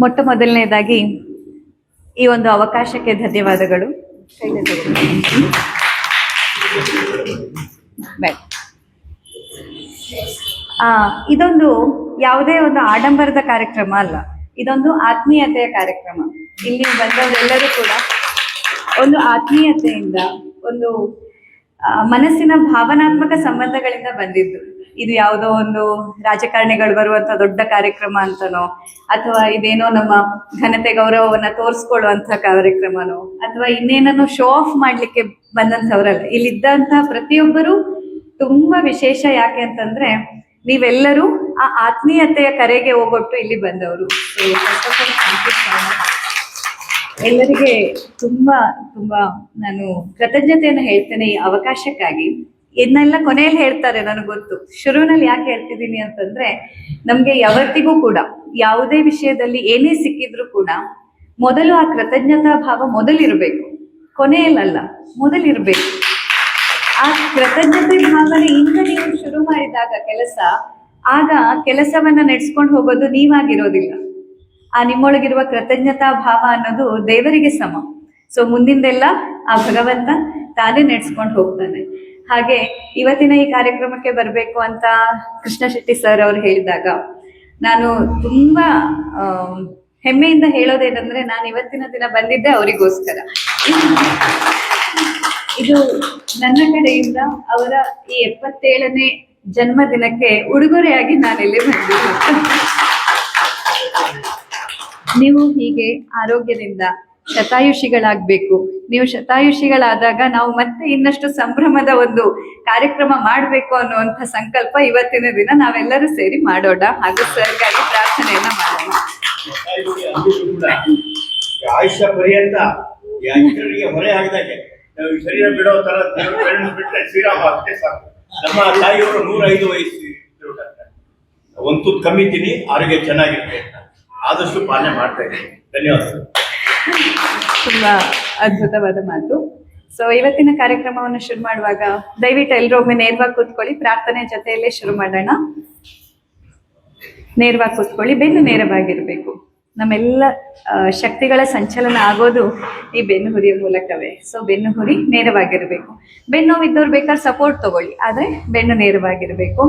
ಮೊಟ್ಟ ಮೊದಲನೇದಾಗಿ ಈ ಒಂದು ಅವಕಾಶಕ್ಕೆ ಧನ್ಯವಾದಗಳು. ಇದೊಂದು ಯಾವುದೇ ಒಂದು ಆಡಂಬರದ ಕಾರ್ಯಕ್ರಮ ಅಲ್ಲ, ಇದೊಂದು ಆತ್ಮೀಯತೆಯ ಕಾರ್ಯಕ್ರಮ. ಇಲ್ಲಿ ಬಂದವರೆಲ್ಲರೂ ಕೂಡ ಒಂದು ಆತ್ಮೀಯತೆಯಿಂದ, ಒಂದು ಮನಸ್ಸಿನ ಭಾವನಾತ್ಮಕ ಸಂಬಂಧಗಳಿಂದ ಬಂದಿದ್ದು. ಇದು ಯಾವುದೋ ಒಂದು ರಾಜಕಾರಣಿಗಳು ಬರುವಂತ ದೊಡ್ಡ ಕಾರ್ಯಕ್ರಮ ಅಂತನೋ, ಅಥವಾ ಇದೇನೋ ನಮ್ಮ ಘನತೆ ಗೌರವವನ್ನ ತೋರಿಸ್ಕೊಳ್ಳುವಂತ ಕಾರ್ಯಕ್ರಮನೋ, ಅಥವಾ ಇನ್ನೇನೋ ಶೋ ಆಫ್ ಮಾಡ್ಲಿಕ್ಕೆ ಬಂದಂಥವ್ರಲ್ಲ. ಇಲ್ಲಿದ್ದಂತ ಪ್ರತಿಯೊಬ್ಬರು ತುಂಬಾ ವಿಶೇಷ. ಯಾಕೆ ಅಂತಂದ್ರೆ ನೀವೆಲ್ಲರೂ ಆ ಆತ್ಮೀಯತೆಯ ಕರೆಗೆ ಹೋಗೊಟ್ಟು ಇಲ್ಲಿ ಬಂದವರು. ಎಲ್ಲರಿಗೆ ತುಂಬಾ ತುಂಬಾ ನಾನು ಕೃತಜ್ಞತೆಯನ್ನು ಹೇಳ್ತೇನೆ ಈ ಅವಕಾಶಕ್ಕಾಗಿ. ಇದನ್ನೆಲ್ಲ ಕೊನೆಯಲ್ಲಿ ಹೇಳ್ತಾರೆ, ನನಗೆ ಗೊತ್ತು. ಶುರುವಿನಲ್ಲಿ ಯಾಕೆ ಹೇಳ್ತಿದ್ದೀನಿ ಅಂತಂದ್ರೆ, ನಮ್ಗೆ ಯಾವತ್ತಿಗೂ ಕೂಡ ಯಾವುದೇ ವಿಷಯದಲ್ಲಿ ಏನೇ ಸಿಕ್ಕಿದ್ರು ಕೂಡ ಮೊದಲು ಆ ಕೃತಜ್ಞತಾ ಭಾವ ಮೊದಲಿರ್ಬೇಕು, ಕೊನೆಯಲ್ಲ, ಮೊದಲಿರ್ಬೇಕು. ಆ ಕೃತಜ್ಞತೆ ಭಾವನೆಯಿಂದ ನೀವು ಶುರು ಮಾಡಿದಾಗ ಕೆಲಸ, ಆಗ ಕೆಲಸವನ್ನ ನಡೆಸ್ಕೊಂಡು ಹೋಗೋದು ನೀವಾಗಿರೋದಿಲ್ಲ. ಆ ನಿಮ್ಮೊಳಗಿರುವ ಕೃತಜ್ಞತಾ ಭಾವ ಅನ್ನೋದು ದೇವರಿಗೆ ಸಮ. ಸೊ ಮುಂದಿಂದೆಲ್ಲ ಆ ಭಗವಂತ ತಾನೇ ನಡೆಸ್ಕೊಂಡು ಹೋಗ್ತಾನೆ. ಹಾಗೆ ಇವತ್ತಿನ ಈ ಕಾರ್ಯಕ್ರಮಕ್ಕೆ ಬರಬೇಕು ಅಂತ ಕೃಷ್ಣ ಶೆಟ್ಟಿ ಸರ್ ಅವರು ಹೇಳಿದಾಗ ನಾನು ತುಂಬಾ ಹೆಮ್ಮೆಯಿಂದ ಹೇಳೋದೇನಂದ್ರೆ, ನಾನು ಇವತ್ತಿನ ದಿನ ಬಂದಿದ್ದೆ ಅವರಿಗೋಸ್ಕರ. ಇದು ನನ್ನ ಕಡೆಯಿಂದ ಅವರ ಈ 77ನೇ ಜನ್ಮದಿನಕ್ಕೆ ಉಡುಗೊರೆಯಾಗಿ ನಾನಿಲ್ಲಿ ಬಂದಿದ್ದೆ. ನೀವು ಹೀಗೆ ಆರೋಗ್ಯದಿಂದ ಶತಾಯುಷಿಗಳಾಗಬೇಕು. ನೀವು ಶತಾಯುಷಿಗಳಾದಾಗ ನಾವು ಮತ್ತೆ ಇನ್ನಷ್ಟು ಸಂಭ್ರಮದ ಒಂದು ಕಾರ್ಯಕ್ರಮ ಮಾಡಬೇಕು ಅನ್ನುವಂಥ ಸಂಕಲ್ಪ ಇವತ್ತಿನ ದಿನ ನಾವೆಲ್ಲರೂ ಸೇರಿ ಮಾಡೋಣ. ಹಾಗೂ ಸರ್ಗಾಗಿ ಪ್ರಾರ್ಥನೆಯನ್ನ ಮಾಡೋಣ. ಆಯುಷ್ಯ ಪರ್ಯಂತ ಹೊರೆ ಆಗಿದಾಗೆ ಶರೀರ ಬಿಡೋ ತರ ಬಿಟ್ಟರೆ ಶ್ರೀರಾಮ ಅಷ್ಟೇ ಸಾಕು. ನಮ್ಮ ತಾಯಿಯವರು 105 ವಯಸ್ಸು ಒಂದು ತುತ್ತು ಕಮ್ಮಿ ತಿನ್ನಿ, ಆರೋಗ್ಯ ಚೆನ್ನಾಗಿರುತ್ತೆ. ಆದಷ್ಟು ಪಾಲನೆ ಮಾಡ್ತಾ ಇದ್ದೀನಿ. ಧನ್ಯವಾದಗಳು. ತುಂಬಾ ಅದ್ಭುತವಾದ ಮಾತು. ಸೊ ಇವತ್ತಿನ ಕಾರ್ಯಕ್ರಮವನ್ನು ಶುರು ಮಾಡುವಾಗ ದಯವಿಟ್ಟು ಎಲ್ಲರೂ ಒಮ್ಮೆ ನೇರವಾಗಿ ಕೂತ್ಕೊಳ್ಳಿ. ಪ್ರಾರ್ಥನೆ ಜೊತೆಯಲ್ಲೇ ಶುರು ಮಾಡೋಣ. ನೇರವಾಗಿ ಕೂತ್ಕೊಳ್ಳಿ. ಬೆನ್ನು ನೇರವಾಗಿರ್ಬೇಕು. ನಮ್ಮೆಲ್ಲ ಶಕ್ತಿಗಳ ಸಂಚಲನ ಆಗೋದು ಈ ಬೆನ್ನು ಹುರಿಯ ಮೂಲಕವೇ. ಸೊ ಬೆನ್ನು ಹುರಿ ನೇರವಾಗಿರ್ಬೇಕು. ಬೆನ್ನು ನೋವಿದ್ದವ್ರು ಬೇಕಾದ್ರೆ ಸಪೋರ್ಟ್ ತಗೊಳ್ಳಿ, ಆದ್ರೆ ಬೆನ್ನು ನೇರವಾಗಿರ್ಬೇಕು.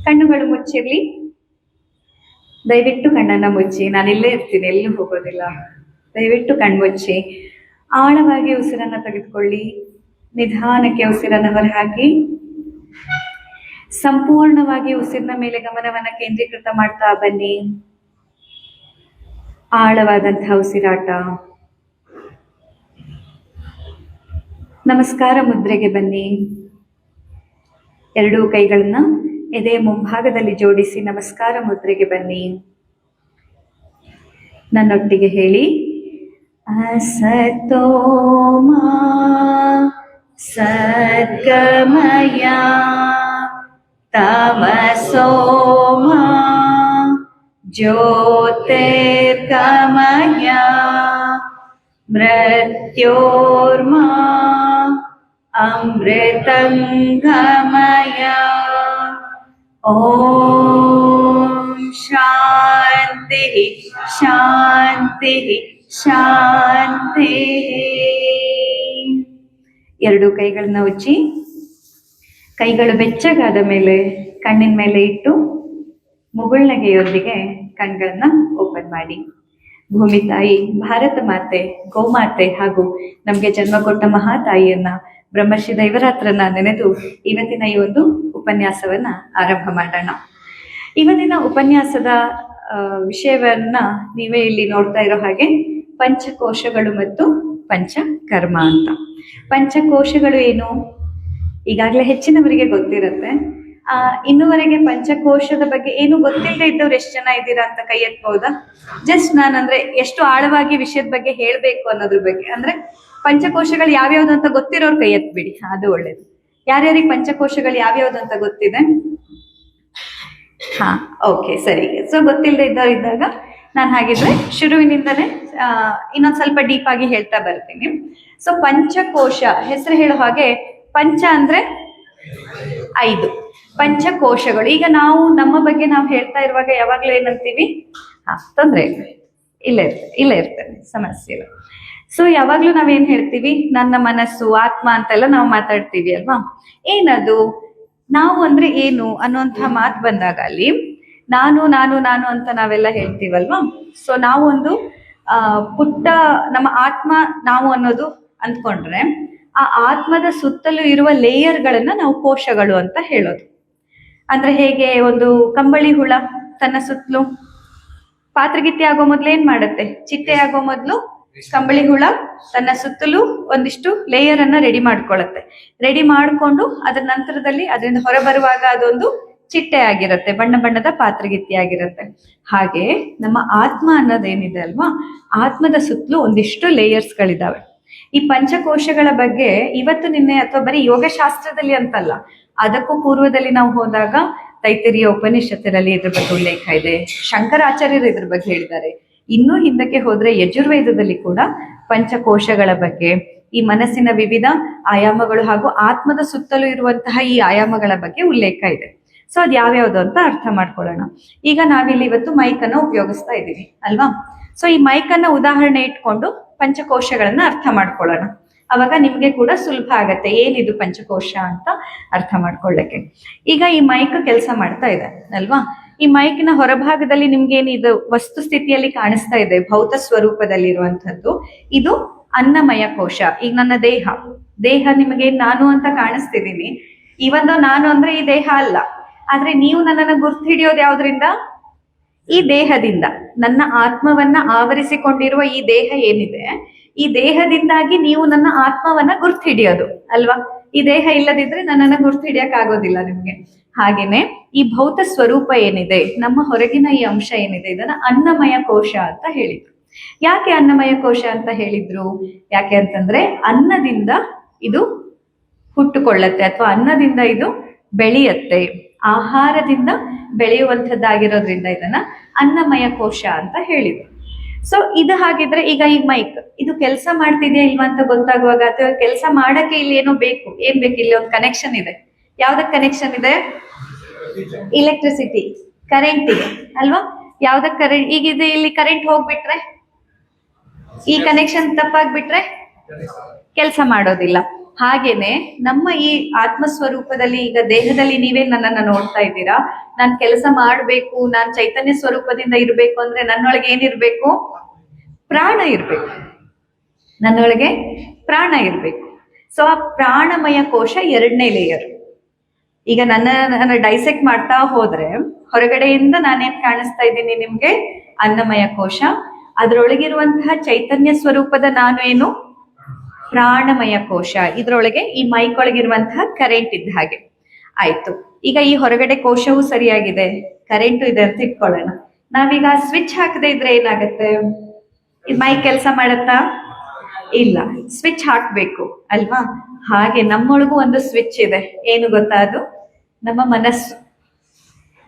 ಕಣ್ಣುಗಳು ಮುಚ್ಚಿರ್ಲಿ. ದಯವಿಟ್ಟು ಕಣ್ಣನ್ನ ಮುಚ್ಚಿ. ನಾನಿಲ್ಲೇ ಇರ್ತೀನಿ, ಎಲ್ಲೂ ಹೋಗೋದಿಲ್ಲ. ದಯವಿಟ್ಟು ಕಣ್ಮುಚ್ಚಿ. ಆಳವಾಗಿ ಉಸಿರನ್ನ ತೆಗೆದುಕೊಳ್ಳಿ. ನಿಧಾನಕ್ಕೆ ಉಸಿರನ್ನ ಹೊರಹಾಕಿ. ಸಂಪೂರ್ಣವಾಗಿ ಉಸಿರಿನ ಮೇಲೆ ಗಮನವನ್ನ ಕೇಂದ್ರೀಕೃತ ಮಾಡ್ತಾ ಬನ್ನಿ. ಆಳವಾದಂತಹ ಉಸಿರಾಟ. ನಮಸ್ಕಾರ ಮುದ್ರೆಗೆ ಬನ್ನಿ. ಎರಡೂ ಕೈಗಳನ್ನ ಎದೆಯ ಮುಂಭಾಗದಲ್ಲಿ ಜೋಡಿಸಿ ನಮಸ್ಕಾರ ಮುದ್ರೆಗೆ ಬನ್ನಿ. ನನ್ನೊಟ್ಟಿಗೆ ಹೇಳಿ, ಅಸತೋ ಮಾ ಸದ್ಗಮಯ ತಮಸೋ ಮಾ ಜ್ಯೋತಿರ್ಗಮಯ ಮೃತ್ಯೋರ್ಮಾ ಅಮೃತಂಗಮಯ. ಓಂ ಶಾಂತಿ ಶಾಂತಿ ಶಾಂತಿ. ಎರಡು ಕೈಗಳನ್ನ ಉಜ್ಜಿ, ಕೈಗಳು ಬೆಚ್ಚಗಾದ ಮೇಲೆ ಕಣ್ಣಿನ ಮೇಲೆ ಇಟ್ಟು ಮುಗುಳ್ನಗೆಯೊಂದಿಗೆ ಕಣ್ಗಳನ್ನ ಓಪನ್ ಮಾಡಿ. ಭೂಮಿ ತಾಯಿ, ಭಾರತ ಮಾತೆ, ಗೋಮಾತೆ ಹಾಗೂ ನಮ್ಗೆ ಜನ್ಮ ಕೊಟ್ಟ ಮಹಾತಾಯಿಯನ್ನ, ಬ್ರಹ್ಮಶ್ರೀ ದೈವರಾತ್ರನ ನೆನೆದು ಇವತ್ತಿನ ಈ ಒಂದು ಉಪನ್ಯಾಸವನ್ನ ಆರಂಭ ಮಾಡೋಣ. ಇವತ್ತಿನ ಉಪನ್ಯಾಸದ ವಿಷಯವನ್ನ ನೀವೇ ಇಲ್ಲಿ ನೋಡ್ತಾ ಇರೋ ಹಾಗೆ ಪಂಚಕೋಶಗಳು ಮತ್ತು ಪಂಚಕರ್ಮ ಅಂತ. ಪಂಚಕೋಶಗಳು ಏನು ಈಗಾಗಲೇ ಹೆಚ್ಚಿನವರಿಗೆ ಗೊತ್ತಿರುತ್ತೆ. ಇನ್ನುವರೆಗೆ ಪಂಚಕೋಶದ ಬಗ್ಗೆ ಏನು ಗೊತ್ತಿಲ್ಲದೆ ಇದ್ದವ್ರು ಎಷ್ಟು ಜನ ಇದ್ದೀರಾ ಅಂತ ಕೈ ಎತ್ಬಹುದಾ? ಜಸ್ಟ್ ನಾನಂದ್ರೆ ಎಷ್ಟು ಆಳವಾಗಿ ವಿಷಯದ ಬಗ್ಗೆ ಹೇಳ್ಬೇಕು ಅನ್ನೋದ್ರ ಬಗ್ಗೆ, ಅಂದ್ರೆ ಪಂಚಕೋಶಗಳು ಯಾವ್ಯಾವ್ದು ಅಂತ ಗೊತ್ತಿರೋರು ಕೈ ಎತ್ಬಿಡಿ, ಅದು ಒಳ್ಳೇದು. ಯಾರ್ಯಾರಿಗೆ ಪಂಚಕೋಶಗಳು ಯಾವ್ಯಾವ್ದು ಅಂತ ಗೊತ್ತಿದೆ? ಹಾ, ಓಕೆ, ಸರಿ. ಸೊ ಗೊತ್ತಿಲ್ಲದೆ ಇದ್ದವ್ರು ಇದ್ದಾಗ ನಾನು ಹಾಗಿದ್ರೆ ಶುರುವಿನಿಂದಲೇ ಇನ್ನೊಂದ್ ಸ್ವಲ್ಪ ಡೀಪ್ ಆಗಿ ಹೇಳ್ತಾ ಬರ್ತೀನಿ. ಸೊ ಪಂಚಕೋಶ ಹೆಸರು ಹೇಳೋ ಹಾಗೆ, ಪಂಚ ಅಂದ್ರೆ 5, ಪಂಚಕೋಶಗಳು. ಈಗ ನಾವು ನಮ್ಮ ಬಗ್ಗೆ ನಾವು ಹೇಳ್ತಾ ಇರುವಾಗ ಯಾವಾಗ್ಲೂ ಏನಂತೀವಿ? ತೊಂದ್ರೆ ಇಲ್ಲ, ಇಲ್ಲ ಇರ್ತದೆ, ಸಮಸ್ಯೆ ಇಲ್ಲ. ಸೊ ಯಾವಾಗ್ಲೂ ನಾವೇನ್ ಹೇಳ್ತೀವಿ, ನನ್ನ ಮನಸ್ಸು ಆತ್ಮ ಅಂತೆಲ್ಲ ನಾವು ಮಾತಾಡ್ತೀವಿ ಅಲ್ವಾ. ಏನದು ನಾವು ಅಂದ್ರೆ ಏನು ಅನ್ನುವಂಥ ಮಾತು ಬಂದಾಗ ಅಲ್ಲಿ ನಾನು ನಾನು ನಾನು ಅಂತ ನಾವೆಲ್ಲ ಹೇಳ್ತೀವಲ್ವಾ. ಸೊ ನಾವು ಒಂದು ಪುಟ್ಟ ನಮ್ಮ ಆತ್ಮ ನಾವು ಅನ್ನೋದು ಅಂದ್ಕೊಂಡ್ರೆ, ಆ ಆತ್ಮದ ಸುತ್ತಲೂ ಇರುವ ಲೇಯರ್ಗಳನ್ನ ನಾವು ಕೋಶಗಳು ಅಂತ ಹೇಳೋದು. ಅಂದ್ರೆ ಹೇಗೆ ಒಂದು ಕಂಬಳಿ ಹುಳ ತನ್ನ ಸುತ್ತಲೂ ಪಾತ್ರಗಿತ್ತಿ ಆಗೋ ಮೊದ್ಲು ಏನ್ ಮಾಡುತ್ತೆ, ಚಿಟ್ಟೆ ಆಗೋ ಮೊದ್ಲು ಕಂಬಳಿ ಹುಳ ತನ್ನ ಸುತ್ತಲೂ ಒಂದಿಷ್ಟು ಲೇಯರ್ ಅನ್ನ ರೆಡಿ ಮಾಡ್ಕೊಳ್ಳುತ್ತೆ. ರೆಡಿ ಮಾಡ್ಕೊಂಡು ಅದರ ನಂತರದಲ್ಲಿ ಅದರಿಂದ ಹೊರಬರುವಾಗ ಅದೊಂದು ಚಿಟ್ಟೆ ಆಗಿರುತ್ತೆ, ಬಣ್ಣ ಬಣ್ಣದ ಪಾತ್ರಗಿತ್ತಿ ಆಗಿರುತ್ತೆ. ಹಾಗೆ ನಮ್ಮ ಆತ್ಮ ಅನ್ನೋದೇನಿದೆ ಅಲ್ವಾ, ಆತ್ಮದ ಸುತ್ತಲೂ ಒಂದಿಷ್ಟು ಲೇಯರ್ಸ್ಗಳಿದಾವೆ. ಈ ಪಂಚಕೋಶಗಳ ಬಗ್ಗೆ ಇವತ್ತು ನಿನ್ನೆ ಅಥವಾ ಬರೀ ಯೋಗಶಾಸ್ತ್ರದಲ್ಲಿ ಅಂತಲ್ಲ, ಅದಕ್ಕೂ ಪೂರ್ವದಲ್ಲಿ ನಾವು ಹೋದಾಗ ತೈತರಿಯ ಉಪನಿಷತ್ತಿನಲ್ಲಿ ಇದ್ರ ಬಗ್ಗೆ ಉಲ್ಲೇಖ ಇದೆ. ಶಂಕರಾಚಾರ್ಯರು ಇದ್ರ ಬಗ್ಗೆ ಹೇಳಿದ್ದಾರೆ. ಇನ್ನೂ ಹಿಂದಕ್ಕೆ ಹೋದ್ರೆ ಯಜುರ್ವೇದದಲ್ಲಿ ಕೂಡ ಪಂಚಕೋಶಗಳ ಬಗ್ಗೆ, ಈ ಮನಸ್ಸಿನ ವಿವಿಧ ಆಯಾಮಗಳು ಹಾಗೂ ಆತ್ಮದ ಸುತ್ತಲೂ ಇರುವಂತಹ ಈ ಆಯಾಮಗಳ ಬಗ್ಗೆ ಉಲ್ಲೇಖ ಇದೆ. ಸೊ ಅದ್ ಯಾವ್ಯಾವ್ದು ಅಂತ ಅರ್ಥ ಮಾಡ್ಕೊಳ್ಳೋಣ. ಈಗ ನಾವಿಲ್ಲಿ ಇವತ್ತು ಮೈಕ್ ಅನ್ನ ಉಪಯೋಗಿಸ್ತಾ ಇದ್ದೀವಿ ಅಲ್ವಾ. ಸೊ ಈ ಮೈಕ್ ಅನ್ನ ಉದಾಹರಣೆ ಇಟ್ಕೊಂಡು ಪಂಚಕೋಶಗಳನ್ನ ಅರ್ಥ ಮಾಡ್ಕೊಳ್ಳೋಣ. ಅವಾಗ ನಿಮ್ಗೆ ಕೂಡ ಸುಲಭ ಆಗತ್ತೆ ಏನಿದು ಪಂಚಕೋಶ ಅಂತ ಅರ್ಥ ಮಾಡ್ಕೊಳ್ಳಕ್ಕೆ. ಈಗ ಈ ಮೈಕ್ ಕೆಲಸ ಮಾಡ್ತಾ ಇದೆ ಅಲ್ವಾ. ಈ ಮೈಕ್ನ ಹೊರಭಾಗದಲ್ಲಿ ನಿಮ್ಗೇನಿದು ವಸ್ತು ಸ್ಥಿತಿಯಲ್ಲಿ ಕಾಣಿಸ್ತಾ ಇದೆ, ಭೌತ ಸ್ವರೂಪದಲ್ಲಿರುವಂಥದ್ದು, ಇದು ಅನ್ನಮಯ ಕೋಶ. ಈಗ ನನ್ನ ದೇಹ ನಿಮಗೆ ನಾನು ಅಂತ ಕಾಣಿಸ್ತಿದ್ದೀನಿ. ಇವೊಂದು ನಾನು ಅಂದ್ರೆ ಈ ದೇಹ ಅಲ್ಲ, ಆದ್ರೆ ನೀವು ನನ್ನನ್ನು ಗುರ್ತು ಹಿಡಿಯೋದು ಯಾವ್ದ್ರಿಂದ, ಈ ದೇಹದಿಂದ. ನನ್ನ ಆತ್ಮವನ್ನ ಆವರಿಸಿಕೊಂಡಿರುವ ಈ ದೇಹ ಏನಿದೆ, ಈ ದೇಹದಿಂದಾಗಿ ನೀವು ನನ್ನ ಆತ್ಮವನ್ನ ಗುರ್ತು ಹಿಡಿಯೋದು ಅಲ್ವಾ. ಈ ದೇಹ ಇಲ್ಲದಿದ್ರೆ ನನ್ನನ್ನ ಗುರ್ತು ಹಿಡಿಯಕ್ ಆಗೋದಿಲ್ಲ ನಿಮ್ಗೆ. ಹಾಗೇನೆ ಈ ಭೌತ ಸ್ವರೂಪ ಏನಿದೆ, ನಮ್ಮ ಹೊರಗಿನ ಈ ಅಂಶ ಏನಿದೆ, ಇದನ್ನ ಅನ್ನಮಯ ಕೋಶ ಅಂತ ಹೇಳಿದ್ರು. ಯಾಕೆ ಅನ್ನಮಯ ಕೋಶ ಅಂತ ಹೇಳಿದ್ರು? ಯಾಕೆ ಅಂತಂದ್ರೆ ಅನ್ನದಿಂದ ಇದು ಹುಟ್ಟುಕೊಳ್ಳತ್ತೆ ಅಥವಾ ಅನ್ನದಿಂದ ಇದು ಬೆಳೆಯತ್ತೆ, ಆಹಾರದಿಂದ ಬೆಳೆಯುವಂಥದ್ದಾಗಿರೋದ್ರಿಂದ ಇದನ್ನ ಅನ್ನಮಯ ಕೋಶ ಅಂತ ಹೇಳಿದ್ರು. ಸೊ ಇದು ಹಾಗಿದ್ರೆ ಈಗ ಈ ಮೈಕ್ ಇದು ಕೆಲಸ ಮಾಡ್ತಿದ್ಯಾ ಇಲ್ವಾ ಅಂತ ಗೊತ್ತಾಗುವಾಗ, ಅಥವಾ ಕೆಲಸ ಮಾಡಕ್ಕೆ ಇಲ್ಲಿ ಏನೋ ಬೇಕು, ಏನ್ ಬೇಕು, ಇಲ್ಲಿ ಒಂದು ಕನೆಕ್ಷನ್ ಇದೆ. ಯಾವ್ದಕ್ ಕನೆಕ್ಷನ್ ಇದೆ? ಇಲೆಕ್ಟ್ರಿಸಿಟಿ, ಕರೆಂಟಿಗೆ ಅಲ್ವಾ. ಯಾವ್ದಕ್ ಕರೆಂಟ್, ಈಗ ಇದು ಇಲ್ಲಿ ಕರೆಂಟ್ ಹೋಗ್ಬಿಟ್ರೆ, ಈ ಕನೆಕ್ಷನ್ ತಪ್ಪಾಗ್ಬಿಟ್ರೆ ಕೆಲಸ ಮಾಡೋದಿಲ್ಲ. ಹಾಗೇನೆ ನಮ್ಮ ಈ ಆತ್ಮಸ್ವರೂಪದಲ್ಲಿ, ಈಗ ದೇಹದಲ್ಲಿ ನೀವೇ ನನ್ನನ್ನ ನೋಡ್ತಾ ಇದ್ದೀರಾ, ನಾನ್ ಕೆಲಸ ಮಾಡ್ಬೇಕು, ನಾನ್ ಚೈತನ್ಯ ಸ್ವರೂಪದಿಂದ ಇರ್ಬೇಕು ಅಂದ್ರೆ ನನ್ನೊಳಗೆ ಏನಿರ್ಬೇಕು? ಪ್ರಾಣ ಇರ್ಬೇಕು. ನನ್ನೊಳಗೆ ಪ್ರಾಣ ಇರ್ಬೇಕು. ಸೊ ಆ ಪ್ರಾಣಮಯ ಕೋಶ ಎರಡನೇ ಲೇಯರ್. ಈಗ ನನ್ನ ಡೈಸೆಕ್ಟ್ ಮಾಡ್ತಾ ಹೋದ್ರೆ ಹೊರಗಡೆಯಿಂದ ನಾನೇನ್ ಕಾಣಿಸ್ತಾ ಇದ್ದೀನಿ ನಿಮ್ಗೆ? ಅನ್ನಮಯ ಕೋಶ. ಅದರೊಳಗಿರುವಂತಹ ಚೈತನ್ಯ ಸ್ವರೂಪದ ನಾನು ಏನು? ಪ್ರಾಣಮಯ ಕೋಶ. ಇದ್ರೊಳಗೆ ಈ ಮೈಕ್ ಒಳಗಿರುವಂತಹ ಕರೆಂಟ್ ಇದ್ದ ಹಾಗೆ ಆಯ್ತು. ಈಗ ಈ ಹೊರಗಡೆ ಕೋಶವೂ ಸರಿಯಾಗಿದೆ, ಕರೆಂಟು ಇದೆ ಅಂತ ಇಟ್ಕೊಳ್ಳೋಣ. ನಾವೀಗ ಸ್ವಿಚ್ ಹಾಕದೇ ಇದ್ರೆ ಏನಾಗತ್ತೆ? ಇದು ಮೈಕ್ ಕೆಲಸ ಮಾಡತ್ತಾ? ಇಲ್ಲ, ಸ್ವಿಚ್ ಹಾಕ್ಬೇಕು ಅಲ್ವಾ. ಹಾಗೆ ನಮ್ಮೊಳಗೂ ಒಂದು ಸ್ವಿಚ್ ಇದೆ. ಏನು ಗೊತ್ತಾ? ಅದು ನಮ್ಮ ಮನಸ್ಸು.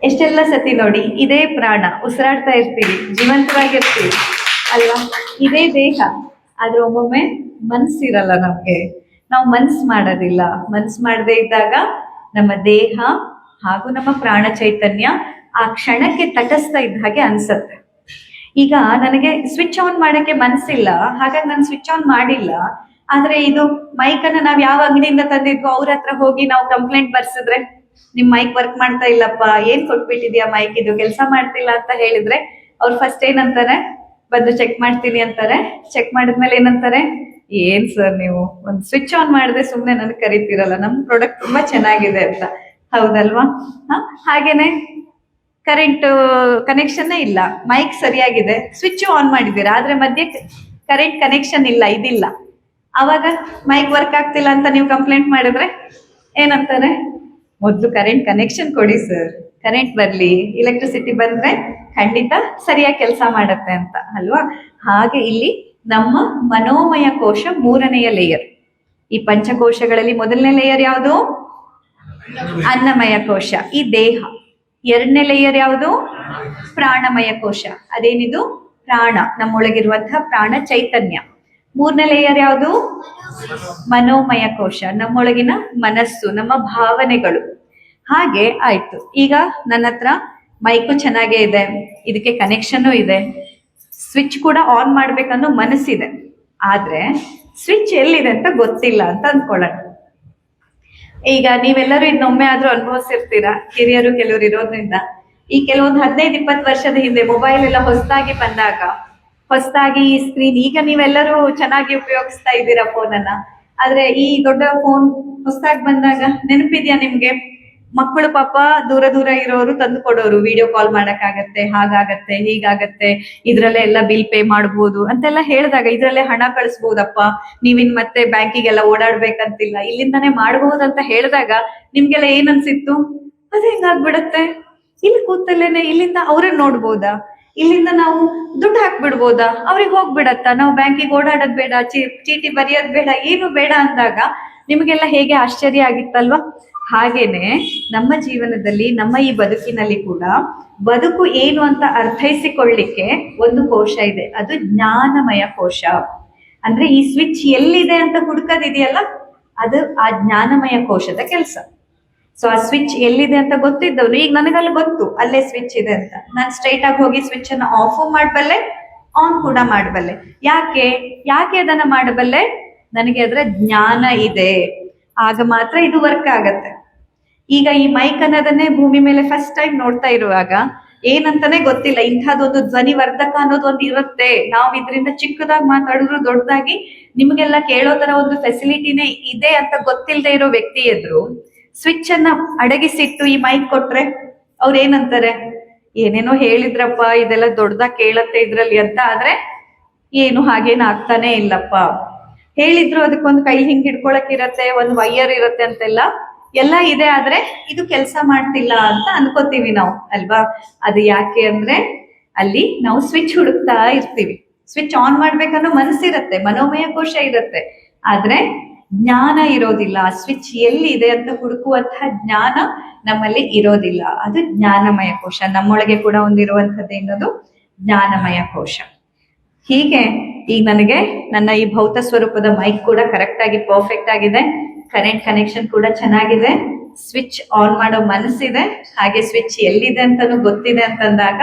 ಎಷ್ಟೆಲ್ಲ ಸತಿ ನೋಡಿ, ಇದೇ ಪ್ರಾಣ, ಉಸಿರಾಡ್ತಾ ಇರ್ತೀವಿ, ಜೀವಂತವಾಗಿರ್ತೀವಿ ಅಲ್ವಾ, ಇದೇ ದೇಹ. ಆದ್ರೆ ಒಮ್ಮೊಮ್ಮೆ ಮನ್ಸಿರಲ್ಲ ನಮ್ಗೆ, ನಾವು ಮನ್ಸು ಮಾಡೋದಿಲ್ಲ. ಮನ್ಸು ಮಾಡದೇ ಇದ್ದಾಗ ನಮ್ಮ ದೇಹ ಹಾಗೂ ನಮ್ಮ ಪ್ರಾಣ ಚೈತನ್ಯ ಆ ಕ್ಷಣಕ್ಕೆ ತಟಸ್ಥ ಇದ್ದ ಹಾಗೆ ಅನ್ಸತ್ತೆ. ಈಗ ನನಗೆ ಸ್ವಿಚ್ ಆನ್ ಮಾಡಕ್ಕೆ ಮನ್ಸಿಲ್ಲ, ಹಾಗಾಗಿ ನಾನು ಸ್ವಿಚ್ ಆನ್ ಮಾಡಿಲ್ಲ. ಆದ್ರೆ ಇದು ಮೈಕ್ ಅನ್ನ ನಾವ್ ಯಾವ ಅಂಗಡಿಯಿಂದ ತಂದಿದ್ವೋ ಅವ್ರ ಹತ್ರ ಹೋಗಿ ನಾವು ಕಂಪ್ಲೇಂಟ್ ಬರ್ಸಿದ್ರೆ, ನಿಮ್ ಮೈಕ್ ವರ್ಕ್ ಮಾಡ್ತಾ ಇಲ್ಲಪ್ಪ, ಏನ್ ಕೊಟ್ಬಿಟ್ಟಿದ್ಯಾ ಮೈಕ್, ಇದು ಕೆಲಸ ಮಾಡ್ತಿಲ್ಲ ಅಂತ ಹೇಳಿದ್ರೆ ಅವ್ರು ಫಸ್ಟ್ ಏನಂತಾರೆ? ಬಂದು ಚೆಕ್ ಮಾಡ್ತೀನಿ ಅಂತಾರೆ. ಚೆಕ್ ಮಾಡಿದ್ಮೇಲೆ ಏನಂತಾರೆ? ಏನ್ ಸರ್ ನೀವು ಒಂದ್ ಸ್ವಿಚ್ ಆನ್ ಮಾಡದೆ ಸುಮ್ನೆ ನನಗೆ ಕರಿತೀರಲ್ಲ, ನಮ್ ಪ್ರಾಡಕ್ಟ್ ತುಂಬಾ ಚೆನ್ನಾಗಿದೆ ಅಂತ. ಹೌದಲ್ವಾ? ಹಾಗೇನೆ ಕರೆಂಟ್ ಕನೆಕ್ಷನ್ ಇಲ್ಲ, ಮೈಕ್ ಸರಿಯಾಗಿದೆ, ಸ್ವಿಚ್ ಆನ್ ಮಾಡಿದ್ದೀರಾ, ಆದ್ರೆ ಮಧ್ಯೆ ಕರೆಂಟ್ ಕನೆಕ್ಷನ್ ಇಲ್ಲ, ಇದಿಲ್ಲ. ಅವಾಗ ಮೈಕ್ ವರ್ಕ್ ಆಗ್ತಿಲ್ಲ ಅಂತ ನೀವು ಕಂಪ್ಲೇಂಟ್ ಮಾಡಿದ್ರೆ ಏನಂತಾರೆ? ಮೊದ್ಲು ಕರೆಂಟ್ ಕನೆಕ್ಷನ್ ಕೊಡಿ ಸರ್, ಕರೆಂಟ್ ಬರ್ಲಿ, ಇಲೆಕ್ಟ್ರಿಸಿಟಿ ಬಂದ್ರೆ ಖಂಡಿತ ಸರಿಯಾಗಿ ಕೆಲಸ ಮಾಡತ್ತೆ ಅಂತ ಅಲ್ವಾ. ಹಾಗೆ ಇಲ್ಲಿ ನಮ್ಮ ಮನೋಮಯ ಕೋಶ ಮೂರನೆಯ ಲೇಯರ್. ಈ ಪಂಚಕೋಶಗಳಲ್ಲಿ ಮೊದಲನೇ ಲೇಯರ್ ಯಾವುದು? ಅನ್ನಮಯ ಕೋಶ, ಈ ದೇಹ. ಎರಡನೇ ಲೇಯರ್ ಯಾವುದು? ಪ್ರಾಣಮಯ ಕೋಶ. ಅದೇನಿದು? ಪ್ರಾಣ, ನಮ್ಮೊಳಗಿರುವಂತಹ ಪ್ರಾಣ ಚೈತನ್ಯ. ಮೂರನೇ ಲೇಯರ್ ಯಾವುದು? ಮನೋಮಯ ಕೋಶ, ನಮ್ಮೊಳಗಿನ ಮನಸ್ಸು, ನಮ್ಮ ಭಾವನೆಗಳು. ಹಾಗೆ ಆಯ್ತು. ಈಗ ನನ್ನ ಹತ್ರ ಮೈಕು ಚೆನ್ನಾಗೇ ಇದೆ, ಇದಕ್ಕೆ ಕನೆಕ್ಷನ್ನು ಇದೆ, ಸ್ವಿಚ್ ಕೂಡ ಆನ್ ಮಾಡ್ಬೇಕನ್ನೋ ಮನಸ್ಸಿದೆ, ಆದ್ರೆ ಸ್ವಿಚ್ ಎಲ್ಲಿದೆ ಅಂತ ಗೊತ್ತಿಲ್ಲ ಅಂತ ಅಂದ್ಕೊಳ್ಳೋಣ. ಈಗ ನೀವೆಲ್ಲರೂ ಇನ್ನೊಮ್ಮೆ ಆದ್ರೂ ಅನುಭವಿಸಿರ್ತೀರಾ, ಹಿರಿಯರು ಕೆಲವರು ಇರೋದ್ರಿಂದ. ಈ ಕೆಲವೊಂದು 15-20 ವರ್ಷದ ಹಿಂದೆ ಮೊಬೈಲ್ ಎಲ್ಲ ಹೊಸದಾಗಿ ಬಂದಾಗ, ಹೊಸದಾಗಿ ಈ ಸ್ಕ್ರೀನ್, ಈಗ ನೀವೆಲ್ಲರೂ ಚೆನ್ನಾಗಿ ಉಪಯೋಗಿಸ್ತಾ ಇದ್ದೀರಾ ಫೋನನ್ನ, ಆದ್ರೆ ಈ ದೊಡ್ಡ ಫೋನ್ ಹೊಸದಾಗಿ ಬಂದಾಗ ನೆನಪಿದ್ಯಾ ನಿಮ್ಗೆ? ಮಕ್ಕಳು ಪಾಪ ದೂರ ದೂರ ಇರೋರು ತಂದು ಕೊಡೋರು, ವಿಡಿಯೋ ಕಾಲ್ ಮಾಡಕ್ಕಾಗತ್ತೆ, ಹಾಗಾಗತ್ತೆ, ಹೀಗಾಗತ್ತೆ, ಇದ್ರಲ್ಲೇ ಎಲ್ಲ ಬಿಲ್ ಪೇ ಮಾಡ್ಬೋದು ಅಂತೆಲ್ಲ ಹೇಳಿದಾಗ, ಇದ್ರಲ್ಲೇ ಹಣ ಕಳಿಸ್ಬೋದಪ್ಪ, ನೀವಿನ್ ಮತ್ತೆ ಬ್ಯಾಂಕಿಗೆಲ್ಲ ಓಡಾಡ್ಬೇಕಂತಿಲ್ಲ, ಇಲ್ಲಿಂದಾನೇ ಮಾಡ್ಬೋದು ಅಂತ ಹೇಳಿದಾಗ ನಿಮ್ಗೆಲ್ಲ ಏನ್ ಅನ್ಸಿತ್ತು? ಅದೇ ಹೆಂಗಾಗ್ಬಿಡತ್ತೆ, ಇಲ್ಲಿ ಕೂತಲ್ಲೇನೆ ಇಲ್ಲಿಂದ ಅವ್ರನ್ನ ನೋಡ್ಬೋದಾ, ಇಲ್ಲಿಂದ ನಾವು ದುಡ್ಡು ಹಾಕ್ಬಿಡ್ಬೋದಾ, ಅವ್ರಿಗೆ ಹೋಗ್ಬಿಡತ್ತಾ, ನಾವು ಬ್ಯಾಂಕಿಗೆ ಓಡಾಡೋದ್ ಬೇಡ, ಚೀಟಿ ಬರೆಯೋದ್ ಬೇಡ, ಏನು ಬೇಡ ಅಂದಾಗ ನಿಮಗೆಲ್ಲ ಹೇಗೆ ಆಶ್ಚರ್ಯ ಆಗಿತ್ತಲ್ವಾ? ಹಾಗೇನೆ ನಮ್ಮ ಜೀವನದಲ್ಲಿ, ನಮ್ಮ ಈ ಬದುಕಿನಲ್ಲಿ ಕೂಡ ಬದುಕು ಏನು ಅಂತ ಅರ್ಥೈಸಿಕೊಳ್ಳಿಕ್ಕೆ ಒಂದು ಕೋಶ ಇದೆ, ಅದು ಜ್ಞಾನಮಯ ಕೋಶ. ಅಂದ್ರೆ ಈ ಸ್ವಿಚ್ ಎಲ್ಲಿದೆ ಅಂತ ಹುಡುಕದಿದೆಯಲ್ಲ, ಅದು ಆ ಜ್ಞಾನಮಯ ಕೋಶದ ಕೆಲಸ. ಸೊ ಆ ಸ್ವಿಚ್ ಎಲ್ಲಿದೆ ಅಂತ ಗೊತ್ತಿದ್ದವನು, ಈಗ ನನಗಲ್ಲಿ ಗೊತ್ತು ಅಲ್ಲೇ ಸ್ವಿಚ್ ಇದೆ ಅಂತ, ನಾನು ಸ್ಟ್ರೈಟ್ ಆಗಿ ಹೋಗಿ ಸ್ವಿಚ್ ಅನ್ನ ಆಫ್ ಮಾಡಬಲ್ಲೆ, ಆನ್ ಕೂಡ ಮಾಡಬಲ್ಲೆ. ಯಾಕೆ ಅದನ್ನ ಮಾಡಬಲ್ಲೆ? ನನಗೆ ಅದರ ಜ್ಞಾನ ಇದೆ, ಆಗ ಮಾತ್ರ ಇದು ವರ್ಕ್ ಆಗತ್ತೆ. ಈಗ ಈ ಮೈಕ್ ಅನ್ನೋದನ್ನೇ ಭೂಮಿ ಮೇಲೆ ಫಸ್ಟ್ ಟೈಮ್ ನೋಡ್ತಾ ಇರುವಾಗ ಏನಂತಾನೆ ಗೊತ್ತಿಲ್ಲ, ಇಂಥದ್ದೊಂದು ಧ್ವನಿವರ್ಧಕ ಅನ್ನೋದು ಒಂದು ಇರುತ್ತೆ, ನಾವು ಇದರಿಂದ ಚಿಕ್ಕದಾಗಿ ಮಾತಾಡಿದ್ರು ದೊಡ್ಡದಾಗಿ ನಿಮ್ಗೆಲ್ಲ ಕೇಳೋ ತರ ಒಂದು ಫೆಸಿಲಿಟಿನೇ ಇದೆ ಅಂತ ಗೊತ್ತಿಲ್ಲದೆ ಇರೋ ವ್ಯಕ್ತಿ ಎದುರು ಸ್ವಿಚ್ ಅನ್ನ ಅಡಗಿಸಿಟ್ಟು ಈ ಮೈಕ್ ಕೊಟ್ರೆ ಅವ್ರ ಏನಂತಾರೆ? ಏನೇನೋ ಹೇಳಿದ್ರಪ್ಪ, ಇದೆಲ್ಲ ದೊಡ್ಡದಾಗಿ ಕೇಳತ್ತೆ ಇದ್ರಲ್ಲಿ ಅಂತ. ಆದ್ರೆ ಏನು ಹಾಗೇನು ಆಗ್ತಾನೆ ಇಲ್ಲಪ್ಪ. ಹೇಳಿದ್ರು ಅದಕ್ಕೊಂದು ಕೈ ಹಿಂಗ್ ಹಿಡ್ಕೊಳಕ್ ಇರತ್ತೆ, ಒಂದು ವೈಯರ್ ಇರತ್ತೆ ಅಂತೆಲ್ಲ ಎಲ್ಲ ಇದೆ, ಆದ್ರೆ ಇದು ಕೆಲಸ ಮಾಡ್ತಿಲ್ಲ ಅಂತ ಅನ್ಕೋತೀವಿ ನಾವು, ಅಲ್ವಾ? ಅದು ಯಾಕೆ ಅಂದ್ರೆ ಅಲ್ಲಿ ನಾವು ಸ್ವಿಚ್ ಹುಡುಕ್ತಾ ಇರ್ತೀವಿ. ಸ್ವಿಚ್ ಆನ್ ಮಾಡ್ಬೇಕನ್ನೋ ಮನಸ್ಸಿರತ್ತೆ, ಮನೋಮಯ ಕೋಶ ಇರತ್ತೆ, ಆದ್ರೆ ಜ್ಞಾನ ಇರೋದಿಲ್ಲ. ಸ್ವಿಚ್ ಎಲ್ಲಿ ಇದೆ ಅಂತ ಹುಡುಕುವಂತಹ ಜ್ಞಾನ ನಮ್ಮಲ್ಲಿ ಇರೋದಿಲ್ಲ. ಅದು ಜ್ಞಾನಮಯ ಕೋಶ. ನಮ್ಮೊಳಗೆ ಕೂಡ ಒಂದಿರುವಂತದ್ದು ಏನದು? ಜ್ಞಾನಮಯ ಕೋಶ. ಹೀಗೆ ಈಗ ನನಗೆ ನನ್ನ ಈ ಭೌತ ಸ್ವರೂಪದ ಮೈಕ್ ಕೂಡ ಕರೆಕ್ಟ್ ಆಗಿ ಪರ್ಫೆಕ್ಟ್ ಆಗಿದೆ, ಕರೆಂಟ್ ಕನೆಕ್ಷನ್ ಕೂಡ ಚೆನ್ನಾಗಿದೆ, ಸ್ವಿಚ್ ಆನ್ ಮಾಡೋ ಮನಸ್ಸಿದೆ, ಹಾಗೆ ಸ್ವಿಚ್ ಎಲ್ಲಿದೆ ಅಂತಾನು ಗೊತ್ತಿದೆ ಅಂತಂದಾಗ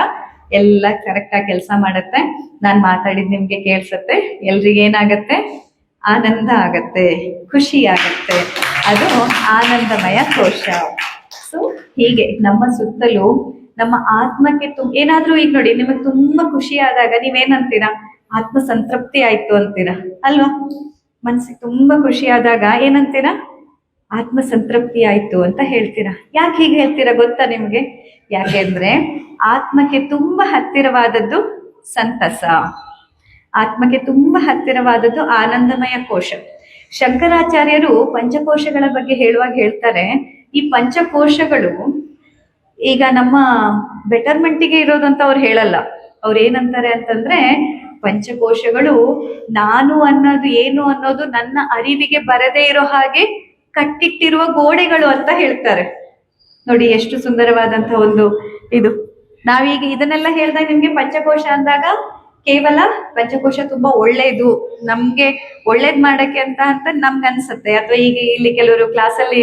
ಎಲ್ಲ ಕರೆಕ್ಟ್ ಆಗಿ ಕೆಲಸ ಮಾಡುತ್ತೆ. ನಾನು ಮಾತಾಡಿದ್ ನಿಮ್ಗೆ ಕೇಳ್ಸತ್ತೆ, ಎಲ್ರಿಗೆ ಏನಾಗತ್ತೆ? ಆನಂದ ಆಗತ್ತೆ, ಖುಷಿ ಆಗತ್ತೆ. ಅದು ಆನಂದಮಯ ಕೋಶ. ಸೊ ಹೀಗೆ ನಮ್ಮ ಸುತ್ತಲೂ ನಮ್ಮ ಆತ್ಮಕ್ಕೆ ಏನಾದ್ರೂ, ಈಗ ನೋಡಿ, ನಿಮಗೆ ತುಂಬಾ ಖುಷಿ ಆದಾಗ ನೀವೇನಂತೀರಾ? ಆತ್ಮ ಸಂತೃಪ್ತಿ ಆಯ್ತು ಅಂತೀರಾ, ಅಲ್ವಾ? ಮನ್ಸಿಗೆ ತುಂಬಾ ಖುಷಿ ಆದಾಗ ಏನಂತೀರಾ? ಆತ್ಮ ಸಂತೃಪ್ತಿ ಆಯ್ತು ಅಂತ ಹೇಳ್ತೀರಾ. ಯಾಕೆ ಹೀಗೆ ಹೇಳ್ತೀರಾ ಗೊತ್ತಾ ನಿಮ್ಗೆ? ಯಾಕೆಂದ್ರೆ ಆತ್ಮಕ್ಕೆ ತುಂಬಾ ಹತ್ತಿರವಾದದ್ದು ಸಂತಸ, ಆತ್ಮಕ್ಕೆ ತುಂಬಾ ಹತ್ತಿರವಾದದ್ದು ಆನಂದಮಯ ಕೋಶ. ಶಂಕರಾಚಾರ್ಯರು ಪಂಚಕೋಶಗಳ ಬಗ್ಗೆ ಹೇಳುವಾಗ ಹೇಳ್ತಾರೆ, ಈ ಪಂಚಕೋಶಗಳು ಈಗ ನಮ್ಮ ಬೆಟರ್ಮೆಂಟಿಗೆ ಇರೋದಂತ ಅವ್ರು ಹೇಳಲ್ಲ. ಅವ್ರು ಏನಂತಾರೆ ಅಂತಂದ್ರೆ, ಪಂಚಕೋಶಗಳು ನಾನು ಅನ್ನೋದು ಏನು ಅನ್ನೋದು ನನ್ನ ಅರಿವಿಗೆ ಬರದೇ ಇರೋ ಹಾಗೆ ಕಟ್ಟಿಟ್ಟಿರುವ ಗೋಡೆಗಳು ಅಂತ ಹೇಳ್ತಾರೆ. ನೋಡಿ ಎಷ್ಟು ಸುಂದರವಾದಂತ ಒಂದು ಇದು. ನಾವೀಗ ಇದನ್ನೆಲ್ಲ ಹೇಳ್ದಾಗ ನಿಮ್ಗೆ ಪಂಚಕೋಶ ಅಂದಾಗ ಕೇವಲ ಪಂಚಕೋಶ ತುಂಬಾ ಒಳ್ಳೇದು, ನಮ್ಗೆ ಒಳ್ಳೇದ್ ಮಾಡಕ್ಕೆ ಅಂತ ನಮ್ಗೆ ಅನ್ಸುತ್ತೆ. ಅಥವಾ ಈಗ ಇಲ್ಲಿ ಕೆಲವರು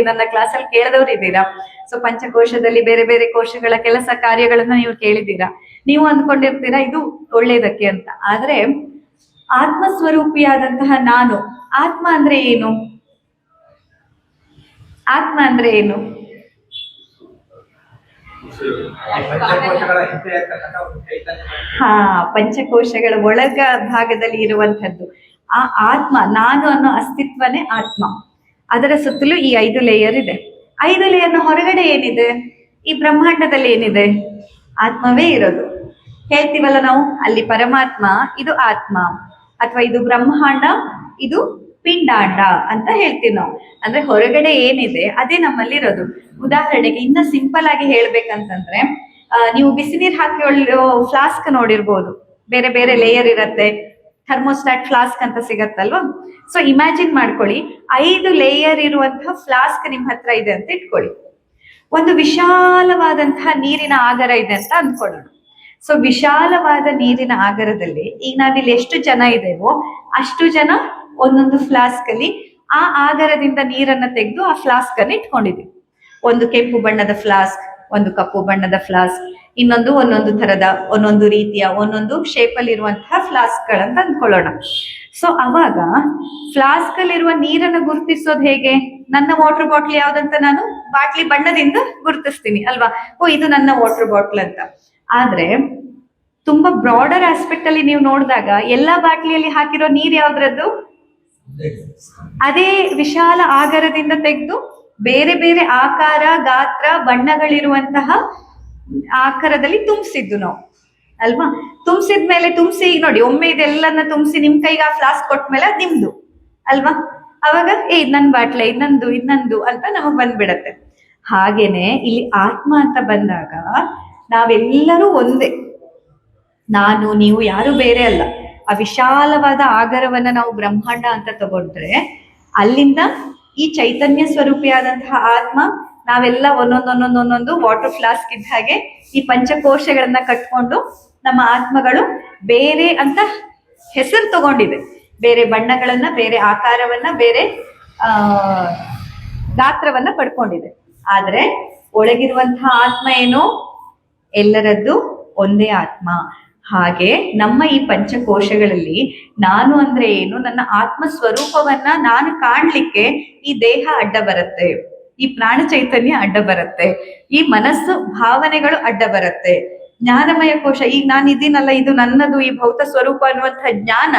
ನನ್ನ ಕ್ಲಾಸಲ್ಲಿ ಕೇಳಿದವ್ರು ಇದ್ದೀರಾ. ಸೊ ಪಂಚಕೋಶದಲ್ಲಿ ಬೇರೆ ಬೇರೆ ಕೋಶಗಳ ಕೆಲಸ ಕಾರ್ಯಗಳನ್ನ ನೀವು ಕೇಳಿದ್ದೀರಾ, ನೀವು ಅಂದ್ಕೊಂಡಿರ್ತೀರಾ ಇದು ಒಳ್ಳೇದಕ್ಕೆ ಅಂತ. ಆದ್ರೆ ಆತ್ಮಸ್ವರೂಪಿಯಾದಂತಹ ನಾನು, ಆತ್ಮ ಅಂದ್ರೆ ಏನು? ಆತ್ಮ ಅಂದ್ರೆ ಏನು? ಹಾ, ಪಂಚಕೋಶಗಳ ಒಳಗ ಭಾಗದಲ್ಲಿ ಇರುವಂತದ್ದು ಆ ಆತ್ಮ, ನಾನು ಅನ್ನೋ ಅಸ್ತಿತ್ವನೇ ಆತ್ಮ. ಅದರ ಸುತ್ತಲೂ ಈ 5 ಲೇಯರ್ ಇದೆ. 5 ಲೇಯರ್ನ ಹೊರಗಡೆ ಏನಿದೆ? ಈ ಬ್ರಹ್ಮಾಂಡದಲ್ಲಿ ಏನಿದೆ? ಆತ್ಮವೇ ಇರೋದು. ಹೇಳ್ತೀವಲ್ಲ ನಾವು, ಅಲ್ಲಿ ಪರಮಾತ್ಮ, ಇದು ಆತ್ಮ, ಅಥವಾ ಇದು ಬ್ರಹ್ಮಾಂಡ, ಇದು ಪಿಂಡಾಂಡ ಅಂತ ಹೇಳ್ತೀವಿ ನಾವು. ಅಂದ್ರೆ ಹೊರಗಡೆ ಏನಿದೆ ಅದೇ ನಮ್ಮಲ್ಲಿ ಇರೋದು. ಉದಾಹರಣೆಗೆ ಇನ್ನ ಸಿಂಪಲ್ ಆಗಿ ಹೇಳ್ಬೇಕಂತಂದ್ರೆ, ನೀವು ಬಿಸಿನೀರ್ ಹಾಕಿ ಫ್ಲಾಸ್ಕ್ ನೋಡಿರ್ಬೋದು, ಬೇರೆ ಬೇರೆ ಲೇಯರ್ ಇರತ್ತೆ. ಥರ್ಮೋಸ್ಟಾಟ್ ಫ್ಲಾಸ್ಕ್ ಅಂತ ಸಿಗತ್ತಲ್ವಾ? ಸೊ ಇಮ್ಯಾಜಿನ್ ಮಾಡ್ಕೊಳ್ಳಿ, 5 ಲೇಯರ್ ಇರುವಂತಹ ಫ್ಲಾಸ್ಕ್ ನಿಮ್ ಹತ್ರ ಇದೆ ಅಂತ ಇಟ್ಕೊಳ್ಳಿ. ಒಂದು ವಿಶಾಲವಾದಂತಹ ನೀರಿನ ಆಗರ ಇದೆ ಅಂತ ಅನ್ಕೊಳ್ಳೋಣ. ಸೊ ವಿಶಾಲವಾದ ನೀರಿನ ಆಗರದಲ್ಲಿ ಈಗ ನಾವಿಲ್ಲಿ ಎಷ್ಟು ಜನ ಇದ್ದೇವೋ ಅಷ್ಟು ಜನ ಒಂದೊಂದು ಫ್ಲಾಸ್ಕ್ ಅಲ್ಲಿ ಆ ಆಗರದಿಂದ ನೀರನ್ನ ತೆಗೆದು ಆ ಫ್ಲಾಸ್ಕ್ ಅನ್ನ ಇಟ್ಕೊಂಡಿದ್ದೀವಿ. ಒಂದು ಕೆಂಪು ಬಣ್ಣದ ಫ್ಲಾಸ್ಕ್, ಒಂದು ಕಪ್ಪು ಬಣ್ಣದ ಫ್ಲಾಸ್ಕ್, ಇನ್ನೊಂದು ಒಂದೊಂದು ಥರದ ಒಂದೊಂದು ರೀತಿಯ ಒಂದೊಂದು ಶೇಪಲ್ಲಿ ಇರುವಂತಹ ಫ್ಲಾಸ್ಕ್ಗಳಂತ ಅಂದ್ಕೊಳ್ಳೋಣ. ಸೊ ಅವಾಗ ಫ್ಲಾಸ್ಕ್ ಅಲ್ಲಿರುವ ನೀರನ್ನು ಗುರುತಿಸೋದು ಹೇಗೆ? ನನ್ನ ವಾಟರ್ ಬಾಟ್ಲ್ ಯಾವ್ದಂತ ನಾನು ಬಾಟ್ಲಿ ಬಣ್ಣದಿಂದ ಗುರುತಿಸ್ತೀನಿ ಅಲ್ವಾ, ಓ ಇದು ನನ್ನ ವಾಟರ್ ಬಾಟ್ಲ್ ಅಂತ. ಆದ್ರೆ ತುಂಬಾ ಬ್ರಾಡರ್ ಆಸ್ಪೆಕ್ಟ್ ಅಲ್ಲಿ ನೀವು ನೋಡಿದಾಗ ಎಲ್ಲಾ ಬಾಟ್ಲಿಯಲ್ಲಿ ಹಾಕಿರೋ ನೀರ್ ಯಾವ್ದ್ರದ್ದು? ಅದೇ ವಿಶಾಲ ಆಗರದಿಂದ ತೆಗೆದು ಬೇರೆ ಬೇರೆ ಆಕಾರ, ಗಾತ್ರ, ಬಣ್ಣಗಳಿರುವಂತಹ ಆಕಾರದಲ್ಲಿ ತುಂಬಿಸಿದ್ದು ನಾವು ಅಲ್ವಾ. ತುಂಬಿಸಿದ್ಮೇಲೆ ಈಗ ನೋಡಿ, ಒಮ್ಮೆ ಇದೆಲ್ಲನ್ನ ತುಂಬಿಸಿ ನಿಮ್ ಕೈಗೆ ಆ ಫ್ಲಾಸ್ಕ್ ಕೊಟ್ಮೇಲೆ ಅದು ನಿಮ್ದು ಅಲ್ವಾ. ಅವಾಗ ಇದ್ ನನ್ ಬಾಟ್ಲೆ, ಇನ್ನೊಂದು ಅಂತ ನಮಗ್ ಬಂದ್ಬಿಡತ್ತೆ. ಹಾಗೇನೆ ಇಲ್ಲಿ ಆತ್ಮ ಅಂತ ಬಂದಾಗ ನಾವೆಲ್ಲರೂ ಒಂದೇ, ನಾನು ನೀವು ಯಾರು ಬೇರೆ ಅಲ್ಲ. ಆ ವಿಶಾಲವಾದ ಆಗರವನ್ನ ನಾವು ಬ್ರಹ್ಮಾಂಡ ಅಂತ ತಗೊಂಡ್ರೆ ಅಲ್ಲಿಂದ ಈ ಚೈತನ್ಯ ಸ್ವರೂಪಿಯಾದಂತಹ ಆತ್ಮ, ನಾವೆಲ್ಲ ಒಂದೊಂದೊಂದೊಂದೊಂದೊಂದು ವಾಟರ್ ಫ್ಲಾಸ್ಕ್ ಇದ್ದ ಹಾಗೆ ಈ ಪಂಚಕೋಶಗಳನ್ನ ಕಟ್ಕೊಂಡು ನಮ್ಮ ಆತ್ಮಗಳು ಬೇರೆ ಅಂತ ಹೆಸರು ತಗೊಂಡಿದೆ. ಬೇರೆ ಬಣ್ಣಗಳನ್ನ, ಬೇರೆ ಆಕಾರವನ್ನ, ಬೇರೆ ಗಾತ್ರವನ್ನ ಪಡ್ಕೊಂಡಿದೆ. ಆದ್ರೆ ಒಳಗಿರುವಂತಹ ಆತ್ಮ ಏನು? ಎಲ್ಲರದ್ದು ಒಂದೇ ಆತ್ಮ. ಹಾಗೆ ನಮ್ಮ ಈ ಪಂಚಕೋಶಗಳಲ್ಲಿ ನಾನು ಅಂದ್ರೆ ಏನು, ನನ್ನ ಆತ್ಮ ಸ್ವರೂಪವನ್ನ ನಾನು ಕಾಣ್ಲಿಕ್ಕೆ ಈ ದೇಹ ಅಡ್ಡ ಬರುತ್ತೆ, ಈ ಪ್ರಾಣ ಚೈತನ್ಯ ಅಡ್ಡ ಬರುತ್ತೆ, ಈ ಮನಸ್ಸು ಭಾವನೆಗಳು ಅಡ್ಡ ಬರುತ್ತೆ. ಜ್ಞಾನಮಯ ಕೋಶ, ಈಗ ನಾನು ಇದೀನಲ್ಲ, ಇದು ನನ್ನದು, ಈ ಭೌತ ಸ್ವರೂಪ ಅನ್ನುವಂಥ ಜ್ಞಾನ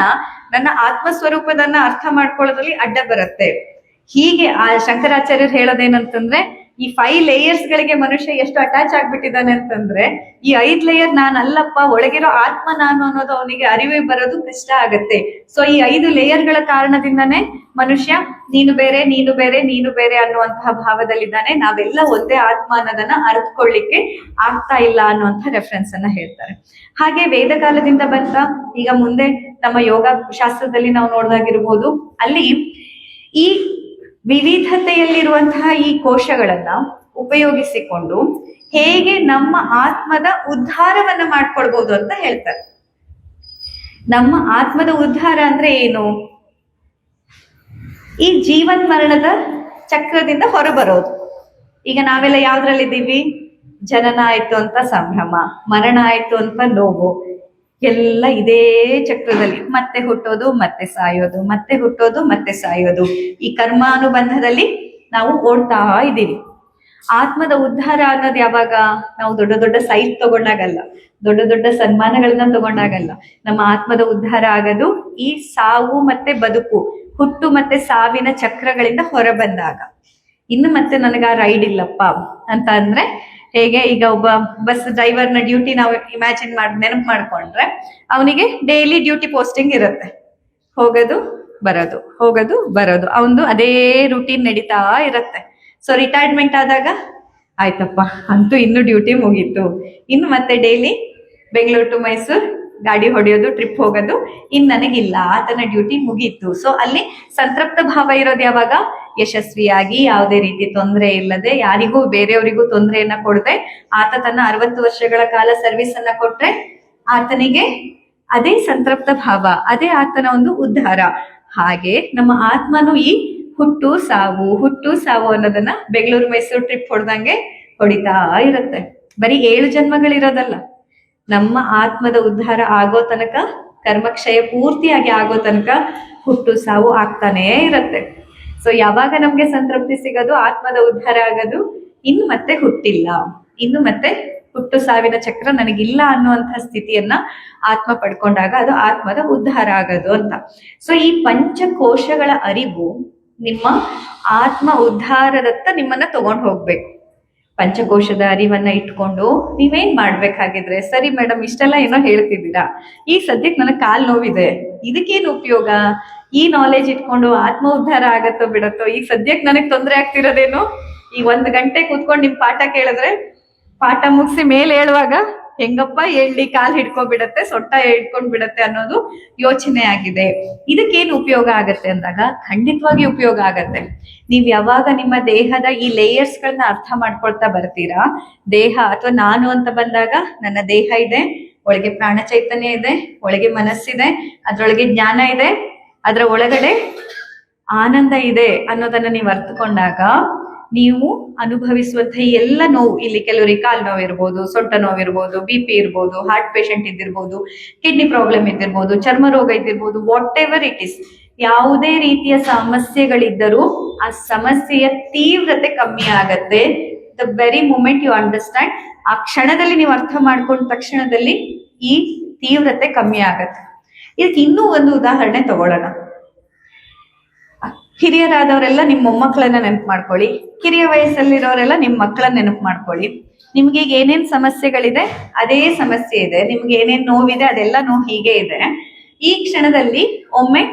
ನನ್ನ ಆತ್ಮ ಸ್ವರೂಪದನ್ನ ಅರ್ಥ ಮಾಡ್ಕೊಳ್ಳೋದ್ರಲ್ಲಿ ಅಡ್ಡ ಬರುತ್ತೆ. ಹೀಗೆ ಆ ಶಂಕರಾಚಾರ್ಯರು ಹೇಳೋದೇನಂತಂದ್ರೆ, ಈ 5 ಲೇಯರ್ಸ್ ಗಳಿಗೆ ಮನುಷ್ಯ ಎಷ್ಟು ಅಟ್ಯಾಚ್ ಆಗ್ಬಿಟ್ಟಿದ್ದಾನೆ ಅಂತಂದ್ರೆ, ಈ 5 ಲೇಯರ್ ನಾನಲ್ಲಪ್ಪ, ಒಳಗಿರೋ ಆತ್ಮ ನಾನು ಅನ್ನೋದು ಅವನಿಗೆ ಅರಿವೇ ಬರೋದು ಕಷ್ಟ ಆಗತ್ತೆ. ಸೊ ಈ 5 ಲೇಯರ್ಗಳ ಕಾರಣದಿಂದಾನೇ ಮನುಷ್ಯ ನೀನು ಬೇರೆ, ನೀನು ಬೇರೆ, ನೀನು ಬೇರೆ ಅನ್ನುವಂತಹ ಭಾವದಲ್ಲಿದ್ದಾನೆ. ನಾವೆಲ್ಲ ಒಂದೇ ಆತ್ಮ ಅನ್ನೋದನ್ನ ಅರ್ಥಕೊಳ್ಳಿಕ್ಕೆ ಆಗ್ತಾ ಇಲ್ಲ ಅನ್ನುವಂಥ ರೆಫರೆನ್ಸ್ ಅನ್ನ ಹೇಳ್ತಾರೆ. ಹಾಗೆ ವೇದ ಕಾಲದಿಂದ ಬಂತ ಈಗ ಮುಂದೆ ನಮ್ಮ ಯೋಗ ಶಾಸ್ತ್ರದಲ್ಲಿ ನಾವು ನೋಡ್ದಾಗಿರ್ಬೋದು, ಅಲ್ಲಿ ಈ ವಿವಿಧತೆಯಲ್ಲಿರುವಂತಹ ಈ ಕೋಶಗಳನ್ನ ಉಪಯೋಗಿಸಿಕೊಂಡು ಹೇಗೆ ನಮ್ಮ ಆತ್ಮದ ಉದ್ಧಾರವನ್ನ ಮಾಡ್ಕೊಳ್ಬಹುದು ಅಂತ ಹೇಳ್ತಾರೆ. ನಮ್ಮ ಆತ್ಮದ ಉದ್ಧಾರ ಅಂದ್ರೆ ಏನು? ಈ ಜೀವನ್ ಮರಣದ ಚಕ್ರದಿಂದ ಹೊರಬರೋದು. ಈಗ ನಾವೆಲ್ಲ ಯಾವ್ದ್ರಲ್ಲಿದ್ದೀವಿ? ಜನನ ಆಯ್ತು ಅಂತ ಸಂಭ್ರಮ, ಮರಣ ಆಯ್ತು ಅಂತ ನೋವು, ಎಲ್ಲ ಇದೇ ಚಕ್ರದಲ್ಲಿ ಮತ್ತೆ ಹುಟ್ಟೋದು, ಮತ್ತೆ ಸಾಯೋದು, ಮತ್ತೆ ಹುಟ್ಟೋದು, ಮತ್ತೆ ಸಾಯೋದು. ಈ ಕರ್ಮಾನುಬಂಧದಲ್ಲಿ ನಾವು ಓಡ್ತಾ ಇದ್ದೀವಿ. ಆತ್ಮದ ಉದ್ಧಾರ ಅನ್ನೋದು ಯಾವಾಗ? ನಾವು ದೊಡ್ಡ ದೊಡ್ಡ ಸೈಟ್ ತಗೊಂಡಾಗಲ್ಲ, ದೊಡ್ಡ ದೊಡ್ಡ ಸನ್ಮಾನಗಳನ್ನ ತಗೊಂಡಾಗಲ್ಲ. ನಮ್ಮ ಆತ್ಮದ ಉದ್ಧಾರ ಆಗೋದು ಈ ಸಾವು ಮತ್ತೆ ಬದುಕು, ಹುಟ್ಟು ಮತ್ತೆ ಸಾವಿನ ಚಕ್ರಗಳಿಂದ ಹೊರ ಬಂದಾಗ. ಇನ್ನು ಮತ್ತೆ ನನಗ ರೈಡ್ ಇಲ್ಲಪ್ಪ ಅಂತ ಅಂದ್ರೆ ಹೇಗೆ? ಈಗ ಒಬ್ಬ ಬಸ್ ಡ್ರೈವರ್ನ ಡ್ಯೂಟಿ ನಾವು ಇಮ್ಯಾಜಿನ್ ನೆನಪು ಮಾಡ್ಕೊಂಡ್ರೆ, ಅವನಿಗೆ ಡೈಲಿ ಡ್ಯೂಟಿ ಪೋಸ್ಟಿಂಗ್ ಇರುತ್ತೆ, ಹೋಗೋದು ಬರೋದು, ಹೋಗೋದು ಬರೋದು, ಅವನು ಅದೇ ರೂಟೀನ್ ನಡೀತಾ ಇರುತ್ತೆ. ಸೊ ರಿಟೈರ್ಮೆಂಟ್ ಆದಾಗ ಆಯ್ತಪ್ಪ ಅಂತೂ ಇನ್ನು ಡ್ಯೂಟಿ ಮುಗೀತು, ಇನ್ನು ಮತ್ತೆ ಡೈಲಿ ಬೆಂಗಳೂರು ಟು ಮೈಸೂರು ಗಾಡಿ ಹೊಡೆಯೋದು, ಟ್ರಿಪ್ ಹೋಗೋದು, ಇನ್ನು ನನಗಿಲ್ಲ, ಆತನ ಡ್ಯೂಟಿ ಮುಗೀತು. ಸೊ ಅಲ್ಲಿ ಸಂತೃಪ್ತ ಭಾವ ಇರೋದು ಯಾವಾಗ? ಯಶಸ್ವಿಯಾಗಿ ಯಾವುದೇ ರೀತಿ ತೊಂದರೆ ಇಲ್ಲದೆ, ಯಾರಿಗೂ ಬೇರೆಯವರಿಗೂ ತೊಂದರೆಯನ್ನ ಕೊಡದೆ ಆತ ತನ್ನ 60 ವರ್ಷಗಳ ಕಾಲ ಸರ್ವಿಸ್ ಅನ್ನ ಕೊಟ್ರೆ ಆತನಿಗೆ ಅದೇ ಸಂತೃಪ್ತ ಭಾವ, ಅದೇ ಆತನ ಒಂದು ಉದ್ಧಾರ. ಹಾಗೆ ನಮ್ಮ ಆತ್ಮನು ಈ ಹುಟ್ಟು ಸಾವು ಅನ್ನೋದನ್ನ ಬೆಂಗಳೂರು ಮೈಸೂರು ಟ್ರಿಪ್ ಹೊಡೆದಂಗೆ ಹೊಡಿತಾ ಇರುತ್ತೆ. ಬರೀ 7 ಜನ್ಮಗಳಿರೋದಲ್ಲ, ನಮ್ಮ ಆತ್ಮದ ಉದ್ಧಾರ ಆಗೋ ತನಕ, ಕರ್ಮಕ್ಷಯ ಪೂರ್ತಿಯಾಗಿ ಆಗೋ ತನಕ ಹುಟ್ಟು ಸಾವು ಆಗ್ತಾನೇ ಇರುತ್ತೆ. ಸೊ ಯಾವಾಗ ನಮ್ಗೆ ಸಂತೃಪ್ತಿ ಸಿಗೋದು, ಆತ್ಮದ ಉದ್ಧಾರ ಆಗೋದು, ಇನ್ನು ಮತ್ತೆ ಹುಟ್ಟಿಲ್ಲ, ಇನ್ನು ಮತ್ತೆ ಹುಟ್ಟು ಸಾವಿನ ಚಕ್ರ ನನಗಿಲ್ಲ ಅನ್ನುವಂಥ ಸ್ಥಿತಿಯನ್ನ ಆತ್ಮ ಪಡ್ಕೊಂಡಾಗ ಅದು ಆತ್ಮದ ಉದ್ಧಾರ ಆಗೋದು ಅಂತ. ಸೊ ಈ ಪಂಚಕೋಶಗಳ ಅರಿವು ನಿಮ್ಮ ಆತ್ಮ ಉದ್ಧಾರದತ್ತ ನಿಮ್ಮನ್ನ ತಗೊಂಡು ಹೋಗ್ಬೇಕು. ಪಂಚಕೋಶದ ಅರಿವನ್ನ ಇಟ್ಕೊಂಡು ನೀವೇನ್ ಮಾಡ್ಬೇಕಾಗಿದ್ರೆ, ಸರಿ ಮೇಡಮ್ ಇಷ್ಟೆಲ್ಲ ಏನೋ ಹೇಳ್ತಿದ್ದೀರಾ, ಈ ಸದ್ಯಕ್ಕೆ ನನಗೆ ಕಾಲ್ ನೋವಿದೆ, ಇದಕ್ಕೇನು ಉಪಯೋಗ? ಈ ನಾಲೆಜ್ ಇಟ್ಕೊಂಡು ಆತ್ಮ ಉದ್ಧಾರ ಆಗತ್ತೋ ಬಿಡತ್ತೋ? ಈಗ ಸದ್ಯಕ್ಕೆ ನನಗೆ ತೊಂದರೆ ಆಗ್ತಿರೋದೇನು? ಈ 1 ಗಂಟೆ ಕೂತ್ಕೊಂಡು ನಿಮ್ ಪಾಠ ಕೇಳಿದ್ರೆ, ಪಾಠ ಮುಗಿಸಿ ಮೇಲೆ ಹೇಳುವಾಗ ಹೆಂಗಪ್ಪ ಹೇಳಿ, ಕಾಲ್ ಹಿಡ್ಕೊಂಡ್ಬಿಡತ್ತೆ, ಸೊಟ್ಟ ಹಿಡ್ಕೊಂಡ್ ಬಿಡತ್ತೆ ಅನ್ನೋದು ಯೋಚನೆ ಆಗಿದೆ. ಇದಕ್ಕೇನು ಉಪಯೋಗ ಆಗತ್ತೆ ಅಂದಾಗ ಖಂಡಿತವಾಗಿ ಉಪಯೋಗ ಆಗತ್ತೆ. ನೀವ್ ಯಾವಾಗ ನಿಮ್ಮ ದೇಹದ ಈ ಲೇಯರ್ಸ್ ಗಳನ್ನ ಅರ್ಥ ಮಾಡ್ಕೊಳ್ತಾ ಬರ್ತೀರಾ, ದೇಹ ಅಥವಾ ನಾನು ಅಂತ ಬಂದಾಗ ನನ್ನ ದೇಹ ಇದೆ, ಒಳಗೆ ಪ್ರಾಣ ಚೈತನ್ಯ ಇದೆ, ಒಳಗೆ ಮನಸ್ಸಿದೆ, ಅದ್ರೊಳಗೆ ಜ್ಞಾನ ಇದೆ, ಅದರ ಒಳಗಡೆ ಆನಂದ ಇದೆ ಅನ್ನೋದನ್ನ ನೀವು ಅರ್ಥಕೊಂಡಾಗ ನೀವು ಅನುಭವಿಸುವಂತಹ ಎಲ್ಲ ನೋವು, ಇಲ್ಲಿ ಕೆಲವರಿಗೆ ಕಾಲು ನೋವು ಇರ್ಬೋದು, ಸೊಂಟ ನೋವು ಇರ್ಬೋದು, BP ಇರ್ಬೋದು, ಹಾರ್ಟ್ ಪೇಷಂಟ್ ಇದ್ದಿರ್ಬೋದು, ಕಿಡ್ನಿ ಪ್ರಾಬ್ಲಮ್ ಇದ್ದಿರ್ಬೋದು, ಚರ್ಮ ರೋಗ ಇದ್ದಿರ್ಬೋದು, ವಾಟ್ ಎವರ್ ಇಟ್ ಇಸ್, ಯಾವುದೇ ರೀತಿಯ ಸಮಸ್ಯೆಗಳಿದ್ದರೂ ಆ ಸಮಸ್ಯೆಯ ತೀವ್ರತೆ ಕಮ್ಮಿ ಆಗತ್ತೆ. The very moment you understand, ಆ ಕ್ಷಣದಲ್ಲಿ ನೀವು ಅರ್ಥ ಮಾಡ್ಕೊಂಡ ತಕ್ಷಣದಲ್ಲಿ ಈ ತೀವ್ರತೆ ಕಮ್ಮಿ ಆಗತ್ತೆ. ಇದಕ್ಕೆ ಇನ್ನೂ ಒಂದು ಉದಾಹರಣೆ ತಗೊಳ್ಳೋಣ. ಹಿರಿಯರಾದವರೆಲ್ಲ ನಿಮ್ಮ ಮೊಮ್ಮಕ್ಕಳನ್ನ ನೆನಪು ಮಾಡ್ಕೊಳ್ಳಿ, ಕಿರಿಯ ವಯಸ್ಸಲ್ಲಿರೋರೆಲ್ಲ ನಿಮ್ಮ ಮಕ್ಕಳನ್ನ ನೆನಪು ಮಾಡ್ಕೊಳ್ಳಿ. ನಿಮ್ಗೆ ಈಗ ಏನೇನ್ ಸಮಸ್ಯೆಗಳಿದೆ ಅದೇ ಸಮಸ್ಯೆ ಇದೆ, ನಿಮ್ಗೆ ಏನೇನ್ ನೋವಿದೆ ಅದೆಲ್ಲ ನೋವು ಹೀಗೆ ಇದೆ. ಈ ಕ್ಷಣದಲ್ಲಿ ಒಮ್ಮೆ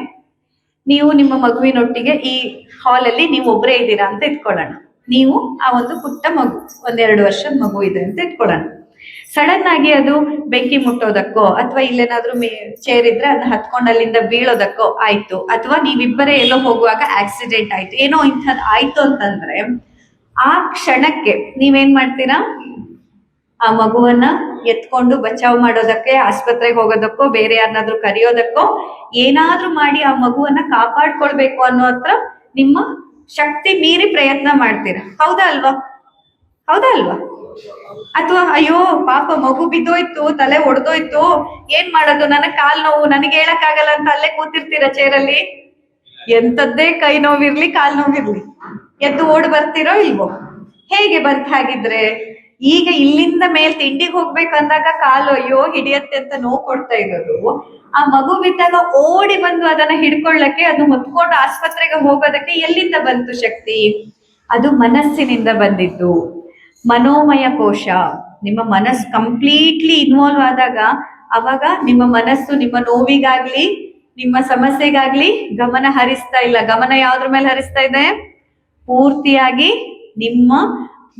ನೀವು ನಿಮ್ಮ ಮಗುವಿನೊಟ್ಟಿಗೆ ಈ ಹಾಲಲ್ಲಿ ನೀವು ಒಬ್ಬರೇ ಇದ್ದೀರಾ ಅಂತ ಇಟ್ಕೊಳ್ಳೋಣ. ನೀವು ಆ ಒಂದು ಪುಟ್ಟ ಮಗು, 1-2 ವರ್ಷದ ಮಗು ಇದೆ ಅಂತ ಇಟ್ಕೊಳ್ಳೋಣ. ಸಡನ್ ಆಗಿ ಅದು ಬೆಂಕಿ ಮುಟ್ಟೋದಕ್ಕೋ ಅಥವಾ ಇಲ್ಲೇನಾದ್ರೂ ಚೇರ್ ಇದ್ರೆ ಅದನ್ನ ಹತ್ಕೊಂಡು ಅಲ್ಲಿಂದ ಬೀಳೋದಕ್ಕೋ ಆಯ್ತು, ಅಥವಾ ನೀವಿಬ್ಬರೇ ಎಲ್ಲೋ ಹೋಗುವಾಗ ಆಕ್ಸಿಡೆಂಟ್ ಆಯ್ತು, ಏನೋ ಇಂಥದ್ದು ಆಯ್ತು ಅಂತಂದ್ರೆ ಆ ಕ್ಷಣಕ್ಕೆ ನೀವೇನ್ ಮಾಡ್ತೀರಾ? ಆ ಮಗುವನ್ನ ಎತ್ಕೊಂಡು ಬಚಾವ್ ಮಾಡೋದಕ್ಕೆ, ಆಸ್ಪತ್ರೆಗೆ ಹೋಗೋದಕ್ಕೋ, ಬೇರೆ ಯಾರನ್ನಾದ್ರೂ ಕರೆಯೋದಕ್ಕೋ, ಏನಾದ್ರೂ ಮಾಡಿ ಆ ಮಗುವನ್ನ ಕಾಪಾಡ್ಕೊಳ್ಬೇಕು ಅನ್ನೋ ಹತ್ರ ನಿಮ್ಮ ಶಕ್ತಿ ಮೀರಿ ಪ್ರಯತ್ನ ಮಾಡ್ತೀರಾ. ಹೌದಾ ಅಲ್ವಾ? ಹೌದಾ ಅಲ್ವಾ? ಅಥವಾ ಅಯ್ಯೋ ಪಾಪ ಮಗು ಬಿದ್ದೋಯ್ತು, ತಲೆ ಒಡೆದೋಯ್ತು, ಏನ್ ಮಾಡೋದು, ನನಗ್ ಕಾಲ್ ನೋವು, ನನಗೆ ಹೇಳಕ್ ಆಗಲ್ಲ ಅಂತ ಅಲ್ಲೇ ಕೂತಿರ್ತೀರ ಚೇರಲ್ಲಿ. ಎಂತದ್ದೇ ಕೈ ನೋವಿರ್ಲಿ ಕಾಲ್ ನೋವಿರ್ಲಿ ಎದ್ದು ಓಡ್ ಬರ್ತಿರೋ ಇಲ್ವೋ? ಹೇಗೆ ಬಂತ ಹಾಗಿದ್ರೆ? ಈಗ ಇಲ್ಲಿಂದ ಮೇಲ್ ತಿಂಡಿಗೆ ಹೋಗ್ಬೇಕಂದಾಗ ಕಾಲು ಅಯ್ಯೋ ಹಿಡಿಯತ್ತೆ ಅಂತ ನೋವು ಕೊಡ್ತಾ ಇರೋದು, ಆ ಮಗು ಬಿದ್ದಾಗ ಓಡಿ ಬಂದು ಅದನ್ನ ಹಿಡ್ಕೊಳ್ಳಕ್ಕೆ, ಅದು ಹೊತ್ಕೊಂಡು ಆಸ್ಪತ್ರೆಗೆ ಹೋಗೋದಕ್ಕೆ ಎಲ್ಲಿಂದ ಬಂತು ಶಕ್ತಿ? ಅದು ಮನಸ್ಸಿನಿಂದ ಬಂದಿದ್ದು. ಮನೋಮಯ ಕೋಶ, ನಿಮ್ಮ ಮನಸ್ಸು ಕಂಪ್ಲೀಟ್ಲಿ ಇನ್ವಾಲ್ವ್ ಆದಾಗ ಅವಾಗ ನಿಮ್ಮ ಮನಸ್ಸು ನಿಮ್ಮ ನೋವಿಗಾಗ್ಲಿ ನಿಮ್ಮ ಸಮಸ್ಯೆಗಾಗ್ಲಿ ಗಮನ ಹರಿಸ್ತಾ ಇಲ್ಲ. ಗಮನ ಯಾವ್ದ್ರ ಮೇಲೆ ಹರಿಸ್ತಾ ಇದೆ? ಪೂರ್ತಿಯಾಗಿ ನಿಮ್ಮ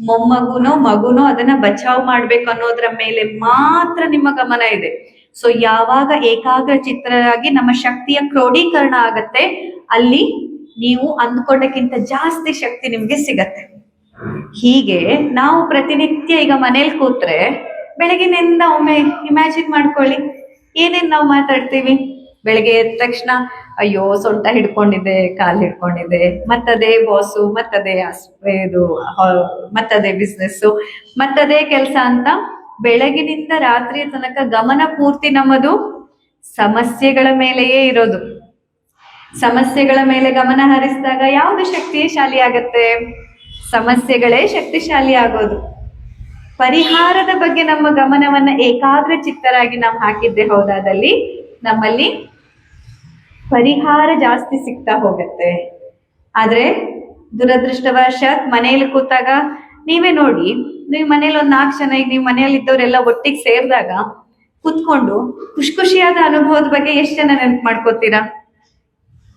ಮೊಮ್ಮಗುನೋ ಮಗುನೋ ಅದನ್ನ ಬಚಾವ್ ಮಾಡ್ಬೇಕು ಅನ್ನೋದ್ರ ಮೇಲೆ ಮಾತ್ರ ನಿಮ್ಮ ಗಮನ ಇದೆ. ಸೊ ಯಾವಾಗ ಏಕಾಗ್ರ ಚಿತ್ತರಾಗಿ ನಮ್ಮ ಶಕ್ತಿಯ ಕ್ರೋಢೀಕರಣ ಆಗತ್ತೆ, ಅಲ್ಲಿ ನೀವು ಅಂದ್ಕೊಂಡಕ್ಕಿಂತ ಜಾಸ್ತಿ ಶಕ್ತಿ ನಿಮ್ಗೆ ಸಿಗತ್ತೆ. ಹೀಗೆ ನಾವು ಪ್ರತಿನಿತ್ಯ ಈಗ ಮನೇಲಿ ಕೂತ್ರೆ ಬೆಳಗಿನಿಂದ ಒಮ್ಮೆ ಇಮ್ಯಾಜಿನ್ ಮಾಡ್ಕೊಳ್ಳಿ, ಏನೇನ್ ನಾವು ಮಾತಾಡ್ತೀವಿ. ಬೆಳಗ್ಗೆ ಎದ್ದ ತಕ್ಷಣ ಅಯ್ಯೋ ಸೊಂಟ ಹಿಡ್ಕೊಂಡಿದೆ, ಕಾಲ್ ಹಿಡ್ಕೊಂಡಿದೆ, ಮತ್ತದೇ ಬಾಸು, ಮತ್ತದೇ ಇದು, ಮತ್ತದೇ ಬಿಸ್ನೆಸ್ಸು, ಮತ್ತದೇ ಕೆಲಸ ಅಂತ ಬೆಳಗಿನಿಂದ ರಾತ್ರಿಯ ತನಕ ಗಮನ ಪೂರ್ತಿ ನಮ್ಮದು ಸಮಸ್ಯೆಗಳ ಮೇಲೆಯೇ ಇರೋದು. ಸಮಸ್ಯೆಗಳ ಮೇಲೆ ಗಮನ ಹರಿಸಿದಾಗ ಯಾವುದು ಶಕ್ತಿಶಾಲಿ ಆಗತ್ತೆ? ಸಮಸ್ಯೆಗಳೇ ಶಕ್ತಿಶಾಲಿ ಆಗೋದು. ಪರಿಹಾರದ ಬಗ್ಗೆ ನಮ್ಮ ಗಮನವನ್ನ ಏಕಾಗ್ರ ಚಿತ್ತರಾಗಿ ನಾವು ಹಾಕಿದ್ದೆ ಹೌದಾದಲ್ಲಿ ನಮ್ಮಲ್ಲಿ ಪರಿಹಾರ ಜಾಸ್ತಿ ಸಿಗ್ತಾ ಹೋಗತ್ತೆ. ಆದ್ರೆ ದುರದೃಷ್ಟವಶಾತ್ ಮನೆಯಲ್ಲಿ ಕೂತಾಗ ನೀವೇ ನೋಡಿ, ನೀವು ಮನೇಲಿ 4 ಜನ, ಈಗ ನೀವು ಮನೆಯಲ್ಲಿ ಇದ್ದವರೆಲ್ಲ ಒಟ್ಟಿಗೆ ಸೇರಿದಾಗ ಕುತ್ಕೊಂಡು ಖುಷಿಯಾದ ಅನುಭವದ ಬಗ್ಗೆ ಎಷ್ಟು ಜನ ನೆನಪು ಮಾಡ್ಕೋತೀರಾ?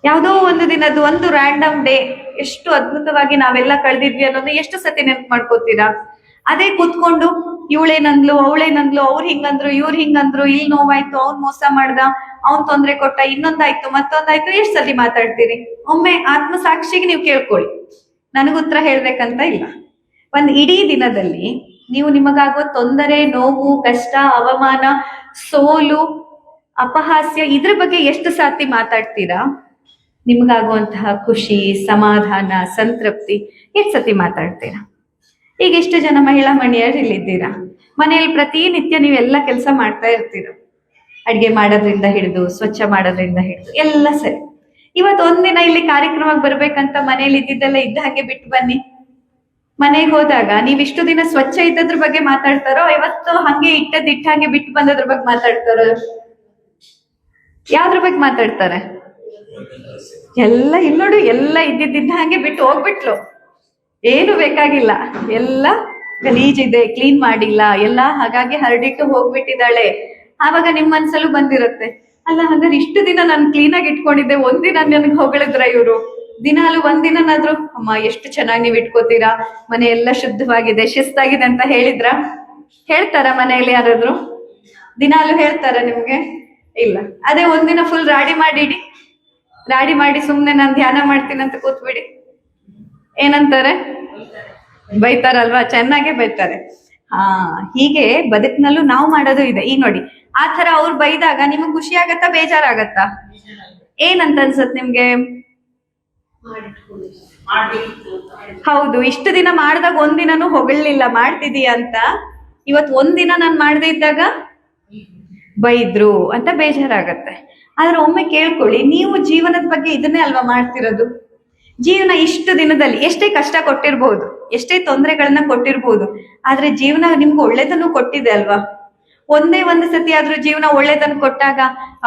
ಯಾವುದೋ ಒಂದು ದಿನದ್ದು ಒಂದು ರ್ಯಾಂಡಮ್ ಡೇ ಎಷ್ಟು ಅದ್ಭುತವಾಗಿ ನಾವೆಲ್ಲ ಕಳೆದಿದ್ವಿ ಅನ್ನೋದು ಎಷ್ಟು ಸತಿ ನೆನಪು ಮಾಡ್ಕೋತೀರಾ? ಅದೇ ಕೂತ್ಕೊಂಡು ಇವಳೇನಂದ್ಲು, ಅವಳೇನಂದ್ಲು, ಅವ್ರು ಹಿಂಗಂದ್ರು, ಇವ್ರು ಹಿಂಗಂದ್ರು, ಇಲ್ಲಿ ನೋವಾಯ್ತು, ಅವ್ನ್ ಮೋಸ ಮಾಡ್ದ, ಅವ್ನ್ ತೊಂದ್ರೆ ಕೊಟ್ಟ, ಇನ್ನೊಂದಾಯ್ತು, ಮತ್ತೊಂದಾಯ್ತು, ಎಷ್ಟು ಸತಿ ಮಾತಾಡ್ತೀರಿ? ಒಮ್ಮೆ ಆತ್ಮಸಾಕ್ಷಿಗೆ ನೀವು ಕೇಳ್ಕೊಳ್ಳಿ. ನನಗುತ್ತರ ಹೇಳ್ಬೇಕಂತ ಇಲ್ಲ. ಒಂದ್ ಇಡೀ ದಿನದಲ್ಲಿ ನೀವು ನಿಮಗಾಗೋ ತೊಂದರೆ, ನೋವು, ಕಷ್ಟ, ಅವಮಾನ, ಸೋಲು, ಅಪಹಾಸ್ಯ ಇದ್ರ ಬಗ್ಗೆ ಎಷ್ಟು ಸಾತಿ ಮಾತಾಡ್ತೀರಾ? ನಿಮ್ಗಾಗುವಂತಹ ಖುಷಿ, ಸಮಾಧಾನ, ಸಂತೃಪ್ತಿ ಎಷ್ಟು ಸತಿ ಮಾತಾಡ್ತೀರಾ? ಈಗ ಎಷ್ಟು ಜನ ಮಹಿಳಾ ಮಣಿಯರು ಇಲ್ಲಿದ್ದೀರಾ? ಮನೆಯಲ್ಲಿ ಪ್ರತಿನಿತ್ಯ ನೀವೆಲ್ಲ ಕೆಲಸ ಮಾಡ್ತಾ ಇರ್ತೀರ. ಅಡ್ಗೆ ಮಾಡೋದ್ರಿಂದ ಹಿಡಿದು, ಸ್ವಚ್ಛ ಮಾಡೋದ್ರಿಂದ ಹಿಡಿದು ಎಲ್ಲ ಸರಿ. ಇವತ್ತು ಒಂದಿನ ಇಲ್ಲಿ ಕಾರ್ಯಕ್ರಮಕ್ಕೆ ಬರ್ಬೇಕಂತ ಮನೇಲಿ ಇದ್ದಿದ್ದೆಲ್ಲ ಇದ್ದ ಹಾಗೆ ಬಿಟ್ಟು ಬನ್ನಿ. ಮನೆಗೆ ಹೋದಾಗ ನೀವಿಷ್ಟು ದಿನ ಸ್ವಚ್ಛ ಇದ್ದದ್ರ ಬಗ್ಗೆ ಮಾತಾಡ್ತಾರೋ, ಇವತ್ತು ಹಂಗೆ ಇಟ್ಟ ಹಾಗೆ ಬಿಟ್ಟು ಬಂದದ್ರ ಬಗ್ಗೆ ಮಾತಾಡ್ತಾರೋ? ಯಾವ್ದ್ರ ಬಗ್ಗೆ ಮಾತಾಡ್ತಾರೆ? ಎಲ್ಲ ಇಲ್ಲಿ ನೋಡು, ಎಲ್ಲ ಇದ್ದಿದ್ದ ಹಾಗೆ ಬಿಟ್ಟು ಹೋಗ್ಬಿಟ್ಲು, ಏನು ಬೇಕಾಗಿಲ್ಲ, ಎಲ್ಲ ಗಲೀಜಿದೆ, ಕ್ಲೀನ್ ಮಾಡಿಲ್ಲ, ಎಲ್ಲ ಹಾಗಾಗಿ ಹರಡಿಟ್ಟು ಹೋಗ್ಬಿಟ್ಟಿದ್ದಾಳೆ. ಆವಾಗ ನಿಮ್ ಮನ್ಸಲ್ಲೂ ಬಂದಿರುತ್ತೆ, ಅಲ್ಲ ಹಾಗಾದ್ರೆ ಇಷ್ಟು ದಿನ ನಾನು ಕ್ಲೀನಾಗಿ ಇಟ್ಕೊಂಡಿದ್ದೆ, ಒಂದಿನ ನನಗೆ ಹೊಗಳಿದ್ರ ಇವ್ರು? ದಿನಾಲು ಒಂದಿನಾದ್ರೂ ಅಮ್ಮ ಎಷ್ಟು ಚೆನ್ನಾಗಿ ನೀವ್ ಇಟ್ಕೋತೀರಾ, ಮನೆ ಎಲ್ಲ ಶುದ್ಧವಾಗಿದೆ, ಶಿಸ್ತಾಗಿದೆ ಅಂತ ಹೇಳಿದ್ರ? ಹೇಳ್ತಾರ ಮನೆಯಲ್ಲಿ ಯಾರಾದ್ರು? ದಿನಾಲು ಹೇಳ್ತಾರ ನಿಮ್ಗೆ? ಇಲ್ಲ. ಅದೇ ಒಂದಿನ ಫುಲ್ ರಾಡಿ ಮಾಡಿ ಸುಮ್ನೆ ನಾನು ಧ್ಯಾನ ಮಾಡ್ತೀನಿ ಅಂತ ಕೂತ್ಬಿಡಿ, ಏನಂತಾರೆ? ಬೈತಾರಲ್ವಾ? ಚೆನ್ನಾಗೆ ಬೈತಾರೆ. ಹೀಗೆ ಬದುಕಿನಲ್ಲೂ ನಾವು ಮಾಡೋದು ಇದೆ. ಈಗ ನೋಡಿ, ಆ ತರ ಅವ್ರು ಬೈದಾಗ ನಿಮಗ್ ಖುಷಿ ಆಗತ್ತಾ, ಬೇಜಾರಾಗತ್ತಾ? ಏನಂತ ಅನ್ಸತ್ ನಿಮ್ಗೆ? ಹೌದು, ಇಷ್ಟು ದಿನ ಮಾಡ್ದಾಗ ಒಂದಿನನೂ ಹೊಗಳಲಿಲ್ಲ ಮಾಡ್ತಿದೀಯ ಅಂತ. ಇವತ್ ಒಂದಿನ ನಾನು ಮಾಡದೇ ಇದ್ದಾಗ ಬೈದ್ರು ಅಂತ ಬೇಜಾರಾಗತ್ತೆ. ಆದ್ರೆ ಒಮ್ಮೆ ಕೇಳ್ಕೊಳ್ಳಿ, ನೀವು ಜೀವನದ ಬಗ್ಗೆ ಇದನ್ನೇ ಅಲ್ವಾ ಮಾಡ್ತಿರೋದು. ಜೀವನ ಇಷ್ಟು ದಿನದಲ್ಲಿ ಎಷ್ಟೇ ಕಷ್ಟ ಕೊಟ್ಟಿರ್ಬಹುದು, ಎಷ್ಟೇ ತೊಂದರೆಗಳನ್ನ ಕೊಟ್ಟಿರ್ಬಹುದು, ಆದ್ರೆ ಜೀವನ ನಿಮ್ಗೆ ಒಳ್ಳೇದನ್ನು ಕೊಟ್ಟಿದೆ ಅಲ್ವಾ. ಒಂದೇ ಒಂದು ಸತಿ ಆದ್ರೂ ಜೀವನ ಒಳ್ಳೇದನ್ನು ಕೊಟ್ಟಾಗ,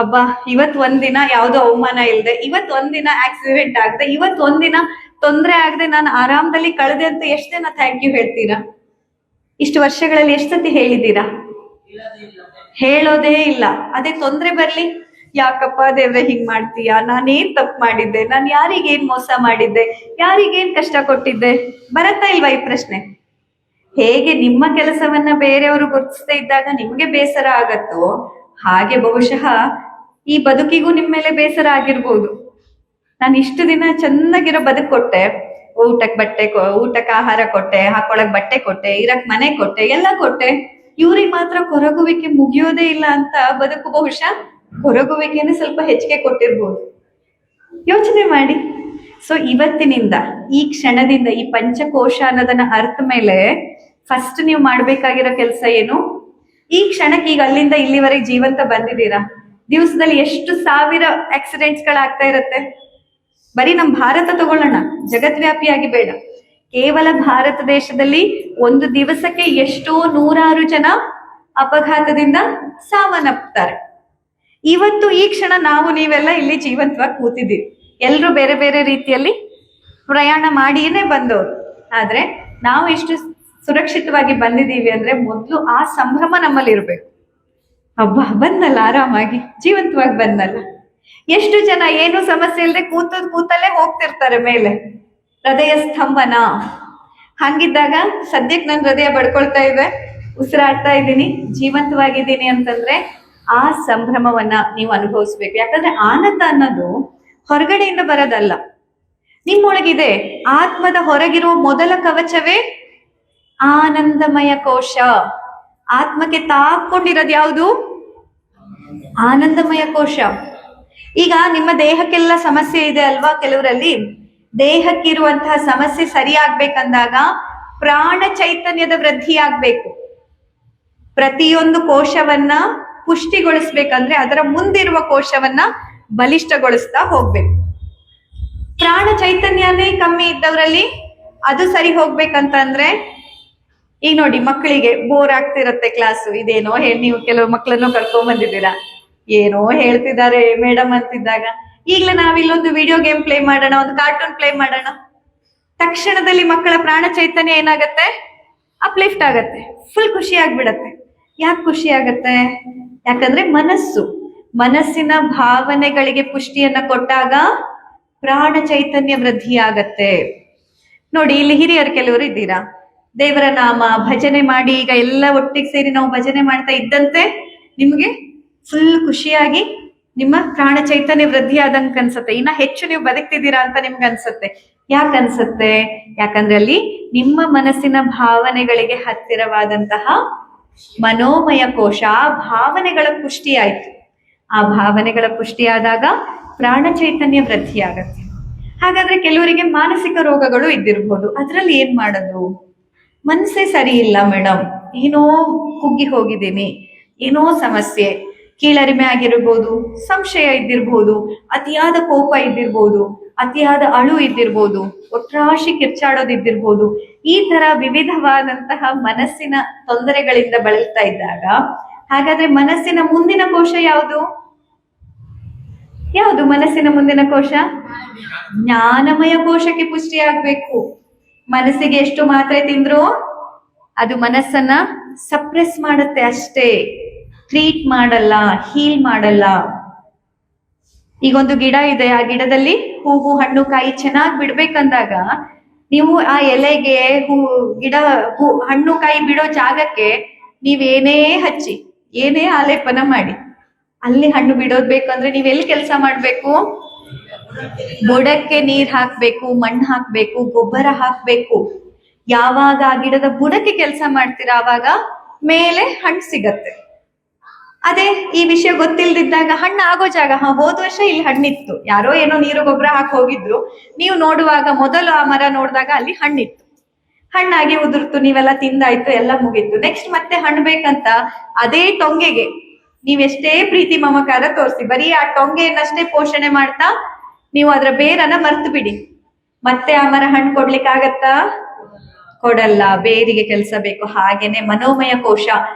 ಅಬ್ಬಾ ಇವತ್ ಒಂದಿನ ಯಾವ್ದೋ ಅವಮಾನ ಇಲ್ದೆ, ಇವತ್ ಒಂದಿನ ಆಕ್ಸಿಡೆಂಟ್ ಆಗದೆ, ಇವತ್ ಒಂದಿನ ತೊಂದರೆ ಆಗದೆ ನಾನು ಆರಾಮದಲ್ಲಿ ಕಳೆದೆ ಅಂತ ಎಷ್ಟ್ ದಿನ ಥ್ಯಾಂಕ್ ಯು ಹೇಳ್ತೀರಾ? ಇಷ್ಟು ವರ್ಷಗಳಲ್ಲಿ ಎಷ್ಟ್ ಸತಿ ಹೇಳಿದ್ದೀರಾ? ಹೇಳೋದೇ ಇಲ್ಲ. ಅದೇ ತೊಂದ್ರೆ ಬರ್ಲಿ, ಯಾಕಪ್ಪ ದೇವ್ರೆ ಹಿಂಗ್ ಮಾಡ್ತೀಯಾ, ನಾನೇನ್ ತಪ್ಪು ಮಾಡಿದ್ದೆ, ನಾನ್ ಯಾರಿಗೇನ್ ಮೋಸ ಮಾಡಿದ್ದೆ, ಯಾರಿಗೇನ್ ಕಷ್ಟ ಕೊಟ್ಟಿದ್ದೆ, ಬರತ್ತಾ ಇಲ್ವಾ ಈ ಪ್ರಶ್ನೆ? ಹೇಗೆ ನಿಮ್ಮ ಕೆಲಸವನ್ನ ಬೇರೆಯವರು ಗುರುತಿಸದೇ ಇದ್ದಾಗ ನಿಮ್ಗೆ ಬೇಸರ ಆಗತ್ತೋ, ಹಾಗೆ ಬಹುಶಃ ಈ ಬದುಕಿಗೂ ನಿಮ್ ಮೇಲೆ ಬೇಸರ ಆಗಿರ್ಬೋದು. ನಾನು ಇಷ್ಟು ದಿನ ಚೆನ್ನಾಗಿರೋ ಬದುಕು ಕೊಟ್ಟೆ, ಊಟಕ್ಕೆ ಆಹಾರ ಕೊಟ್ಟೆ, ಹಾಕೊಳಕ್ ಬಟ್ಟೆ ಕೊಟ್ಟೆ, ಇರಕ್ ಮನೆ ಕೊಟ್ಟೆ, ಎಲ್ಲ ಕೊಟ್ಟೆ, ಇವ್ರಿಗೆ ಮಾತ್ರ ಕೊರಗುವಿಕೆ ಮುಗಿಯೋದೇ ಇಲ್ಲ ಅಂತ ಬದುಕು ಬಹುಶಃ ಕೊರಗುವಿಕೆನೇ ಸ್ವಲ್ಪ ಹೆಚ್ಚಿಗೆ ಕೊಟ್ಟಿರ್ಬೋದು. ಯೋಚನೆ ಮಾಡಿ. ಸೊ ಇವತ್ತಿನಿಂದ, ಈ ಕ್ಷಣದಿಂದ, ಈ ಪಂಚಕೋಶ ಅನ್ನೋದನ್ನ ಅರ್ಥ ಮೇಲೆ ಫಸ್ಟ್ ನೀವು ಮಾಡ್ಬೇಕಾಗಿರೋ ಕೆಲಸ ಏನು? ಈ ಕ್ಷಣಕ್ಕೆ ಈಗ ಅಲ್ಲಿಂದ ಇಲ್ಲಿವರೆಗೆ ಜೀವಂತ ಬಂದಿದ್ದೀರಾ. ದಿವಸದಲ್ಲಿ ಎಷ್ಟು ಸಾವಿರ ಆಕ್ಸಿಡೆಂಟ್ಸ್ ಗಳಾಗ್ತಾ ಇರತ್ತೆ. ಬರೀ ನಮ್ ಭಾರತ ತಗೊಳ್ಳೋಣ, ಜಗದ್ವ್ಯಾಪಿಯಾಗಿ ಬೇಡ, ಕೇವಲ ಭಾರತ ದೇಶದಲ್ಲಿ ಒಂದು ದಿವಸಕ್ಕೆ ಎಷ್ಟೋ 100 ಜನ ಅಪಘಾತದಿಂದ ಸಾವನ್ನಪ್ತಾರೆ. ಇವತ್ತು ಈ ಕ್ಷಣ ನಾವು ನೀವೆಲ್ಲ ಇಲ್ಲಿ ಜೀವಂತವಾಗಿ ಕೂತಿದ್ದೀವಿ. ಎಲ್ರು ಬೇರೆ ಬೇರೆ ರೀತಿಯಲ್ಲಿ ಪ್ರಯಾಣ ಮಾಡಿಯೇ ಬಂದವರು. ಆದ್ರೆ ನಾವು ಎಷ್ಟು ಸುರಕ್ಷಿತವಾಗಿ ಬಂದಿದ್ದೀವಿ ಅಂದ್ರೆ ಮೊದ್ಲು ಆ ಸಂಭ್ರಮ ನಮ್ಮಲ್ಲಿ ಇರ್ಬೇಕು. ಹಬ್ಬ ಬಂದಲ್ಲ, ಆರಾಮಾಗಿ ಜೀವಂತವಾಗಿ ಬಂದಲ್ಲ. ಎಷ್ಟು ಜನ ಏನು ಸಮಸ್ಯೆ ಇಲ್ಲದೆ ಕೂತಲ್ಲೇ ಹೋಗ್ತಿರ್ತಾರೆ ಮೇಲೆ. ಹೃದಯ ಸ್ತಂಭನ. ಹಂಗಿದ್ದಾಗ ಸದ್ಯಕ್ಕೆ ನನ್ನ ಹೃದಯ ಬಡ್ಕೊಳ್ತಾ ಇದೆ, ಉಸಿರಾಡ್ತಾ ಇದ್ದೀನಿ, ಜೀವಂತವಾಗಿದ್ದೀನಿ ಅಂತಂದ್ರೆ ಆ ಸಂಭ್ರಮವನ್ನ ನೀವು ಅನುಭವಿಸ್ಬೇಕು. ಯಾಕಂದ್ರೆ ಆನಂದ ಅನ್ನೋದು ಹೊರಗಡೆಯಿಂದ ಬರೋದಲ್ಲ, ನಿಮ್ಮೊಳಗಿದೆ. ಆತ್ಮದ ಹೊರಗಿರುವ ಮೊದಲ ಕವಚವೇ ಆನಂದಮಯ ಕೋಶ. ಆತ್ಮಕ್ಕೆ ತಾಕೊಂಡಿರೋದು ಯಾವುದು? ಆನಂದಮಯ ಕೋಶ. ಈಗ ನಿಮ್ಮ ದೇಹಕ್ಕೆಲ್ಲ ಸಮಸ್ಯೆ ಇದೆ ಅಲ್ವಾ? ಕೆಲವರಲ್ಲಿ ದೇಹಕ್ಕಿರುವಂತಹ ಸಮಸ್ಯೆ ಸರಿಯಾಗ್ಬೇಕಂದಾಗ ಪ್ರಾಣ ಚೈತನ್ಯದ ವೃದ್ಧಿ ಆಗ್ಬೇಕು. ಪ್ರತಿಯೊಂದು ಕೋಶವನ್ನ ಪುಷ್ಟಿಗೊಳಿಸ್ಬೇಕಂದ್ರೆ ಅದರ ಮುಂದಿರುವ ಕೋಶವನ್ನ ಬಲಿಷ್ಠಗೊಳಿಸ್ತಾ ಹೋಗ್ಬೇಕು. ಪ್ರಾಣ ಚೈತನ್ಯನೇ ಕಮ್ಮಿ ಇದ್ದವರಲ್ಲಿ ಅದು ಸರಿ ಹೋಗ್ಬೇಕಂತಂದ್ರೆ, ಈಗ ನೋಡಿ, ಮಕ್ಕಳಿಗೆ ಬೋರ್ ಆಗ್ತಿರತ್ತೆ ಕ್ಲಾಸು. ಇದೇನೋ ನೀವು ಕೆಲವು ಮಕ್ಕಳನ್ನು ಕರ್ಕೊಂಡ್ ಬಂದಿದ್ದೀರಾ, ಏನೋ ಹೇಳ್ತಿದ್ದಾರೆ ಮೇಡಮ್ ಅಂತಿದ್ದಾಗ, ಈಗ್ಲೇ ನಾವಿಲ್ಲೊಂದು ವಿಡಿಯೋ ಗೇಮ್ ಪ್ಲೇ ಮಾಡೋಣ, ಒಂದು ಕಾರ್ಟೂನ್ ಪ್ಲೇ ಮಾಡೋಣ, ತಕ್ಷಣದಲ್ಲಿ ಮಕ್ಕಳ ಪ್ರಾಣ ಚೈತನ್ಯ ಏನಾಗತ್ತೆ? ಅಪ್ಲಿಫ್ಟ್ ಆಗತ್ತೆ, ಫುಲ್ ಖುಷಿ ಆಗ್ಬಿಡತ್ತೆ. ಯಾಕೆ ಖುಷಿ ಆಗತ್ತೆ? ಯಾಕಂದ್ರೆ ಮನಸ್ಸಿನ ಭಾವನೆಗಳಿಗೆ ಪುಷ್ಟಿಯನ್ನ ಕೊಟ್ಟಾಗ ಪ್ರಾಣ ಚೈತನ್ಯ ವೃದ್ಧಿ ಆಗತ್ತೆ. ನೋಡಿ, ಇಲ್ಲಿ ಹಿರಿಯರು ಕೆಲವರು ಇದ್ದೀರಾ, ದೇವರ ನಾಮ ಭಜನೆ ಮಾಡಿ, ಈಗ ಎಲ್ಲ ಒಟ್ಟಿಗೆ ಸೇರಿ ನಾವು ಭಜನೆ ಮಾಡ್ತಾ ಇದ್ದಂತೆ ನಿಮ್ಗೆ ಫುಲ್ ಖುಷಿಯಾಗಿ ನಿಮ್ಮ ಪ್ರಾಣ ಚೈತನ್ಯ ವೃದ್ಧಿ ಆದಂಗೆ ಅನ್ಸುತ್ತೆ. ಇನ್ನ ಹೆಚ್ಚು ನೀವು ಬದುಕ್ತಿದ್ದೀರಾ ಅಂತ ನಿಮ್ಗೆ ಅನ್ಸುತ್ತೆ. ಯಾಕೆ ಅನ್ಸುತ್ತೆ? ಯಾಕಂದ್ರೆ ಅಲ್ಲಿ ನಿಮ್ಮ ಮನಸ್ಸಿನ ಭಾವನೆಗಳಿಗೆ ಹತ್ತಿರವಾದಂತಹ ಮನೋಮಯ ಕೋಶ, ಆ ಭಾವನೆಗಳ ಪುಷ್ಟಿ ಆಯ್ತು. ಆ ಭಾವನೆಗಳ ಪುಷ್ಟಿ ಆದಾಗ ಪ್ರಾಣ ಚೈತನ್ಯ ವೃದ್ಧಿ ಆಗತ್ತೆ. ಹಾಗಾದ್ರೆ ಕೆಲವರಿಗೆ ಮಾನಸಿಕ ರೋಗಗಳು ಇದ್ದಿರ್ಬೋದು. ಅದ್ರಲ್ಲಿ ಏನ್ ಮಾಡೋದು? ಮನಸ್ಸೇ ಸರಿ ಇಲ್ಲ ಮೇಡಮ್, ಏನೋ ಕುಗ್ಗಿ ಹೋಗಿದ್ದೀನಿ, ಏನೋ ಸಮಸ್ಯೆ, ಕೀಳರಿಮೆ ಆಗಿರ್ಬೋದು, ಸಂಶಯ ಇದ್ದಿರ್ಬೋದು, ಅತಿಯಾದ ಕೋಪ ಇದ್ದಿರ್ಬೋದು, ಅತಿಯಾದ ಅಳು ಇದ್ದಿರ್ಬೋದು, ಒಟ್ರಾಶಿ ಕಿರ್ಚಾಡೋದಿದ್ದಿರ್ಬೋದು. ಈ ತರ ವಿವಿಧವಾದಂತಹ ಮನಸ್ಸಿನ ತೊಂದರೆಗಳಿಂದ ಬಳಲ್ತಾ ಇದ್ದಾಗ, ಹಾಗಾದ್ರೆ ಮನಸ್ಸಿನ ಮುಂದಿನ ಕೋಶ ಯಾವುದು? ಮನಸ್ಸಿನ ಮುಂದಿನ ಕೋಶ? ಜ್ಞಾನಮಯ ಕೋಶಕ್ಕೆ ಪುಷ್ಟಿ ಆಗ್ಬೇಕು. ಮನಸ್ಸಿಗೆ ಎಷ್ಟು ಮಾತ್ರೆ ತಿಂದ್ರು ಅದು ಮನಸ್ಸನ್ನ ಸಪ್ರೆಸ್ ಮಾಡುತ್ತೆ ಅಷ್ಟೇ, ಟ್ರೀಟ್ ಮಾಡಲ್ಲ, ಹೀಲ್ ಮಾಡಲ್ಲ. ಈಗೊಂದು ಗಿಡ ಇದೆ, ಆ ಗಿಡದಲ್ಲಿ ಹೂವು ಹಣ್ಣು ಕಾಯಿ ಚೆನ್ನಾಗಿ ಬಿಡ್ಬೇಕಂದಾಗ ನೀವು ಆ ಎಲೆಗೆ ಹಣ್ಣು ಕಾಯಿ ಬಿಡೋ ಜಾಗಕ್ಕೆ ನೀವೇನೇ ಹಚ್ಚಿ, ಏನೇ ಆಲೇಪನ ಮಾಡಿ, ಅಲ್ಲಿ ಹಣ್ಣು ಬಿಡೋದ್ ಬೇಕಂದ್ರೆ ನೀವೆಲ್ಲಿ ಕೆಲಸ ಮಾಡ್ಬೇಕು? ಬುಡಕ್ಕೆ ನೀರ್ ಹಾಕ್ಬೇಕು, ಮಣ್ಣು ಹಾಕ್ಬೇಕು, ಗೊಬ್ಬರ ಹಾಕ್ಬೇಕು. ಯಾವಾಗ ಆ ಗಿಡದ ಬುಡಕ್ಕೆ ಕೆಲಸ ಮಾಡ್ತೀರಾ, ಆವಾಗ ಮೇಲೆ ಹಣ್ಣು ಸಿಗತ್ತೆ. ಅದೇ ಈ ವಿಷಯ ಗೊತ್ತಿಲ್ದಿದ್ದಾಗ ಹಣ್ಣು ಆಗೋ ಜಾಗ, ಹೋದ ವರ್ಷ ಇಲ್ಲಿ ಹಣ್ಣಿತ್ತು, ಯಾರೋ ಏನೋ ನೀರು ಗೊಬ್ಬರ ಹಾಕಿ ಹೋಗಿದ್ರು, ನೀವು ನೋಡುವಾಗ ಮೊದಲು ಆ ಮರ ನೋಡಿದಾಗ ಅಲ್ಲಿ ಹಣ್ಣಿತ್ತು, ಹಣ್ಣಾಗಿ ಉದುರ್ತು, ನೀವೆಲ್ಲ ತಿಂದಾಯ್ತು, ಎಲ್ಲ ಮುಗೀತು. ನೆಕ್ಸ್ಟ್ ಮತ್ತೆ ಹಣ್ಣು ಬೇಕಂತ ಅದೇ ಟೊಂಗೆಗೆ ನೀವೆಷ್ಟೇ ಪ್ರೀತಿ ಮಮಕಾರ ತೋರಿಸಿ, ಬರೀ ಆ ಟೊಂಗೆಯನ್ನಷ್ಟೇ ಪೋಷಣೆ ಮಾಡ್ತಾ ನೀವು ಅದರ ಬೇರನ್ನ ಮರ್ತು ಬಿಡಿ, ಮತ್ತೆ ಆ ಮರ ಹಣ್ಣು ಕೊಡ್ಲಿಕ್ಕಾಗತ್ತಾ? ಕೊಡಲ್ಲ. ಬೇರಿಗೆ ಕೆಲಸ ಬೇಕು. ಹಾಗೇನೆ ಮನೋಮಯ ಕೋಶ,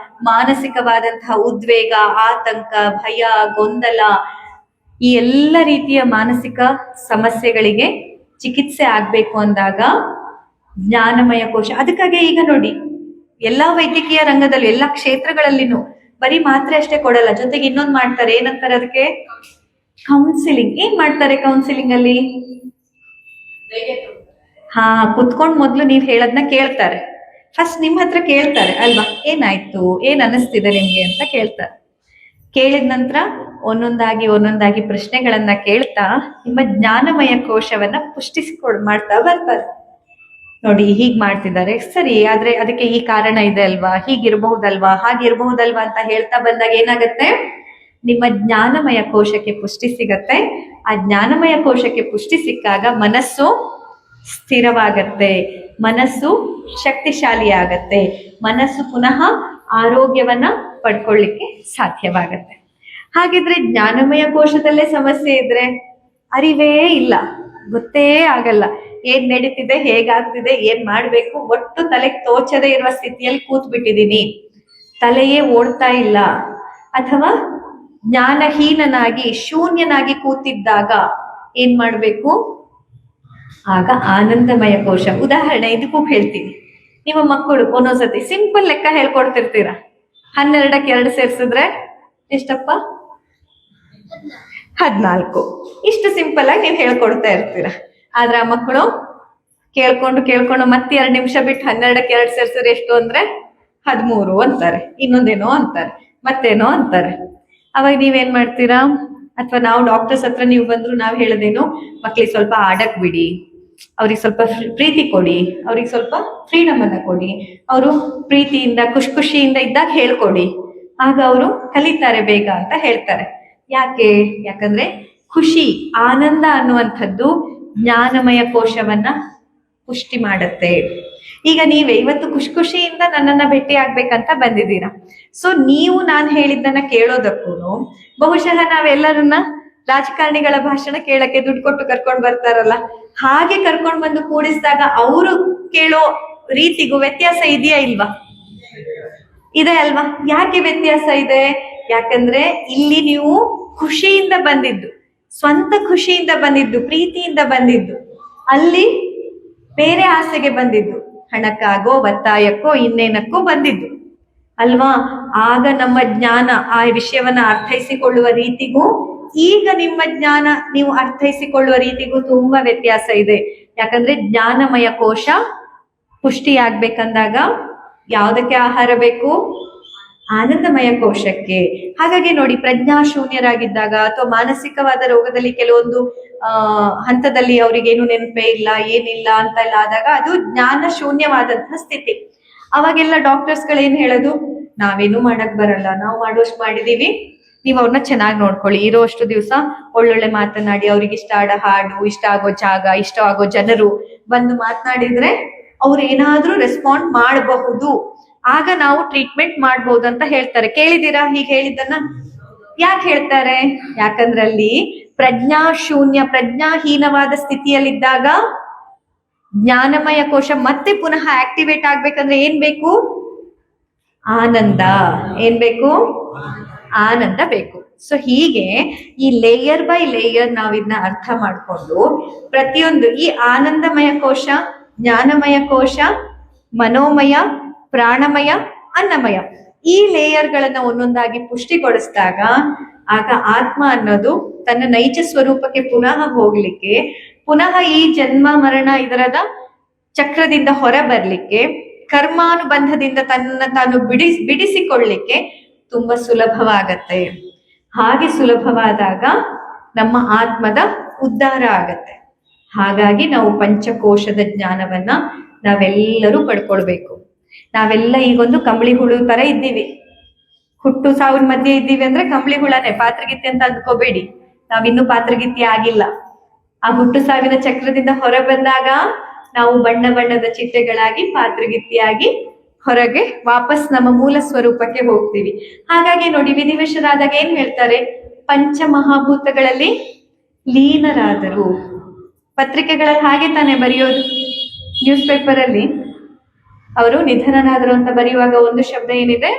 ಮಾನಸಿಕವಾದಂತಹ ಉದ್ವೇಗ, ಆತಂಕ, ಭಯ, ಗೊಂದಲ, ಈ ಎಲ್ಲ ರೀತಿಯ ಮಾನಸಿಕ ಸಮಸ್ಯೆಗಳಿಗೆ ಚಿಕಿತ್ಸೆ ಆಗ್ಬೇಕು ಅಂದಾಗ ಜ್ಞಾನಮಯ ಕೋಶ. ಅದಕ್ಕಾಗಿ ಈಗ ನೋಡಿ, ಎಲ್ಲಾ ವೈದ್ಯಕೀಯ ರಂಗದಲ್ಲೂ ಎಲ್ಲಾ ಕ್ಷೇತ್ರಗಳಲ್ಲಿನೂ ಬರೀ ಮಾತ್ರೆ ಅಷ್ಟೇ ಕೊಡಲ್ಲ, ಜೊತೆಗೆ ಇನ್ನೊಂದು ಮಾಡ್ತಾರೆ. ಏನಂತಾರೆ ಅದಕ್ಕೆ? ಕೌನ್ಸಿಲಿಂಗ್. ಏನ್ ಮಾಡ್ತಾರೆ ಕೌನ್ಸಿಲಿಂಗ್ ಅಲ್ಲಿ? ಕುತ್ಕೊಂಡ್ ಮೊದ್ಲು ನೀವ್ ಹೇಳದ್ನ ಕೇಳ್ತಾರೆ. ಫಸ್ಟ್ ನಿಮ್ ಹತ್ರ ಕೇಳ್ತಾರೆ ಅಲ್ವಾ, ಏನಾಯ್ತು, ಏನ್ ಅನಿಸ್ತಿದೆ ನಿಮ್ಗೆ ಅಂತ ಕೇಳ್ತಾರೆ. ಕೇಳಿದ ನಂತರ ಒಂದೊಂದಾಗಿ ಪ್ರಶ್ನೆಗಳನ್ನ ಕೇಳ್ತಾ ನಿಮ್ಮ ಜ್ಞಾನಮಯ ಕೋಶವನ್ನ ಮಾಡ್ತಾ ಬರ್ತಾರೆ. ನೋಡಿ, ಹೀಗ್ ಮಾಡ್ತಿದ್ದಾರೆ, ಸರಿ, ಆದ್ರೆ ಅದಕ್ಕೆ ಈ ಕಾರಣ ಇದೆ ಅಲ್ವಾ, ಹೀಗಿರ್ಬಹುದಲ್ವಾ, ಹಾಗಿರ್ಬಹುದಲ್ವಾ ಅಂತ ಹೇಳ್ತಾ ಬಂದಾಗ ಏನಾಗತ್ತೆ? ನಿಮ್ಮ ಜ್ಞಾನಮಯ ಕೋಶಕ್ಕೆ ಪುಷ್ಟಿ ಸಿಗತ್ತೆ. ಆ ಜ್ಞಾನಮಯ ಕೋಶಕ್ಕೆ ಪುಷ್ಟಿ ಸಿಕ್ಕಾಗ ಮನಸ್ಸು ಸ್ಥಿರವಾಗತ್ತೆ, ಮನಸ್ಸು ಶಕ್ತಿಶಾಲಿ ಆಗತ್ತೆ, ಮನಸ್ಸು ಪುನಃ ಆರೋಗ್ಯವನ್ನ ಪಡ್ಕೊಳ್ಳಿಕ್ಕೆ ಸಾಧ್ಯವಾಗತ್ತೆ. ಹಾಗಿದ್ರೆ ಜ್ಞಾನಮಯ ಕೋಶದಲ್ಲೇ ಸಮಸ್ಯೆ ಇದ್ರೆ ಅರಿವೇ ಇಲ್ಲ, ಗೊತ್ತೇ ಆಗಲ್ಲ, ಏನ್ ನಡೀತಿದೆ, ಹೇಗಾಗ್ತಿದೆ, ಏನ್ ಮಾಡ್ಬೇಕು, ಒಟ್ಟು ತಲೆಗೆ ತೋಚದೇ ಇರುವ ಸ್ಥಿತಿಯಲ್ಲಿ ಕೂತ್ ಬಿಟ್ಟಿದೀನಿ, ತಲೆಯೇ ಓಡ್ತಾ ಇಲ್ಲ, ಅಥವಾ ಜ್ಞಾನಹೀನನಾಗಿ ಶೂನ್ಯನಾಗಿ ಕೂತಿದ್ದಾಗ ಏನ್ ಮಾಡ್ಬೇಕು? ಆಗ ಆನಂದಮಯ ಕೋಶ. ಉದಾಹರಣೆ ಇದಕ್ಕೂ ಹೇಳ್ತೀನಿ. ನಿಮ್ಮ ಮಕ್ಕಳು ಒಂದೊಂದ್ಸತಿ ಸಿಂಪಲ್ ಲೆಕ್ಕ ಹೇಳ್ಕೊಡ್ತಿರ್ತೀರ, 12ಕ್ಕೆ 2 ಸೇರ್ಸಿದ್ರೆ ಎಷ್ಟಪ್ಪ? 14. ಇಷ್ಟು ಸಿಂಪಲ್ ಆಗಿ ನೀವು ಹೇಳ್ಕೊಡ್ತಾ ಇರ್ತೀರ. ಆದ್ರೆ ಆ ಮಕ್ಕಳು ಕೇಳ್ಕೊಂಡು ಮತ್ತೆ 2 ನಿಮಿಷ ಬಿಟ್ಟು 12ಕ್ಕೆ 2 ಸೇರ್ಸಿದ್ರೆ ಎಷ್ಟು ಅಂದ್ರೆ 13 ಅಂತಾರೆ, ಇನ್ನೊಂದೇನೋ ಅಂತಾರೆ, ಮತ್ತೇನೋ ಅಂತಾರೆ. ಅವಾಗ ನೀವೇನ್ ಮಾಡ್ತೀರಾ? ಅಥವಾ ನಾವು ಡಾಕ್ಟರ್ಸ್ ಹತ್ರ ನೀವು ಬಂದ್ರು ನಾವ್ ಹೇಳೋದೇನು, ಮಕ್ಳಿಗೆ ಸ್ವಲ್ಪ ಆಡಕ್ ಬಿಡಿ, ಅವ್ರಿಗೆ ಸ್ವಲ್ಪ ಪ್ರೀತಿ ಕೊಡಿ, ಅವ್ರಿಗೆ ಸ್ವಲ್ಪ ಫ್ರೀಡಮ್ ಅನ್ನ ಕೊಡಿ, ಅವರು ಪ್ರೀತಿಯಿಂದ ಖುಷಿಯಿಂದ ಇದ್ದಾಗ ಹೇಳ್ಕೊಡಿ, ಆಗ ಅವರು ಕಲಿತಾರೆ ಬೇಗ ಅಂತ ಹೇಳ್ತಾರೆ. ಯಾಕಂದ್ರೆ ಖುಷಿ, ಆನಂದ ಅನ್ನುವಂಥದ್ದು ಜ್ಞಾನಮಯ ಕೋಶವನ್ನ ಪುಷ್ಟಿ ಮಾಡತ್ತೆ. ಈಗ ನೀವೇ ಇವತ್ತು ಖುಷಿಯಿಂದ ನನ್ನನ್ನ ಭೇಟಿ ಆಗ್ಬೇಕಂತ ಬಂದಿದ್ದೀರಾ. ಸೊ ನೀವು ನಾನು ಹೇಳಿದ್ದನ್ನ ಕೇಳೋದಕ್ಕೂ ಬಹುಶಃ ನಾವೆಲ್ಲರನ್ನ ರಾಜಕಾರಣಿಗಳ ಭಾಷಣ ಕೇಳಕ್ಕೆ ದುಡ್ಡು ಕೊಟ್ಟು ಕರ್ಕೊಂಡು ಬರ್ತಾರಲ್ಲ, ಹಾಗೆ ಕರ್ಕೊಂಡು ಬಂದು ಕೂಡಿಸಿದಾಗ ಅವರು ಕೇಳೋ ರೀತಿಗೂ ವ್ಯತ್ಯಾಸ ಇದೆಯಾ ಇಲ್ವಾ? ಇದೆ ಅಲ್ವಾ? ಯಾಕೆ ವ್ಯತ್ಯಾಸ ಇದೆ? ಯಾಕಂದ್ರೆ ಇಲ್ಲಿ ನೀವು ಖುಷಿಯಿಂದ ಬಂದಿದ್ದು, ಸ್ವಂತ ಖುಷಿಯಿಂದ ಬಂದಿದ್ದು, ಪ್ರೀತಿಯಿಂದ ಬಂದಿದ್ದು, ಅಲ್ಲಿ ಬೇರೆ ಆಸೆಗೆ ಬಂದಿದ್ದು, ಹಣಕ್ಕಾಗೋ ಒತ್ತಾಯಕ್ಕೋ ಇನ್ನೇನಕ್ಕೋ ಬಂದಿದ್ದು ಅಲ್ವಾ? ಆಗ ನಮ್ಮ ಜ್ಞಾನ ಆ ವಿಷಯವನ್ನ ಅರ್ಥೈಸಿಕೊಳ್ಳುವ ರೀತಿಗೂ ಈಗ ನಿಮ್ಮ ಜ್ಞಾನ ನೀವು ಅರ್ಥೈಸಿಕೊಳ್ಳುವ ರೀತಿಗೂ ತುಂಬಾ ವ್ಯತ್ಯಾಸ ಇದೆ. ಯಾಕಂದ್ರೆ ಜ್ಞಾನಮಯ ಕೋಶ ಪುಷ್ಟಿಯಾಗ್ಬೇಕಂದಾಗ ಯಾವುದಕ್ಕೆ ಆಹಾರ ಬೇಕು? ಆನಂದಮಯ ಕೋಶಕ್ಕೆ. ಹಾಗಾಗಿ ನೋಡಿ, ಪ್ರಜ್ಞಾಶೂನ್ಯರಾಗಿದ್ದಾಗ ಅಥವಾ ಮಾನಸಿಕವಾದ ರೋಗದಲ್ಲಿ ಕೆಲವೊಂದು ಹಂತದಲ್ಲಿ ಅವ್ರಿಗೇನು ನೆನಪೇ ಇಲ್ಲ, ಏನಿಲ್ಲ ಅಂತ ಎಲ್ಲ ಆದಾಗ ಅದು ಜ್ಞಾನ ಶೂನ್ಯವಾದಂತಹ ಸ್ಥಿತಿ. ಅವಾಗೆಲ್ಲ ಡಾಕ್ಟರ್ಸ್ಗಳೇನ್ ಹೇಳೋದು? ನಾವೇನು ಮಾಡಕ್ ಬರಲ್ಲ, ನಾವು ಮಾಡುವಷ್ಟು ಮಾಡಿದೀವಿ, ನೀವು ಅವ್ರನ್ನ ಚೆನ್ನಾಗಿ ನೋಡ್ಕೊಳ್ಳಿ, ಇರೋಷ್ಟು ದಿವಸ ಒಳ್ಳೊಳ್ಳೆ ಮಾತನಾಡಿ, ಅವ್ರಿಗೆ ಇಷ್ಟ ಆಡೋ ಹಾಡು, ಇಷ್ಟ ಆಗೋ ಜಾಗ, ಇಷ್ಟ ಆಗೋ ಜನರು ಬಂದು ಮಾತನಾಡಿದ್ರೆ ಅವ್ರು ಏನಾದ್ರೂ ರೆಸ್ಪಾಂಡ್ ಮಾಡಬಹುದು, ಆಗ ನಾವು ಟ್ರೀಟ್ಮೆಂಟ್ ಮಾಡ್ಬೋದು ಅಂತ ಹೇಳ್ತಾರೆ. ಕೇಳಿದೀರಾ ಹೀಗೆ ಹೇಳಿದ್ದನ್ನ? ಯಾಕೆ ಹೇಳ್ತಾರೆ? ಯಾಕಂದ್ರೆ ಅಲ್ಲಿ ಪ್ರಜ್ಞಾಹೀನವಾದ ಸ್ಥಿತಿಯಲ್ಲಿದ್ದಾಗ ಜ್ಞಾನಮಯ ಕೋಶ ಮತ್ತೆ ಪುನಃ ಆಕ್ಟಿವೇಟ್ ಆಗ್ಬೇಕಂದ್ರೆ ಏನ್ ಬೇಕು? ಆನಂದ. ಏನ್ ಬೇಕು? ಆನಂದ ಬೇಕು. ಸೊ ಹೀಗೆ ಈ ಲೇಯರ್ ಬೈ ಲೇಯರ್ ನಾವಿದ್ನ ಅರ್ಥ ಮಾಡ್ಕೊಂಡು ಪ್ರತಿಯೊಂದು ಈ ಆನಂದಮಯ ಕೋಶ, ಜ್ಞಾನಮಯ ಕೋಶ, ಮನೋಮಯ, ಪ್ರಾಣಮಯ, ಅನ್ನಮಯ, ಈ ಲೇಯರ್ಗಳನ್ನ ಒಂದೊಂದಾಗಿ ಪುಷ್ಟಿಗೊಳಿಸಿದಾಗ ಆಗ ಆತ್ಮ ಅನ್ನೋದು ತನ್ನ ನೈಜ ಸ್ವರೂಪಕ್ಕೆ ಪುನಃ ಹೋಗ್ಲಿಕ್ಕೆ, ಪುನಃ ಈ ಜನ್ಮ ಮರಣ ಇದರದ ಚಕ್ರದಿಂದ ಹೊರ ಬರ್ಲಿಕ್ಕೆ, ಕರ್ಮಾನುಬಂಧದಿಂದ ತನ್ನ ತಾನು ಬಿಡಿಸಿಕೊಳ್ಳಿಕ್ಕೆ ತುಂಬಾ ಸುಲಭವಾಗತ್ತೆ. ಹಾಗೆ ಸುಲಭವಾದಾಗ ನಮ್ಮ ಆತ್ಮದ ಉದ್ಧಾರ ಆಗತ್ತೆ. ಹಾಗಾಗಿ ನಾವು ಪಂಚಕೋಶದ ಜ್ಞಾನವನ್ನ ನಾವೆಲ್ಲರೂ ಪಡ್ಕೊಳ್ಬೇಕು. ನಾವೆಲ್ಲ ಈಗೊಂದು ಕಂಬಳಿ ಹುಳು ತರ ಇದ್ದೀವಿ, ಹುಟ್ಟು ಸಾವಿನ ಮಧ್ಯೆ ಇದ್ದೀವಿ ಅಂದ್ರೆ ಕಂಬಳಿ ಹುಳನೆ, ಪಾತ್ರಗಿತ್ತಿ ಅಂತ ಅಂದ್ಕೋಬೇಡಿ. ನಾವಿನ್ನೂ ಪಾತ್ರಗಿತ್ತಿ ಆಗಿಲ್ಲ. ಆ ಹುಟ್ಟು ಸಾವಿನ ಚಕ್ರದಿಂದ ಹೊರ ಬಂದಾಗ ನಾವು ಬಣ್ಣ ಬಣ್ಣದ ಚಿಟ್ಟೆಗಳಾಗಿ ಪಾತ್ರಗಿತ್ತಿಯಾಗಿ ಹೊರಗೆ ವಾಪಸ್ ನಮ್ಮ ಮೂಲ ಸ್ವರೂಪಕ್ಕೆ ಹೋಗ್ತೀವಿ. ಹಾಗಾಗಿ ನೋಡಿ, ವಿಧಿವಶರಾದಾಗ ಏನ್ ಹೇಳ್ತಾರೆ? ಪಂಚಮಹಾಭೂತಗಳಲ್ಲಿ ಲೀನರಾದರು. ಪತ್ರಿಕೆಗಳಲ್ಲಿ ಹಾಗೆ ತಾನೇ ಬರೆಯೋದು. ನ್ಯೂಸ್ ಪೇಪರ್ ಅಲ್ಲಿ ಅವರು ನಿಧನರಾದರು ಅಂತ ಬರೆಯುವಾಗ ಒಂದು ಶಬ್ದ ಏನಿದೆ?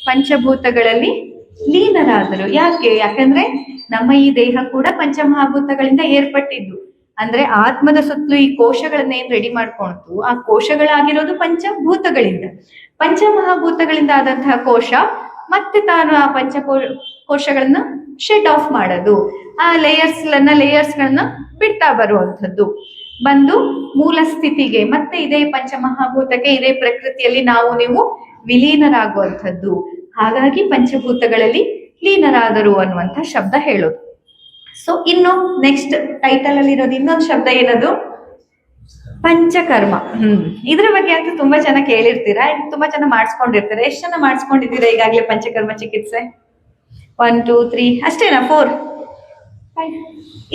ಪಂಚಭೂತಗಳಲ್ಲಿ ಲೀನರಾದರು. ಯಾಕಂದ್ರೆ ನಮ್ಮ ಈ ದೇಹ ಕೂಡ ಪಂಚಮಹಾಭೂತಗಳಿಂದ ಏರ್ಪಟ್ಟಿದ್ದು. ಅಂದ್ರೆ ಆತ್ಮದ ಸುತ್ತಲೂ ಈ ಕೋಶಗಳನ್ನ ಏನ್ ರೆಡಿ ಮಾಡ್ಕೊಳ್ತು, ಆ ಕೋಶಗಳಾಗಿರೋದು ಪಂಚಭೂತಗಳಿಂದ. ಪಂಚಮಹಾಭೂತಗಳಿಂದ ಆದಂತಹ ಕೋಶ ಮತ್ತೆ ತಾನು ಆ ಕೋಶಗಳನ್ನ ಶೆಡ್ ಆಫ್ ಮಾಡೋದು, ಆ ಲೇಯರ್ಸ್ಗಳನ್ನ ಬಿಡ್ತಾ ಬರುವಂಥದ್ದು, ಬಂದು ಮೂಲ ಸ್ಥಿತಿಗೆ ಮತ್ತೆ ಇದೇ ಪಂಚಮಹಾಭೂತಕ್ಕೆ, ಇದೇ ಪ್ರಕೃತಿಯಲ್ಲಿ ನಾವು ನೀವು ವಿಲೀನರಾಗುವಂಥದ್ದು. ಹಾಗಾಗಿ ಪಂಚಭೂತಗಳಲ್ಲಿ ಲೀನರಾದರು ಅನ್ನುವಂಥ ಶಬ್ದ ಹೇಳೋದು. ಸೊ ಇನ್ನು ನೆಕ್ಸ್ಟ್ ಟೈಟಲ್ ಅಲ್ಲಿ ಇರೋದು ಇನ್ನೊಂದು ಶಬ್ದ ಏನದು? ಪಂಚಕರ್ಮ. ಇದ್ರ ಬಗ್ಗೆ ಅಂತೂ ತುಂಬಾ ಜನ ಕೇಳಿರ್ತೀರಾ, ತುಂಬಾ ಜನ ಮಾಡಿಸ್ಕೊಂಡಿರ್ತೀರಾ. ಎಷ್ಟು ಜನ ಮಾಡಿಸ್ಕೊಂಡಿದ್ದೀರಾ ಈಗಾಗಲೇ ಪಂಚಕರ್ಮ ಚಿಕಿತ್ಸೆ? 1 2 3 ಅಷ್ಟೇನಾ? 4 5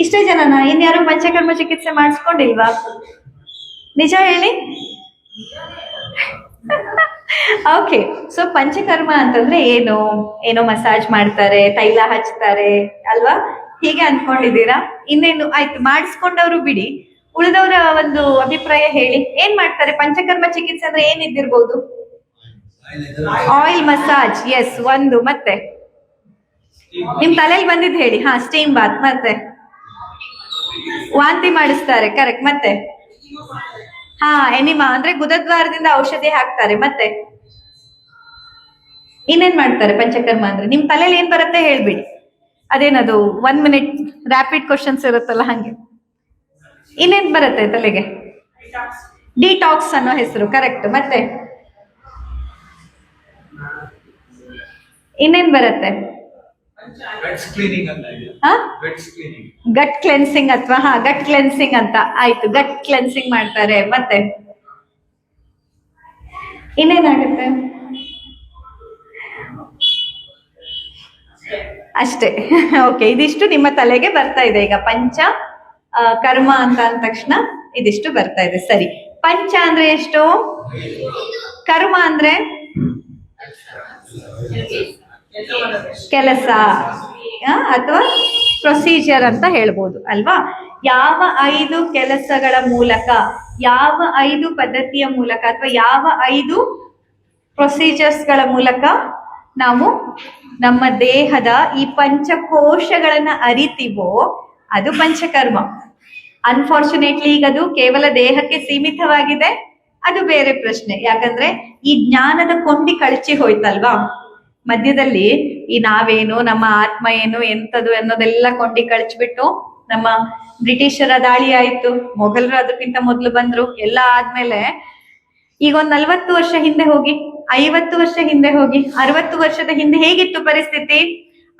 ಇಷ್ಟೇ ಜನನಾ? ಇನ್ಯಾರು ಪಂಚಕರ್ಮ ಚಿಕಿತ್ಸೆ ಮಾಡಿಸ್ಕೊಂಡಿಲ್ವಾ? ನಿಜ ಹೇಳಿ. ಓಕೆ, ಸೊ ಪಂಚಕರ್ಮ ಅಂತಂದ್ರೆ ಏನೋ ಮಸಾಜ್ ಮಾಡ್ತಾರೆ, ತೈಲ ಹಚ್ತಾರೆ ಅಲ್ವಾ? ಹೀಗೆ ಅನ್ಕೊಂಡಿದ್ದೀರಾ? ಇನ್ನೇನು ಆಯ್ತು, ಮಾಡಿಸ್ಕೊಂಡವ್ರು ಬಿಡಿ, ಉಳಿದವರ ಒಂದು ಅಭಿಪ್ರಾಯ ಹೇಳಿ. ಏನ್ ಮಾಡ್ತಾರೆ? ಪಂಚಕರ್ಮ ಚಿಕಿತ್ಸೆ ಅಂದ್ರೆ ಏನಿದ್ದಿರ್ಬೋದು? ಆಯಿಲ್ ಮಸಾಜ್, ಎಸ್ ಒಂದು. ಮತ್ತೆ ನಿಮ್ ತಲೆಯಲ್ಲಿ ಬಂದಿದ್ದು ಹೇಳಿ. ಹಾ, ಸ್ಟೀಮ್ ಬಾತ್. ಮತ್ತೆ ವಾಂತಿ ಮಾಡಿಸ್ತಾರೆ, ಕರೆಕ್ಟ್. ಮತ್ತೆ ಹಾ, ಎನಿಮಾ ಅಂದ್ರೆ ಗುದದ್ವಾರದಿಂದ ಔಷಧಿ ಹಾಕ್ತಾರೆ. ಮತ್ತೆ ಇನ್ನೇನ್ ಮಾಡ್ತಾರೆ ಪಂಚಕರ್ಮ ಅಂದ್ರೆ? ನಿಮ್ ತಲೆಯಲ್ಲಿ ಏನ್ ಬರುತ್ತೆ ಹೇಳ್ಬಿಡಿ. ಅದೇನದು 1 minute ರ್ಯಾಪಿಡ್ ಕ್ವಶನ್ಸ್ ಇರುತ್ತಲ್ಲ ಹಂಗೆ. ಇನ್ನೇನ್ ಬರುತ್ತೆ ತಲೆಗೆ? ಡಿಟಾಕ್ಸ್ ಅನ್ನೋ ಹೆಸರು, ಕರೆಕ್ಟ್. ಮತ್ತೆ ಇನ್ನೇನ್ ಬರುತ್ತೆ? ಗಟ್ ಕ್ಲೆನ್ಸಿಂಗ್ ಅಥವಾ ಗಟ್ ಕ್ಲೆನ್ಸಿಂಗ್ ಅಂತ. ಆಯ್ತು, ಗಟ್ ಕ್ಲೆನ್ಸಿಂಗ್ ಮಾಡ್ತಾರೆ. ಮತ್ತೆ ಇನ್ನೇನಾಗುತ್ತೆ? ಅಷ್ಟೇ. ಓಕೆ, ಇದಿಷ್ಟು ನಿಮ್ಮ ತಲೆಗೆ ಬರ್ತಾ ಇದೆ ಈಗ. ಪಂಚ ಕರ್ಮ ಅಂತ ಅಂದ ತಕ್ಷಣ ಇದಿಷ್ಟು ಬರ್ತಾ ಇದೆ. ಸರಿ, ಪಂಚ ಅಂದ್ರೆ ಎಷ್ಟು? ಕರ್ಮ ಅಂದ್ರೆ ಕೆಲಸ ಅಥವಾ ಪ್ರೊಸೀಜರ್ ಅಂತ ಹೇಳ್ಬೋದು ಅಲ್ವಾ? ಯಾವ 5 ಕೆಲಸಗಳ ಮೂಲಕ, ಯಾವ 5 ಪದ್ಧತಿಯ ಮೂಲಕ ಅಥವಾ ಯಾವ 5 ಪ್ರೊಸೀಜರ್ಸ್ಗಳ ಮೂಲಕ ನಾವು ನಮ್ಮ ದೇಹದ ಈ ಪಂಚಕೋಶಗಳನ್ನ ಅರಿತೀವೋ ಅದು ಪಂಚಕರ್ಮ. ಅನ್ಫಾರ್ಚುನೇಟ್ಲಿ ಈಗ ಅದು ಕೇವಲ ದೇಹಕ್ಕೆ ಸೀಮಿತವಾಗಿದೆ, ಅದು ಬೇರೆ ಪ್ರಶ್ನೆ. ಯಾಕಂದ್ರೆ ಈ ಜ್ಞಾನದ ಕೊಂಡಿ ಕಳಚಿ ಹೋಯ್ತಲ್ವಾ ಮಧ್ಯದಲ್ಲಿ. ಈ ನಾವೇನು, ನಮ್ಮ ಆತ್ಮ ಏನು, ಎಂಥದ್ದು ಅನ್ನೋದೆಲ್ಲ ಕೊಂಡಿ ಕಳಚ್ಬಿಟ್ಟು, ನಮ್ಮ ಬ್ರಿಟಿಷರ ದಾಳಿ ಆಯ್ತು, ಮೊಘಲರು ಅದಕ್ಕಿಂತ ಮೊದಲು ಬಂದ್ರು, ಎಲ್ಲ ಆದ್ಮೇಲೆ ಈಗ ಒಂದ್ 40 ವರ್ಷ ಹಿಂದೆ ಹೋಗಿ, 50 ವರ್ಷ ಹಿಂದೆ ಹೋಗಿ, 60 ವರ್ಷದ ಹಿಂದೆ ಹೇಗಿತ್ತು ಪರಿಸ್ಥಿತಿ?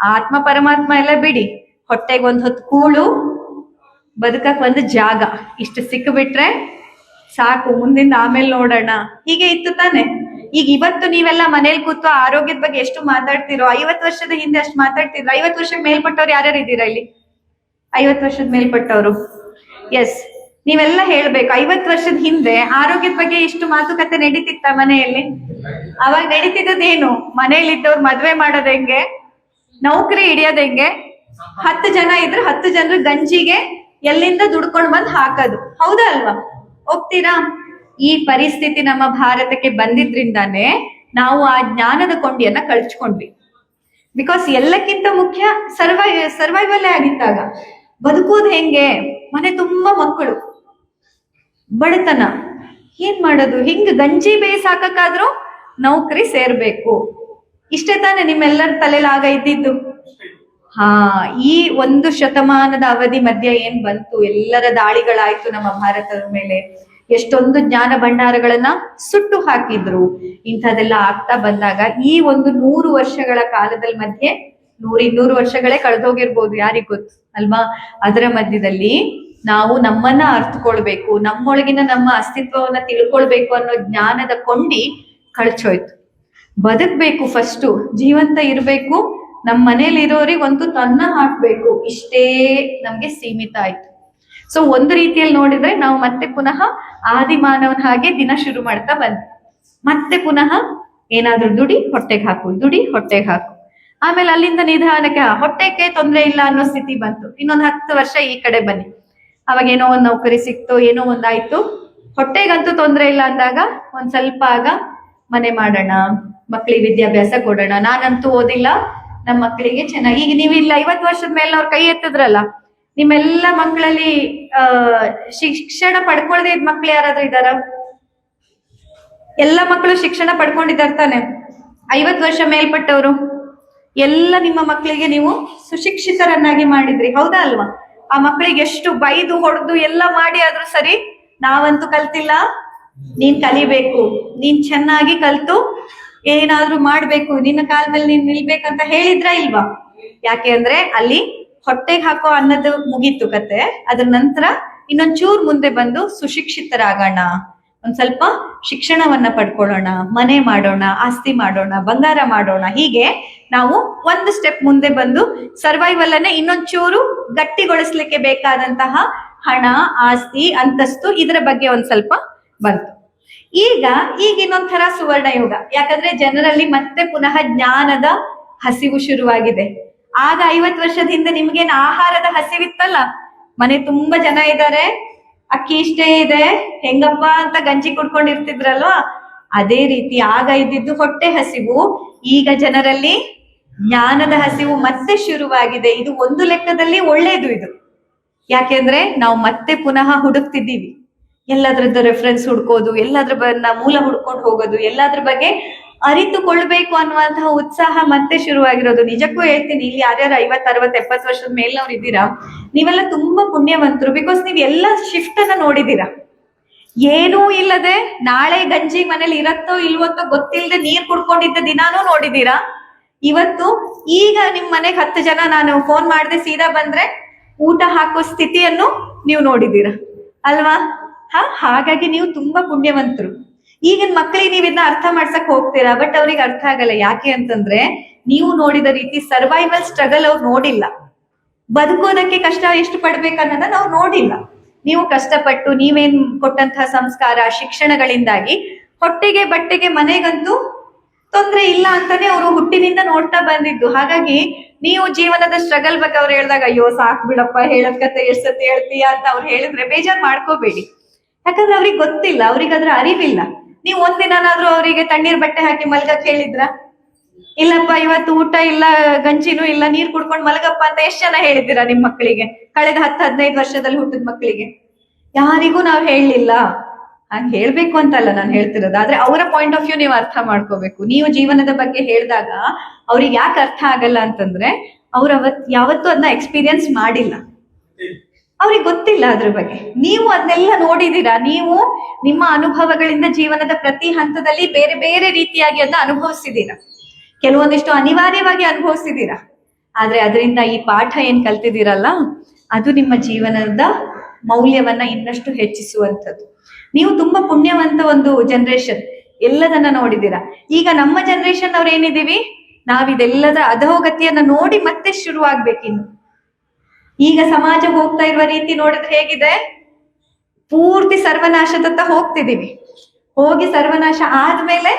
ಆತ್ಮ ಪರಮಾತ್ಮ ಎಲ್ಲ ಬಿಡಿ, ಹೊಟ್ಟೆಗೆ ಒಂದ್ ಹೊತ್ತು ಕೂಳು, ಬದುಕಕ್ ಒಂದು ಜಾಗ, ಇಷ್ಟು ಸಿಕ್ಕಿಬಿಟ್ರೆ ಸಾಕು, ಮುಂದಿಂದ ಆಮೇಲೆ ನೋಡೋಣ, ಹೀಗೆ ಇತ್ತು ತಾನೆ. ಈಗ ಇವತ್ತು ನೀವೆಲ್ಲ ಮನೇಲಿ ಕೂತು ಆರೋಗ್ಯದ ಬಗ್ಗೆ ಎಷ್ಟು ಮಾತಾಡ್ತಿರೋ, 50 ವರ್ಷದ ಹಿಂದೆ ಅಷ್ಟು ಮಾತಾಡ್ತಿದ್ರು. 50 ವರ್ಷಕ್ಕೆ ಮೇಲ್ಪಟ್ಟವ್ರು ಯಾರ್ಯಾರು ಇದ್ದೀರಾ ಇಲ್ಲಿ? 50 ವರ್ಷದ ಮೇಲ್ಪಟ್ಟವರು, ಎಸ್. ನೀವೆಲ್ಲ ಹೇಳ್ಬೇಕು, 50 ವರ್ಷದ ಹಿಂದೆ ಆರೋಗ್ಯದ ಬಗ್ಗೆ ಇಷ್ಟು ಮಾತುಕತೆ ನಡೀತಿತ್ತ ಮನೆಯಲ್ಲಿ? ಅವಾಗ ನಡೀತಿದ್ದೇನು? ಮನೆಯಲ್ಲಿದ್ದವ್ರು ಮದ್ವೆ ಮಾಡೋದ್ ಹೆಂಗೆ, ನೌಕರಿ ಹಿಡಿಯೋದ್ ಹೆಂಗೆ, 10 ಜನ ಇದ್ರೆ 10 ಜನರು ಗಂಜಿಗೆ ಎಲ್ಲಿಂದ ದುಡ್ಕೊಂಡ್ ಬಂದ್ ಹಾಕೋದು, ಹೌದಾ ಅಲ್ವಾ? ಹೋಗ್ತೀರಾ? ಈ ಪರಿಸ್ಥಿತಿ ನಮ್ಮ ಭಾರತಕ್ಕೆ ಬಂದಿದ್ರಿಂದಾನೇ ನಾವು ಆ ಜ್ಞಾನದ ಕೊಂಡಿಯನ್ನ ಕಳ್ಚ್ಕೊಂಡ್ವಿ. ಬಿಕಾಸ್ ಎಲ್ಲಕ್ಕಿಂತ ಮುಖ್ಯ ಸರ್ವೈವಲ್ಲೇ ಆಗಿದ್ದಾಗ ಬದುಕೋದು ಹೆಂಗೆ? ಮನೆ ತುಂಬಾ ಮಕ್ಕಳು, ಬಡತನ, ಏನ್ ಮಾಡೋದು? ಹಿಂಗ್ ಗಂಜಿ ಬೇಯಿಸ್ ಹಾಕಕ್ಕಾದ್ರೂ ನೌಕರಿ ಸೇರ್ಬೇಕು. ಇಷ್ಟೇ ತಾನೆ ನಿಮ್ಮೆಲ್ಲರ ತಲೆಯಲ್ಲಿ ಆಗ ಇದ್ದಿದ್ದು? ಹಾ, ಈ 1 ಶತಮಾನದ ಅವಧಿ ಮಧ್ಯ ಏನ್ ಬಂತು, ಎಲ್ಲರ ದಾಳಿಗಳಾಯ್ತು ನಮ್ಮ ಭಾರತದ ಮೇಲೆ, ಎಷ್ಟೊಂದು ಜ್ಞಾನ ಭಂಡಾರಗಳನ್ನ ಸುಟ್ಟು ಹಾಕಿದ್ರು. ಇಂಥದೆಲ್ಲ ಆಗ್ತಾ ಬಂದಾಗ ಈ ಒಂದು 100 ವರ್ಷಗಳ ಕಾಲದಲ್ಲಿ ಮಧ್ಯೆ 100-200 ವರ್ಷಗಳೇ ಕಳೆದೋಗಿರ್ಬೋದು, ಯಾರಿಗ್ ಗೊತ್ತು ಅಲ್ವಾ? ಅದರ ಮಧ್ಯದಲ್ಲಿ ನಾವು ನಮ್ಮನ್ನ ಅರ್ಥಕೊಳ್ಬೇಕು, ನಮ್ಮೊಳಗಿನ ನಮ್ಮ ಅಸ್ತಿತ್ವವನ್ನ ತಿಳ್ಕೊಳ್ಬೇಕು ಅನ್ನೋ ಜ್ಞಾನದ ಕೊಂಡಿ ಕಳ್ಚೋಯ್ತು. ಬದುಕ್ಬೇಕು, ಫಸ್ಟು ಜೀವಂತ ಇರಬೇಕು, ನಮ್ಮ ಮನೇಲಿ ಇರೋರಿಗಂತೂ ಅನ್ನ ಹಾಕ್ಬೇಕು, ಇಷ್ಟೇ ನಮ್ಗೆ ಸೀಮಿತ ಆಯ್ತು. ಸೊ ಒಂದು ರೀತಿಯಲ್ಲಿ ನೋಡಿದ್ರೆ ನಾವು ಮತ್ತೆ ಪುನಃ ಆದಿಮಾನವನ ಹಾಗೆ ದಿನ ಶುರು ಮಾಡ್ತಾ ಬಂದ್ವಿ. ಮತ್ತೆ ಪುನಃ ಏನಾದ್ರೂ ದುಡಿ ಹೊಟ್ಟೆಗೆ ಹಾಕು, ದುಡಿ ಹೊಟ್ಟೆಗೆ ಹಾಕು. ಆಮೇಲೆ ಅಲ್ಲಿಂದ ನಿಧಾನಕ್ಕೆ ಹೊಟ್ಟೆಗೆ ತೊಂದರೆ ಇಲ್ಲ ಅನ್ನೋ ಸ್ಥಿತಿ ಬಂತು. ಇನ್ನೊಂದು 10 ವರ್ಷ ಈ ಕಡೆ ಬನ್ನಿ, ಅವಾಗ ಏನೋ ಒಂದು ನೌಕರಿ ಸಿಕ್ತು, ಏನೋ ಒಂದಾಯ್ತು, ಹೊಟ್ಟೆಗಂತೂ ತೊಂದರೆ ಇಲ್ಲ ಅಂದಾಗ ಒಂದ್ ಸ್ವಲ್ಪ ಆಗ ಮನೆ ಮಾಡೋಣ, ಮಕ್ಕಳಿಗೆ ವಿದ್ಯಾಭ್ಯಾಸ ಕೊಡೋಣ. ನಾನಂತೂ ಓದಿಲ್ಲ, ನಮ್ಮ ಮಕ್ಕಳಿಗೆ ಚೆನ್ನಾಗಿ. ಈಗ ನೀವಿಲ್ಲ 50 ವರ್ಷದ ಮೇಲೆ ಅವ್ರ ಕೈ ಎತ್ತಿದ್ರಲ್ಲ, ನಿಮ್ಮೆಲ್ಲ ಮಕ್ಕಳಲ್ಲಿ ಶಿಕ್ಷಣ ಪಡ್ಕೊಳ್ದೇ ಇದ್ ಮಕ್ಳು ಯಾರಾದ್ರೂ ಇದಾರ? ಎಲ್ಲ ಮಕ್ಕಳು ಶಿಕ್ಷಣ ಪಡ್ಕೊಂಡಿದ್ದಾರೆ ತಾನೆ? 50 ವರ್ಷ ಮೇಲ್ಪಟ್ಟವರು ಎಲ್ಲ ನಿಮ್ಮ ಮಕ್ಕಳಿಗೆ ನೀವು ಸುಶಿಕ್ಷಿತರನ್ನಾಗಿ ಮಾಡಿದ್ರಿ, ಹೌದಾ ಅಲ್ವಾ? ಆ ಮಕ್ಕಳಿಗೆ ಎಷ್ಟು ಬೈದು ಹೊಡೆದು ಎಲ್ಲ ಮಾಡಿ ಆದ್ರೂ ಸರಿ, ನಾವಂತೂ ಕಲ್ತಿಲ್ಲ, ನೀನ್ ಕಲಿಬೇಕು, ನೀನ್ ಚೆನ್ನಾಗಿ ಕಲ್ತು ಏನಾದ್ರೂ ಮಾಡ್ಬೇಕು, ನಿನ್ನ ಕಾಲ ಮೇಲೆ ನೀನ್ ನಿಲ್ಬೇಕಂತ ಹೇಳಿದ್ರ ಇಲ್ವಾ? ಯಾಕೆ ಅಂದ್ರೆ ಅಲ್ಲಿ ಹೊಟ್ಟೆಗೆ ಹಾಕೋ ಅನ್ನೋದು ಮುಗೀತು ಕತೆ. ಅದ್ರ ನಂತರ ಇನ್ನೊಂಚೂರ್ ಮುಂದೆ ಬಂದು ಸುಶಿಕ್ಷಿತರಾಗೋಣ, ಒಂದ್ ಸ್ವಲ್ಪ ಶಿಕ್ಷಣವನ್ನ ಪಡ್ಕೊಳ್ಳೋಣ, ಮನೆ ಮಾಡೋಣ, ಆಸ್ತಿ ಮಾಡೋಣ, ಬಂಗಾರ ಮಾಡೋಣ. ಹೀಗೆ ನಾವು ಒಂದು ಸ್ಟೆಪ್ ಮುಂದೆ ಬಂದು ಸರ್ವೈವಲ್ ಅನ್ನೇ ಇನ್ನೊಂಚೂರು ಗಟ್ಟಿಗೊಳಿಸ್ಲಿಕ್ಕೆ ಬೇಕಾದಂತಹ ಹಣ, ಆಸ್ತಿ, ಅಂತಸ್ತು ಇದರ ಬಗ್ಗೆ ಒಂದ್ ಸ್ವಲ್ಪ ಬಂತು. ಈಗ ಇನ್ನೊಂಥರ ಸುವರ್ಣ ಯುಗ. ಯಾಕಂದ್ರೆ ಜನರಲ್ಲಿ ಮತ್ತೆ ಪುನಃ ಜ್ಞಾನದ ಹಸಿವು ಶುರುವಾಗಿದೆ. ಆಗ 50 ವರ್ಷದ ಹಿಂದೆ ನಿಮ್ಗೇನ್ ಆಹಾರದ ಹಸಿವಿತ್ತಲ್ಲ, ಮನೆ ತುಂಬಾ ಜನ ಇದ್ದಾರೆ, ಅಕ್ಕಿ ಇಷ್ಟೇ ಇದೆ, ಹೆಂಗಪ್ಪ ಅಂತ ಗಂಜಿ ಕುಡ್ಕೊಂಡಿರ್ತಿದ್ರಲ್ವಾ, ಅದೇ ರೀತಿ ಆಗ ಇದ್ದಿದ್ದು ಹೊಟ್ಟೆ ಹಸಿವು. ಈಗ ಜನರಲ್ಲಿ ಜ್ಞಾನದ ಹಸಿವು ಮತ್ತೆ ಶುರುವಾಗಿದೆ. ಇದು ಒಂದು ಲೆಕ್ಕದಲ್ಲಿ ಒಳ್ಳೇದು ಇದು. ಯಾಕೆಂದ್ರೆ ನಾವು ಮತ್ತೆ ಪುನಃ ಹುಡುಕ್ತಿದ್ದೀವಿ, ಎಲ್ಲದ್ರದ್ದು ರೆಫರೆನ್ಸ್ ಹುಡ್ಕೋದು, ಎಲ್ಲದ್ರ ಮೂಲ ಹುಡ್ಕೊಂಡು ಹೋಗೋದು, ಎಲ್ಲದ್ರ ಬಗ್ಗೆ ಅರಿತುಕೊಳ್ಬೇಕು ಅನ್ನುವಂತಹ ಉತ್ಸಾಹ ಮತ್ತೆ ಶುರುವಾಗಿರೋದು. ನಿಜಕ್ಕೂ ಹೇಳ್ತೀನಿ, ಇಲ್ಲಿ ಯಾರ್ಯಾರು 50, 60, 70 ವರ್ಷದ ಮೇಲ್ನವ್ರು ಇದ್ದೀರಾ, ನೀವೆಲ್ಲ ತುಂಬಾ ಪುಣ್ಯವಂತರು. ಬಿಕಾಸ್ ನೀವ್ ಎಲ್ಲ ಶಿಫ್ಟ್ ಅನ್ನ ನೋಡಿದೀರಾ. ಏನೂ ಇಲ್ಲದೆ ನಾಳೆ ಗಂಜಿ ಮನೇಲಿ ಇರತ್ತೋ ಇಲ್ವತ್ತೋ ಗೊತ್ತಿಲ್ಲದೆ ನೀರ್ ಕುಡ್ಕೊಂಡಿದ್ದ ದಿನಾನೂ ನೋಡಿದೀರಾ. ಇವತ್ತು ಈಗ ನಿಮ್ ಮನೆಗೆ 10 ಜನ ನಾನು ಫೋನ್ ಮಾಡದೆ ಸೀದಾ ಬಂದ್ರೆ ಊಟ ಹಾಕೋ ಸ್ಥಿತಿಯನ್ನು ನೀವು ನೋಡಿದೀರಾ ಅಲ್ವಾ? ಹಾಗಾಗಿ ನೀವು ತುಂಬಾ ಪುಣ್ಯವಂತರು. ಈಗಿನ ಮಕ್ಕಳಿಗೆ ನೀವು ಇದನ್ನ ಅರ್ಥ ಮಾಡ್ಸಕ್ ಹೋಗ್ತೀರಾ, ಬಟ್ ಅವ್ರಿಗೆ ಅರ್ಥ ಆಗಲ್ಲ. ಯಾಕೆ ಅಂತಂದ್ರೆ ನೀವು ನೋಡಿದ ರೀತಿ ಸರ್ವೈವಲ್ ಸ್ಟ್ರಗಲ್ ಅವ್ರು ನೋಡಿಲ್ಲ. ಬದುಕೋದಕ್ಕೆ ಕಷ್ಟ ಎಷ್ಟು ಪಡ್ಬೇಕನ್ನೋದನ್ನ ಅವ್ರು ನೋಡಿಲ್ಲ. ನೀವು ಕಷ್ಟಪಟ್ಟು ನೀವೇನ್ ಕೊಟ್ಟಂತಹ ಸಂಸ್ಕಾರ, ಶಿಕ್ಷಣಗಳಿಂದಾಗಿ ಹೊಟ್ಟೆಗೆ, ಬಟ್ಟೆಗೆ, ಮನೆಗಂತೂ ತೊಂದ್ರೆ ಇಲ್ಲ ಅಂತಾನೆ ಅವರು ಹುಟ್ಟಿನಿಂದ ನೋಡ್ತಾ ಬಂದಿದ್ದು. ಹಾಗಾಗಿ ನೀವು ಜೀವನದ ಸ್ಟ್ರಗಲ್ ಬಗ್ಗೆ ಅವ್ರು ಹೇಳಿದಾಗ ಅಯ್ಯೋ ಸಾಕ್ ಬಿಡಪ್ಪ, ಹೇಳದ್ ಕತೆ ಎಷ್ಟ್ ಸತಿ ಹೇಳ್ತೀಯ ಅಂತ ಅವ್ರು ಹೇಳಿದ್ರೆ ಬೇಜಾರ್ ಮಾಡ್ಕೋಬೇಡಿ. ಯಾಕಂದ್ರೆ ಅವ್ರಿಗೆ ಗೊತ್ತಿಲ್ಲ, ಅವ್ರಿಗೆ ಅದ್ರ ಅರಿವಿಲ್ಲ. ನೀವು ಒಂದಿನಾದ್ರೂ ಅವರಿಗೆ ತಣ್ಣೀರ್ ಬಟ್ಟೆ ಹಾಕಿ ಮಲ್ಗಕ್ ಹೇಳಿದ್ರ? ಇಲ್ಲಪ್ಪ ಇವತ್ತು ಊಟ ಇಲ್ಲ, ಗಂಜಿನೂ ಇಲ್ಲ, ನೀರ್ ಕುಡ್ಕೊಂಡ್ ಮಲಗಪ್ಪ ಅಂತ ಎಷ್ಟ್ ಜನ ಹೇಳಿದ್ದೀರಾ ನಿಮ್ ಮಕ್ಕಳಿಗೆ? ಕಳೆದ 10-15 ವರ್ಷದಲ್ಲಿ ಹುಟ್ಟಿದ ಮಕ್ಕಳಿಗೆ ಯಾರಿಗೂ ನಾವು ಹೇಳಲಿಲ್ಲ. ಹಂಗ ಹೇಳ್ಬೇಕು ಅಂತಲ್ಲ ನಾನು ಹೇಳ್ತಿರೋದು, ಆದ್ರೆ ಅವರ ಪಾಯಿಂಟ್ ಆಫ್ ವ್ಯೂ ನೀವು ಅರ್ಥ ಮಾಡ್ಕೋಬೇಕು. ನೀವು ಜೀವನದ ಬಗ್ಗೆ ಹೇಳಿದಾಗ ಅವ್ರಿಗೆ ಯಾಕೆ ಅರ್ಥ ಆಗಲ್ಲ ಅಂತಂದ್ರೆ ಅವ್ರ ಯಾವತ್ತೂ ಅದನ್ನ ಎಕ್ಸ್ಪೀರಿಯನ್ಸ್ ಮಾಡಿಲ್ಲ, ಅವ್ರಿಗೆ ಗೊತ್ತಿಲ್ಲ ಅದ್ರ ಬಗ್ಗೆ. ನೀವು ಅದನ್ನೆಲ್ಲ ನೋಡಿದೀರಾ. ನೀವು ನಿಮ್ಮ ಅನುಭವಗಳಿಂದ ಜೀವನದ ಪ್ರತಿ ಹಂತದಲ್ಲಿ ಬೇರೆ ಬೇರೆ ರೀತಿಯಾಗಿ ಅದನ್ನ ಅನುಭವಿಸಿದೀರಾ, ಕೆಲವೊಂದಿಷ್ಟು ಅನಿವಾರ್ಯವಾಗಿ ಅನುಭವಿಸಿದೀರಾ. ಆದ್ರೆ ಅದರಿಂದ ಈ ಪಾಠ ಏನ್ ಕಲ್ತಿದ್ದೀರಲ್ಲ, ಅದು ನಿಮ್ಮ ಜೀವನದ ಮೌಲ್ಯವನ್ನ ಇನ್ನಷ್ಟು ಹೆಚ್ಚಿಸುವಂಥದ್ದು. ನೀವು ತುಂಬಾ ಪುಣ್ಯವಂತ ಒಂದು ಜನರೇಷನ್, ಎಲ್ಲದನ್ನ ನೋಡಿದೀರಾ. ಈಗ ನಮ್ಮ ಜನರೇಷನ್ ಅವ್ರು ಏನಿದೀವಿ, ನಾವಿದೆಲ್ಲದ ಅಧೋಗತಿಯನ್ನ ನೋಡಿ ಮತ್ತೆ ಶುರುವಾಗ್ಬೇಕಿನ್ನು. ಈಗ ಸಮಾಜ ಹೋಗ್ತಾ ಇರುವ ರೀತಿ ನೋಡಿದ್ರೆ ಹೇಗಿದೆ, ಪೂರ್ತಿ ಸರ್ವನಾಶದತ್ತ ಹೋಗ್ತಿದೀವಿ. ಹೋಗಿ ಸರ್ವನಾಶ ಆದ್ಮೇಲೆ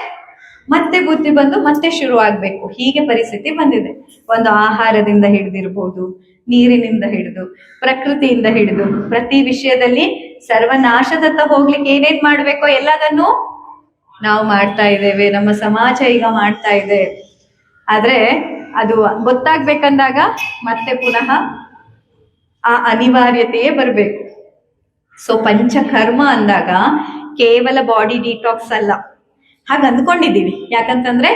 ಮತ್ತೆ ಬುದ್ಧಿ ಬಂದು ಮತ್ತೆ ಶುರು ಆಗ್ಬೇಕು. ಹೀಗೆ ಪರಿಸ್ಥಿತಿ ಬಂದಿದೆ. ಒಂದು ಆಹಾರದಿಂದ ಹಿಡಿದಿರ್ಬೋದು, ನೀರಿನಿಂದ ಹಿಡಿದು, ಪ್ರಕೃತಿಯಿಂದ ಹಿಡಿದು, ಪ್ರತಿ ವಿಷಯದಲ್ಲಿ ಸರ್ವನಾಶದತ್ತ ಹೋಗ್ಲಿಕ್ಕೆ ಏನೇನ್ ಮಾಡ್ಬೇಕೋ ಎಲ್ಲದನ್ನು ನಾವು ಮಾಡ್ತಾ ಇದ್ದೇವೆ. ನಮ್ಮ ಸಮಾಜ ಈಗ ಮಾಡ್ತಾ ಇದೆ. ಆದ್ರೆ ಅದು ಗೊತ್ತಾಗ್ಬೇಕಂದಾಗ ಮತ್ತೆ ಪುನಃ ಆ ಅನಿವಾರ್ಯತೆಯೇ ಬರ್ಬೇಕು. ಸೊ ಪಂಚಕರ್ಮ ಅಂದಾಗ ಕೇವಲ ಬಾಡಿ ಡಿಟಾಕ್ಸ್ ಅಲ್ಲ, ಹಾಗ ಅಂದ್ಕೊಂಡಿದ್ದೀವಿ. ಯಾಕಂತಂದ್ರೆ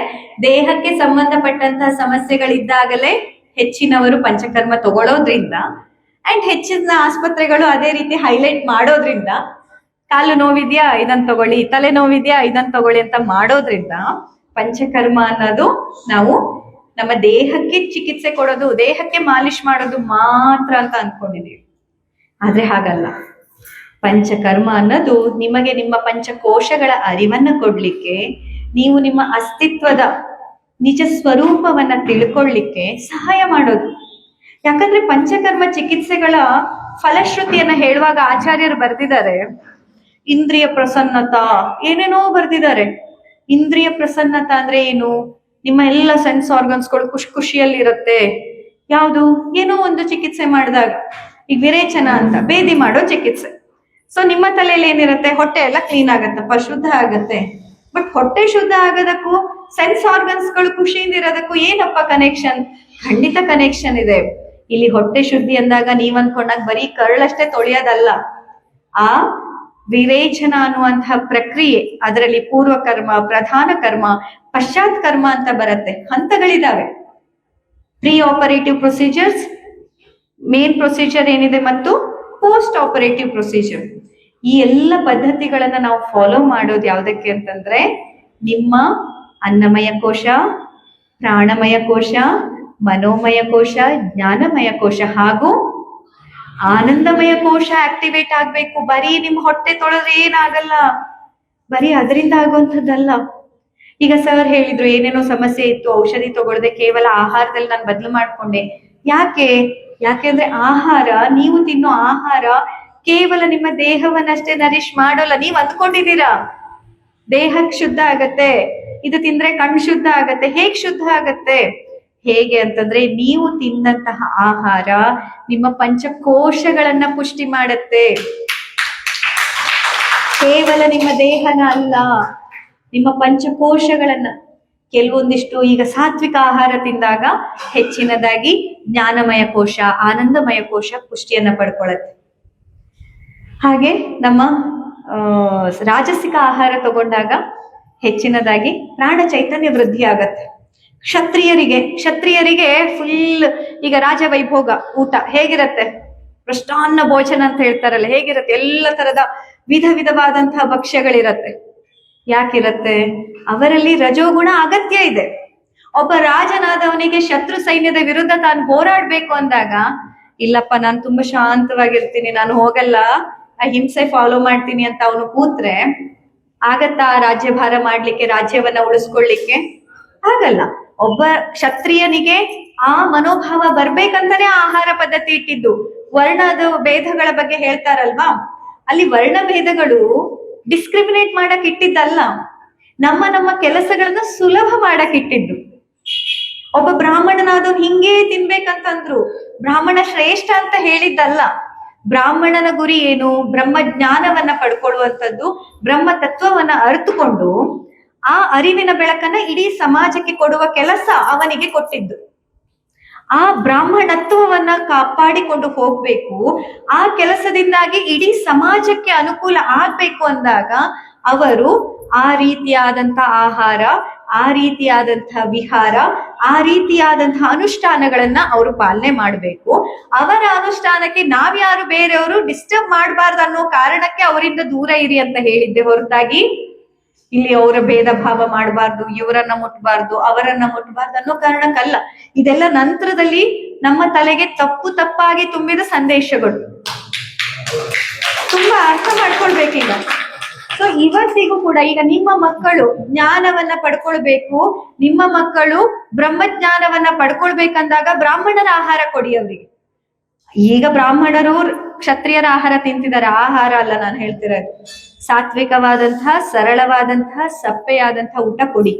ದೇಹಕ್ಕೆ ಸಂಬಂಧಪಟ್ಟಂತಹ ಸಮಸ್ಯೆಗಳಿದ್ದಾಗಲೇ ಹೆಚ್ಚಿನವರು ಪಂಚಕರ್ಮ ತಗೊಳ್ಳೋದ್ರಿಂದ, ಅಂಡ್ ಹೆಚ್ಚಿನ ಆಸ್ಪತ್ರೆಗಳು ಅದೇ ರೀತಿ ಹೈಲೈಟ್ ಮಾಡೋದ್ರಿಂದ, ಕಾಲು ನೋವಿದ್ಯಾ ಇದನ್ ತಗೊಳ್ಳಿ, ತಲೆ ನೋವಿದ್ಯಾ ಇದನ್ ತಗೊಳ್ಳಿ ಅಂತ ಮಾಡೋದ್ರಿಂದ ಪಂಚಕರ್ಮ ಅನ್ನೋದು ನಾವು ನಮ್ಮ ದೇಹಕ್ಕೆ ಚಿಕಿತ್ಸೆ ಕೊಡೋದು, ದೇಹಕ್ಕೆ ಮಾಲಿಶ್ ಮಾಡೋದು ಮಾತ್ರ ಅಂತ ಅನ್ಕೊಂಡಿದೀವಿ. ಆದ್ರೆ ಹಾಗಲ್ಲ. ಪಂಚಕರ್ಮ ಅನ್ನೋದು ನಿಮಗೆ ನಿಮ್ಮ ಪಂಚಕೋಶಗಳ ಅರಿವನ್ನ ಕೊಡ್ಲಿಕ್ಕೆ, ನೀವು ನಿಮ್ಮ ಅಸ್ತಿತ್ವದ ನಿಜ ಸ್ವರೂಪವನ್ನ ತಿಳ್ಕೊಳ್ಳಿಕ್ಕೆ ಸಹಾಯ ಮಾಡೋದು. ಯಾಕಂದ್ರೆ ಪಂಚಕರ್ಮ ಚಿಕಿತ್ಸೆಗಳ ಫಲಶ್ರುತಿಯನ್ನ ಹೇಳುವಾಗ ಆಚಾರ್ಯರು ಬರೆದಿದ್ದಾರೆ, ಇಂದ್ರಿಯ ಪ್ರಸನ್ನತಾ ಏನೇನೋ ಬರೆದಿದ್ದಾರೆ. ಇಂದ್ರಿಯ ಪ್ರಸನ್ನತಾ ಅಂದ್ರೆ ಏನು? ನಿಮ್ಮ ಎಲ್ಲ ಸೆನ್ಸ್ ಆರ್ಗನ್ಸ್ಗಳು ಖುಷಿಯಲ್ಲಿರುತ್ತೆ. ಯಾವುದು? ಏನೋ ಒಂದು ಚಿಕಿತ್ಸೆ ಮಾಡಿದಾಗ, ಈಗ ವಿರೇಚನ ಅಂತ ಬೇದಿ ಮಾಡೋ ಚಿಕಿತ್ಸೆ. ಸೊ ನಿಮ್ಮ ತಲೆಯಲ್ಲಿ ಏನಿರುತ್ತೆ? ಹೊಟ್ಟೆ ಎಲ್ಲ ಕ್ಲೀನ್ ಆಗತ್ತಪ್ಪ, ಶುದ್ಧ ಆಗತ್ತೆ. ಬಟ್ ಹೊಟ್ಟೆ ಶುದ್ಧ ಆಗೋದಕ್ಕೂ ಸೆನ್ಸ್ ಆರ್ಗನ್ಸ್ಗಳು ಖುಷಿಯಿಂದ ಇರೋದಕ್ಕೂ ಏನಪ್ಪ ಕನೆಕ್ಷನ್? ಖಂಡಿತ ಕನೆಕ್ಷನ್ ಇದೆ. ಇಲ್ಲಿ ಹೊಟ್ಟೆ ಶುದ್ಧಿ ಅಂದಾಗ ನೀವ್ ಅನ್ಕೊಂಡಾಗ ಬರೀ ಕರಳಷ್ಟೇ ತೊಳೆಯೋದಲ್ಲ. ಆ ವಿರೇಚನ ಅನ್ನುವಂತಹ ಪ್ರಕ್ರಿಯೆ, ಅದರಲ್ಲಿ ಪೂರ್ವ ಕರ್ಮ, ಪ್ರಧಾನ ಕರ್ಮ, ಪಶ್ಚಾತ್ ಕರ್ಮ ಅಂತ ಬರುತ್ತೆ. ಹಂತಗಳಿದಾವೆ. Pre operative procedures, main procedure ಏನಿದೆ, ಮತ್ತು ಪೋಸ್ಟ್ ಆಪರೇಟಿವ್ ಪ್ರೊಸೀಜರ್. ಈ ಎಲ್ಲ ಪದ್ಧತಿಗಳನ್ನ ನಾವು ಫಾಲೋ ಮಾಡೋದು ಯಾವ್ದಕ್ಕೆ ಅಂತಂದ್ರೆ, ನಿಮ್ಮ ಅನ್ನಮಯ ಕೋಶ, ಪ್ರಾಣಮಯ ಕೋಶ, ಮನೋಮಯ ಕೋಶ, ಜ್ಞಾನಮಯ ಕೋಶ ಹಾಗೂ ಆನಂದಮಯ ಕೋಶ ಆಕ್ಟಿವೇಟ್ ಆಗ್ಬೇಕು. ಬರೀ ನಿಮ್ ಹೊಟ್ಟೆ ತೊಳೆದ್ರೆ ಏನಾಗಲ್ಲ, ಬರೀ ಅದರಿಂದ ಆಗುವಂಥದ್ದಲ್ಲ. ಈಗ ಸರ್ ಹೇಳಿದ್ರು ಏನೇನೋ ಸಮಸ್ಯೆ ಇತ್ತು, ಔಷಧಿ ತಗೊಳ್ದೆ ಕೇವಲ ಆಹಾರದಲ್ಲಿ ನಾನು ಬದಲು ಮಾಡ್ಕೊಂಡೆ. ಯಾಕೆಂದ್ರೆ ಆಹಾರ, ನೀವು ತಿನ್ನೋ ಆಹಾರ ಕೇವಲ ನಿಮ್ಮ ದೇಹವನ್ನಷ್ಟೇ ನರಿಶ್ ಮಾಡೋಲ್ಲ. ನೀವ್ ಅಂದ್ಕೊಂಡಿದ್ದೀರಾ ದೇಹಕ್ಕೆ ಶುದ್ಧ ಆಗತ್ತೆ, ಇದು ತಿಂದ್ರೆ ಕಣ್ಣು ಶುದ್ಧ ಆಗತ್ತೆ. ಹೇಗ್ ಶುದ್ಧ ಆಗತ್ತೆ? ಹೇಗೆ ಅಂತಂದ್ರೆ, ನೀವು ತಿಂದಂತಹ ಆಹಾರ ನಿಮ್ಮ ಪಂಚಕೋಶಗಳನ್ನ ಪುಷ್ಟಿ ಮಾಡತ್ತೆ. ಕೇವಲ ನಿಮ್ಮ ದೇಹನ ಅಲ್ಲ, ನಿಮ್ಮ ಪಂಚಕೋಶಗಳನ್ನ. ಕೆಲವೊಂದಿಷ್ಟು ಈಗ ಸಾತ್ವಿಕ ಆಹಾರ ತಿಂದಾಗ ಹೆಚ್ಚಿನದಾಗಿ ಜ್ಞಾನಮಯ ಕೋಶ, ಆನಂದಮಯ ಕೋಶ ಪುಷ್ಟಿಯನ್ನ ಪಡ್ಕೊಳತ್ತೆ. ಹಾಗೆ ನಮ್ಮ ರಾಜಸಿಕ ಆಹಾರ ತಗೊಂಡಾಗ ಹೆಚ್ಚಿನದಾಗಿ ಪ್ರಾಣ ಚೈತನ್ಯ ವೃದ್ಧಿ ಆಗತ್ತೆ. ಕ್ಷತ್ರಿಯರಿಗೆ ಫುಲ್ ಈಗ ರಾಜವೈಭೋಗ ಊಟ ಹೇಗಿರತ್ತೆ? ಮೃಷ್ಟಾನ್ನ ಭೋಜನ ಅಂತ ಹೇಳ್ತಾರಲ್ಲ, ಹೇಗಿರತ್ತೆ? ಎಲ್ಲ ತರದ ವಿಧವಾದಂತಹ ಭಕ್ಷ್ಯಗಳಿರತ್ತೆ. ಯಾಕಿರತ್ತೆ? ಅವರಲ್ಲಿ ರಜೋಗುಣ ಅಗತ್ಯ ಇದೆ. ಒಬ್ಬ ರಾಜನಾದವನಿಗೆ ಶತ್ರು ಸೈನ್ಯದ ವಿರುದ್ಧ ತಾನು ಹೋರಾಡ್ಬೇಕು ಅಂದಾಗ, ಇಲ್ಲಪ್ಪ ನಾನು ತುಂಬಾ ಶಾಂತವಾಗಿರ್ತೀನಿ, ನಾನು ಹೋಗಲ್ಲ, ಹಿಂಸೆ ಫಾಲೋ ಮಾಡ್ತೀನಿ ಅಂತ ಅವನು ಕೂತ್ರೆ ಆಗತ್ತಾ ರಾಜ್ಯಭಾರ ಮಾಡ್ಲಿಕ್ಕೆ, ರಾಜ್ಯವನ್ನ ಉಳಿಸ್ಕೊಳ್ಳಿಕ್ಕೆ? ಆಗಲ್ಲ. ಒಬ್ಬ ಕ್ಷತ್ರಿಯನಿಗೆ ಆ ಮನೋಭಾವ ಬರ್ಬೇಕಂತಾನೆ ಆಹಾರ ಪದ್ಧತಿ ಇಟ್ಟಿದ್ದು. ವರ್ಣದ ಭೇದಗಳ ಬಗ್ಗೆ ಹೇಳ್ತಾರಲ್ವಾ, ಅಲ್ಲಿ ವರ್ಣ ಭೇದಗಳು ಡಿಸ್ಕ್ರಿಮಿನೇಟ್ ಮಾಡಕ್ ಇಟ್ಟಿದ್ದಲ್ಲ, ನಮ್ಮ ಕೆಲಸಗಳನ್ನ ಸುಲಭ ಮಾಡಕ್ ಇಟ್ಟಿದ್ದು. ಒಬ್ಬ ಬ್ರಾಹ್ಮಣನಾದವ್ನು ಹಿಂಗೇ ತಿನ್ಬೇಕಂತಂದ್ರು, ಬ್ರಾಹ್ಮಣ ಶ್ರೇಷ್ಠ ಅಂತ ಹೇಳಿದ್ದಲ್ಲ. ಬ್ರಾಹ್ಮಣನ ಗುರಿ ಏನು? ಬ್ರಹ್ಮಜ್ಞಾನವನ್ನ ಪಡ್ಕೊಳ್ಳುವಂಥದ್ದು, ಬ್ರಹ್ಮ ತತ್ವವನ್ನ ಅರಿತುಕೊಂಡು ಆ ಅರಿವಿನ ಬೆಳಕನ್ನ ಇಡೀ ಸಮಾಜಕ್ಕೆ ಕೊಡುವ ಕೆಲಸ ಅವನಿಗೆ ಕೊಟ್ಟಿದ್ದು. ಆ ಬ್ರಾಹ್ಮಣತ್ವವನ್ನ ಕಾಪಾಡಿಕೊಂಡು ಹೋಗ್ಬೇಕು. ಆ ಕೆಲಸದಿಂದಾಗಿ ಇಡೀ ಸಮಾಜಕ್ಕೆ ಅನುಕೂಲ ಆಗ್ಬೇಕು ಅಂದಾಗ ಅವರು ಆ ರೀತಿಯಾದಂತಹ ಆಹಾರ, ಆ ರೀತಿಯಾದಂತಹ ವಿಹಾರ, ಆ ರೀತಿಯಾದಂತಹ ಅನುಷ್ಠಾನಗಳನ್ನ ಅವರು ಪಾಲನೆ ಮಾಡಬೇಕು. ಅವರ ಅನುಷ್ಠಾನಕ್ಕೆ ನಾವ್ಯಾರು ಬೇರೆಯವರು ಡಿಸ್ಟರ್ಬ್ ಮಾಡಬಾರ್ದು ಅನ್ನೋ ಕಾರಣಕ್ಕೆ ಅವರಿಂದ ದೂರ ಇರಿ ಅಂತ ಹೇಳಿದ್ದೆ ಹೊರತಾಗಿ ಇಲ್ಲಿ ಅವರ ಭೇದ ಭಾವ ಮಾಡಬಾರ್ದು, ಇವರನ್ನ ಮುಟ್ಬಾರ್ದು, ಅವರನ್ನ ಮುಟ್ಬಾರ್ದು ಅನ್ನೋ ಕಾರಣಕ್ಕಲ್ಲ. ಇದೆಲ್ಲ ನಂತರದಲ್ಲಿ ನಮ್ಮ ತಲೆಗೆ ತಪ್ಪಾಗಿ ತುಂಬಿದ ಸಂದೇಶಗಳು. ತುಂಬಾ ಅರ್ಥ ಮಾಡ್ಕೊಳ್ಬೇಕೀಗ. ಸೊ ಇವತ್ತಿಗೂ ಕೂಡ ಈಗ ನಿಮ್ಮ ಮಕ್ಕಳು ಜ್ಞಾನವನ್ನ ಪಡ್ಕೊಳ್ಬೇಕು, ನಿಮ್ಮ ಮಕ್ಕಳು ಬ್ರಹ್ಮಜ್ಞಾನವನ್ನ ಪಡ್ಕೊಳ್ಬೇಕಂದಾಗ ಬ್ರಾಹ್ಮಣರ ಆಹಾರ ಕೊಡಿ ಅವರಿಗೆ. ಈಗ ಬ್ರಾಹ್ಮಣರು ಕ್ಷತ್ರಿಯರ ಆಹಾರ ತಿಂತಿದ್ದಾರೆ, ಆಹಾರ ಅಲ್ಲ ನಾನು ಹೇಳ್ತಿರೋದು. ಸಾತ್ವಿಕವಾದಂತಹ, ಸರಳವಾದಂತಹ, ಸಪ್ಪೆಯಾದಂತಹ ಊಟ ಕೊಡಿ.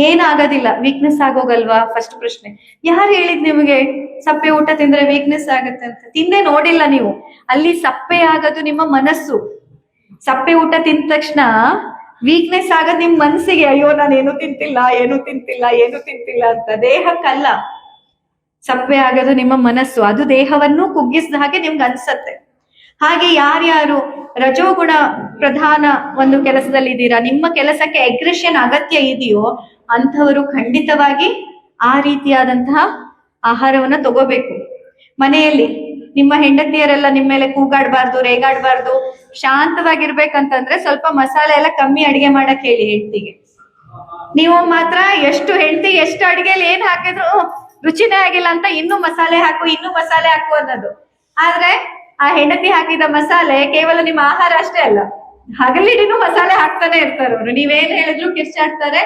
ಏನಾಗೋದಿಲ್ಲ, ವೀಕ್ನೆಸ್ ಆಗೋಗಲ್ವಾ? ಫಸ್ಟ್ ಪ್ರಶ್ನೆ, ಯಾರು ಹೇಳಿದ್ ನಿಮಗೆ ಸಪ್ಪೆ ಊಟ ತಿಂದ್ರೆ ವೀಕ್ನೆಸ್ ಆಗತ್ತೆ ಅಂತ? ತಿಂದೆ ನೋಡಿಲ್ಲ ನೀವು. ಅಲ್ಲಿ ಸಪ್ಪೆ ಆಗೋದು ನಿಮ್ಮ ಮನಸ್ಸು. ಸಪ್ಪೆ ಊಟ ತಿಂದ ತಕ್ಷಣ ವೀಕ್ನೆಸ್ ಆಗೋದು ನಿಮ್ ಮನಸ್ಸಿಗೆ, ಅಯ್ಯೋ ನಾನು ಏನು ತಿಂತಿಲ್ಲ ಅಂತ. ದೇಹಕ್ಕಲ್ಲ. ಸಪ್ಪೆ ಆಗೋದು ನಿಮ್ಮ ಮನಸ್ಸು, ಅದು ದೇಹವನ್ನು ಕುಗ್ಗಿಸಿದ ಹಾಗೆ ನಿಮ್ಗೆ ಅನ್ಸತ್ತೆ. ಹಾಗೆ ಯಾರ್ಯಾರು ರಜೋಗುಣ ಪ್ರಧಾನ ಒಂದು ಕೆಲಸದಲ್ಲಿ ಇದ್ದೀರಾ, ನಿಮ್ಮ ಕೆಲಸಕ್ಕೆ ಅಗ್ರೆಷನ್ ಅಗತ್ಯ ಇದೆಯೋ ಅಂಥವರು ಖಂಡಿತವಾಗಿ ಆ ರೀತಿಯಾದಂತಹ ಆಹಾರವನ್ನ ತಗೋಬೇಕು. ಮನೆಯಲ್ಲಿ ನಿಮ್ಮ ಹೆಂಡತಿಯರೆಲ್ಲ ನಿಮ್ಮ ಮೇಲೆ ಕೂಗಾಡ್ಬಾರ್ದು, ರೇಗಾಡ್ಬಾರ್ದು, ಶಾಂತವಾಗಿರ್ಬೇಕಂತಂದ್ರೆ ಸ್ವಲ್ಪ ಮಸಾಲೆ ಎಲ್ಲ ಕಮ್ಮಿ ಅಡಿಗೆ ಮಾಡಕ್ ಹೇಳಿ ಹೆಂಡತಿಗೆ. ನೀವು ಮಾತ್ರ ಎಷ್ಟು ಹೆಂಡತಿ ಎಷ್ಟು ಅಡಿಗೆಲಿ ಏನ್ ಹಾಕಿದ್ರು ರುಚಿನೇ ಆಗಿಲ್ಲ ಅಂತ ಇನ್ನೂ ಮಸಾಲೆ ಹಾಕು ಅನ್ನೋದು. ಆದ್ರೆ ಆ ಹೆಂಡತಿ ಹಾಕಿದ ಮಸಾಲೆ ಕೇವಲ ನಿಮ್ಮ ಆಹಾರ ಅಷ್ಟೇ ಅಲ್ಲ, ಹಗಲಿಡಿನೂ ಮಸಾಲೆ ಹಾಕ್ತಾನೆ ಇರ್ತಾರೆ ಅವರು. ನೀವೇನ್ ಹೇಳಿದ್ರು ಕಿರ್ಚಾಡ್ತಾರೆ,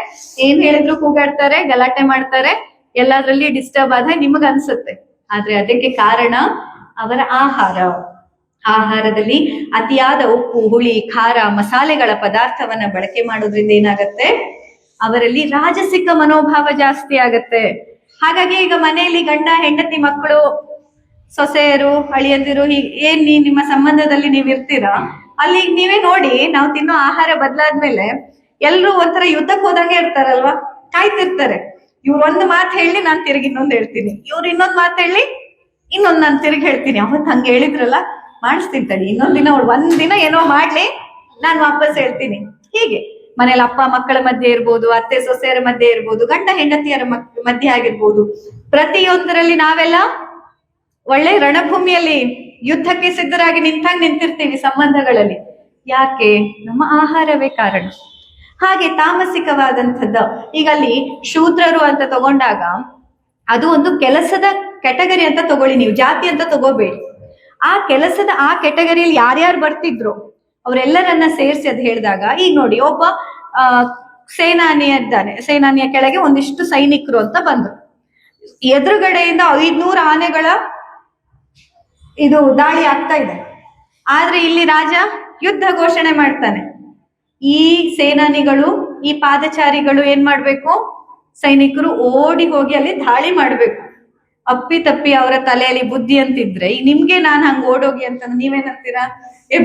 ಏನ್ ಹೇಳಿದ್ರು ಕೂಗಾಡ್ತಾರೆ, ಗಲಾಟೆ ಮಾಡ್ತಾರೆ, ಎಲ್ಲದ್ರಲ್ಲಿ ಡಿಸ್ಟರ್ಬ್ ಆದ ನಿಮಗ್ ಅನ್ಸುತ್ತೆ. ಆದ್ರೆ ಅದಕ್ಕೆ ಕಾರಣ ಅವರ ಆಹಾರದಲ್ಲಿ ಅತಿಯಾದ ಉಪ್ಪು, ಹುಳಿ, ಖಾರ, ಮಸಾಲೆಗಳ ಪದಾರ್ಥವನ್ನ ಬಳಕೆ ಮಾಡೋದ್ರಿಂದ ಏನಾಗತ್ತೆ, ಅವರಲ್ಲಿ ರಾಜಸಿಕ ಮನೋಭಾವ ಜಾಸ್ತಿ ಆಗತ್ತೆ. ಹಾಗಾಗಿ ಈಗ ಮನೆಯಲ್ಲಿ ಗಂಡ ಹೆಂಡತಿ ಮಕ್ಕಳು ಸೊಸೆಯರು ಅಳಿಯಂದಿರು ಏನ್ ನಿಮ್ಮ ಸಂಬಂಧದಲ್ಲಿ ನೀವ್ ಇರ್ತೀರಾ, ಅಲ್ಲಿ ನೀವೇ ನೋಡಿ, ನಾವು ತಿನ್ನೋ ಆಹಾರ ಬದಲಾದ್ಮೇಲೆ ಎಲ್ರು ಒಂಥರ ಯುದ್ಧಕ್ಕೆ ಹೋದಂಗೆ ಇರ್ತಾರಲ್ವಾ, ಕಾಯ್ತಿರ್ತಾರೆ. ಇವ್ರು ಒಂದು ಮಾತು ಹೇಳಿ ನಾನ್ ತಿರುಗಿ ಇನ್ನೊಂದ್ ಹೇಳ್ತೀನಿ, ಇವ್ರು ಇನ್ನೊಂದ್ ಮಾತು ಹೇಳಿ ಇನ್ನೊಂದ್ ನಾನ್ ತಿರುಗಿ ಹೇಳ್ತೀನಿ. ಅವತ್ತು ಹಂಗೆ ಹೇಳಿದ್ರಲ್ಲ, ಮಾಡಿಸ್ತೀನಿ ತಡಿ, ಇನ್ನೊಂದ್ ದಿನ ಅವ್ಳು ಒಂದ್ ದಿನ ಏನೋ ಮಾಡ್ಲಿ, ನಾನ್ ವಾಪಸ್ ಹೇಳ್ತೀನಿ. ಹೀಗೆ ಮನೇಲಿ ಅಪ್ಪ ಮಕ್ಕಳ ಮಧ್ಯೆ ಇರ್ಬೋದು, ಅತ್ತೆ ಸೊಸೆಯರ ಮಧ್ಯೆ ಇರ್ಬೋದು, ಗಂಡ ಹೆಂಡತಿಯರ ಮಧ್ಯೆ ಆಗಿರ್ಬೋದು, ಪ್ರತಿಯೊಂದರಲ್ಲಿ ನಾವೆಲ್ಲ ಒಳ್ಳೆ ರಣಭೂಮಿಯಲ್ಲಿ ಯುದ್ಧಕ್ಕೆ ಸಿದ್ಧರಾಗಿ ನಿಂತಿರ್ತೀವಿ ಸಂಬಂಧಗಳಲ್ಲಿ. ಯಾಕೆ? ನಮ್ಮ ಆಹಾರವೇ ಕಾರಣ. ಹಾಗೆ ತಾಮಸಿಕವಾದಂಥದ್ದು, ಈಗ ಅಲ್ಲಿ ಶೂದ್ರರು ಅಂತ ತಗೊಂಡಾಗ ಅದು ಒಂದು ಕೆಲಸದ ಕೆಟಗರಿ ಅಂತ ತಗೊಳ್ಳಿ, ನೀವು ಜಾತಿ ಅಂತ ತಗೋಬೇಡಿ. ಆ ಕೆಟಗರಿಯಲ್ಲಿ ಯಾರ್ಯಾರು ಬರ್ತಿದ್ರು ಅವರೆಲ್ಲರನ್ನ ಸೇರಿಸಿ ಅದು ಹೇಳಿದಾಗ, ಈಗ ನೋಡಿ, ಒಬ್ಬ ಸೇನಾನಿ ಇದ್ದಾನೆ, ಸೇನಾನಿಯ ಕೆಳಗೆ ಒಂದಿಷ್ಟು ಸೈನಿಕರು ಅಂತ ಬಂದ್ರು. ಎದುರುಗಡೆಯಿಂದ 500 ಆನೆಗಳ ಇದು ದಾಳಿ ಆಗ್ತಾ ಇದೆ. ಆದ್ರೆ ಇಲ್ಲಿ ರಾಜ ಯುದ್ಧ ಘೋಷಣೆ ಮಾಡ್ತಾನೆ. ಈ ಸೇನಾನಿಗಳು, ಈ ಪಾದಚಾರಿಗಳು ಏನ್ ಮಾಡ್ಬೇಕು, ಸೈನಿಕರು ಓಡಿ ಹೋಗಿ ಅಲ್ಲಿ ದಾಳಿ ಮಾಡ್ಬೇಕು. ಅಪ್ಪಿ ತಪ್ಪಿ ಅವರ ತಲೆಯಲ್ಲಿ ಬುದ್ಧಿ ಅಂತಿದ್ರೆ, ಈಗ ನಿಮ್ಗೆ ನಾನ್ ಹಂಗ ಓಡೋಗಿ ಅಂತ ನೀವೇನಂತೀರಾ?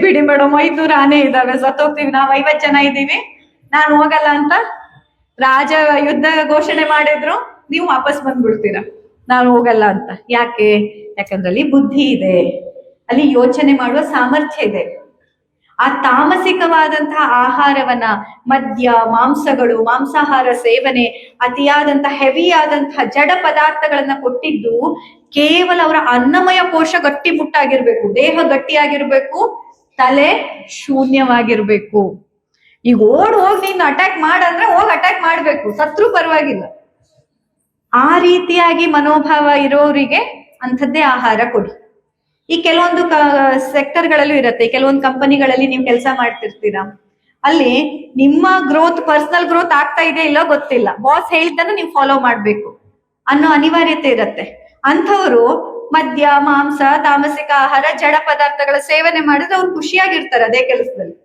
ಬಿಡಿ ಮೇಡಮ್, 500 ಆನೆ ಇದಾವೆ, ಸತ್ತೋಗ್ತೀವಿ, ನಾವ್ 50 ಜನ ಇದ್ದೀವಿ, ನಾನು ಹೋಗಲ್ಲ ಅಂತ ರಾಜ ಯುದ್ಧ ಘೋಷಣೆ ಮಾಡಿದ್ರು, ನೀವು ವಾಪಸ್ ಬಂದ್ಬಿಡ್ತೀರಾ, ನಾನು ಹೋಗಲ್ಲ ಅಂತ. ಯಾಕಂದ್ರೆ ಅಲ್ಲಿ ಬುದ್ಧಿ ಇದೆ, ಅಲ್ಲಿ ಯೋಚನೆ ಮಾಡುವ ಸಾಮರ್ಥ್ಯ ಇದೆ. ಆ ತಾಮಸಿಕವಾದಂತಹ ಆಹಾರವನ್ನ, ಮದ್ಯ, ಮಾಂಸಗಳು, ಮಾಂಸಾಹಾರ ಸೇವನೆ, ಅತಿಯಾದಂತಹ ಹೆವಿ ಆದಂತಹ ಜಡ ಪದಾರ್ಥಗಳನ್ನ ಕೊಟ್ಟಿದ್ದು ಕೇವಲ ಅವರ ಅನ್ನಮಯ ಕೋಶ ಗಟ್ಟಿ ಮುಟ್ಟಾಗಿರ್ಬೇಕು, ದೇಹ ಗಟ್ಟಿಯಾಗಿರ್ಬೇಕು, ತಲೆ ಶೂನ್ಯವಾಗಿರ್ಬೇಕು. ಈಗ ಹೋಗಿ ನೀನು ಅಟ್ಯಾಕ್ ಮಾಡಂದ್ರೆ ಹೋಗಿ ಅಟ್ಯಾಕ್ ಮಾಡ್ಬೇಕು, ಸತ್ರು ಪರವಾಗಿಲ್ಲ. ಆ ರೀತಿಯಾಗಿ ಮನೋಭಾವ ಇರೋರಿಗೆ ಅಂಥದ್ದೇ ಆಹಾರ ಕೊಡಿ. ಈ ಕೆಲವೊಂದು ಸೆಕ್ಟರ್ಗಳಲ್ಲೂ ಇರುತ್ತೆ, ಕೆಲವೊಂದು ಕಂಪನಿಗಳಲ್ಲಿ ನೀವು ಕೆಲಸ ಮಾಡ್ತಿರ್ತೀರಾ, ಅಲ್ಲಿ ನಿಮ್ಮ ಪರ್ಸನಲ್ ಗ್ರೋತ್ ಆಗ್ತಾ ಇದೆ ಇಲ್ಲೋ ಗೊತ್ತಿಲ್ಲ, ಬಾಸ್ ಹೇಳಿದ್ದನ್ನು ನೀವು ಫಾಲೋ ಮಾಡ್ಬೇಕು ಅನ್ನೋ ಅನಿವಾರ್ಯತೆ ಇರುತ್ತೆ. ಅಂಥವ್ರು ಮದ್ಯ, ಮಾಂಸ, ತಾಮಸಿಕ ಆಹಾರ, ಜಡ ಪದಾರ್ಥಗಳ ಸೇವನೆ ಮಾಡಿದ್ರೆ ಅವ್ರು ಖುಷಿಯಾಗಿರ್ತಾರೆ ಅದೇ ಕೆಲಸದಲ್ಲಿ.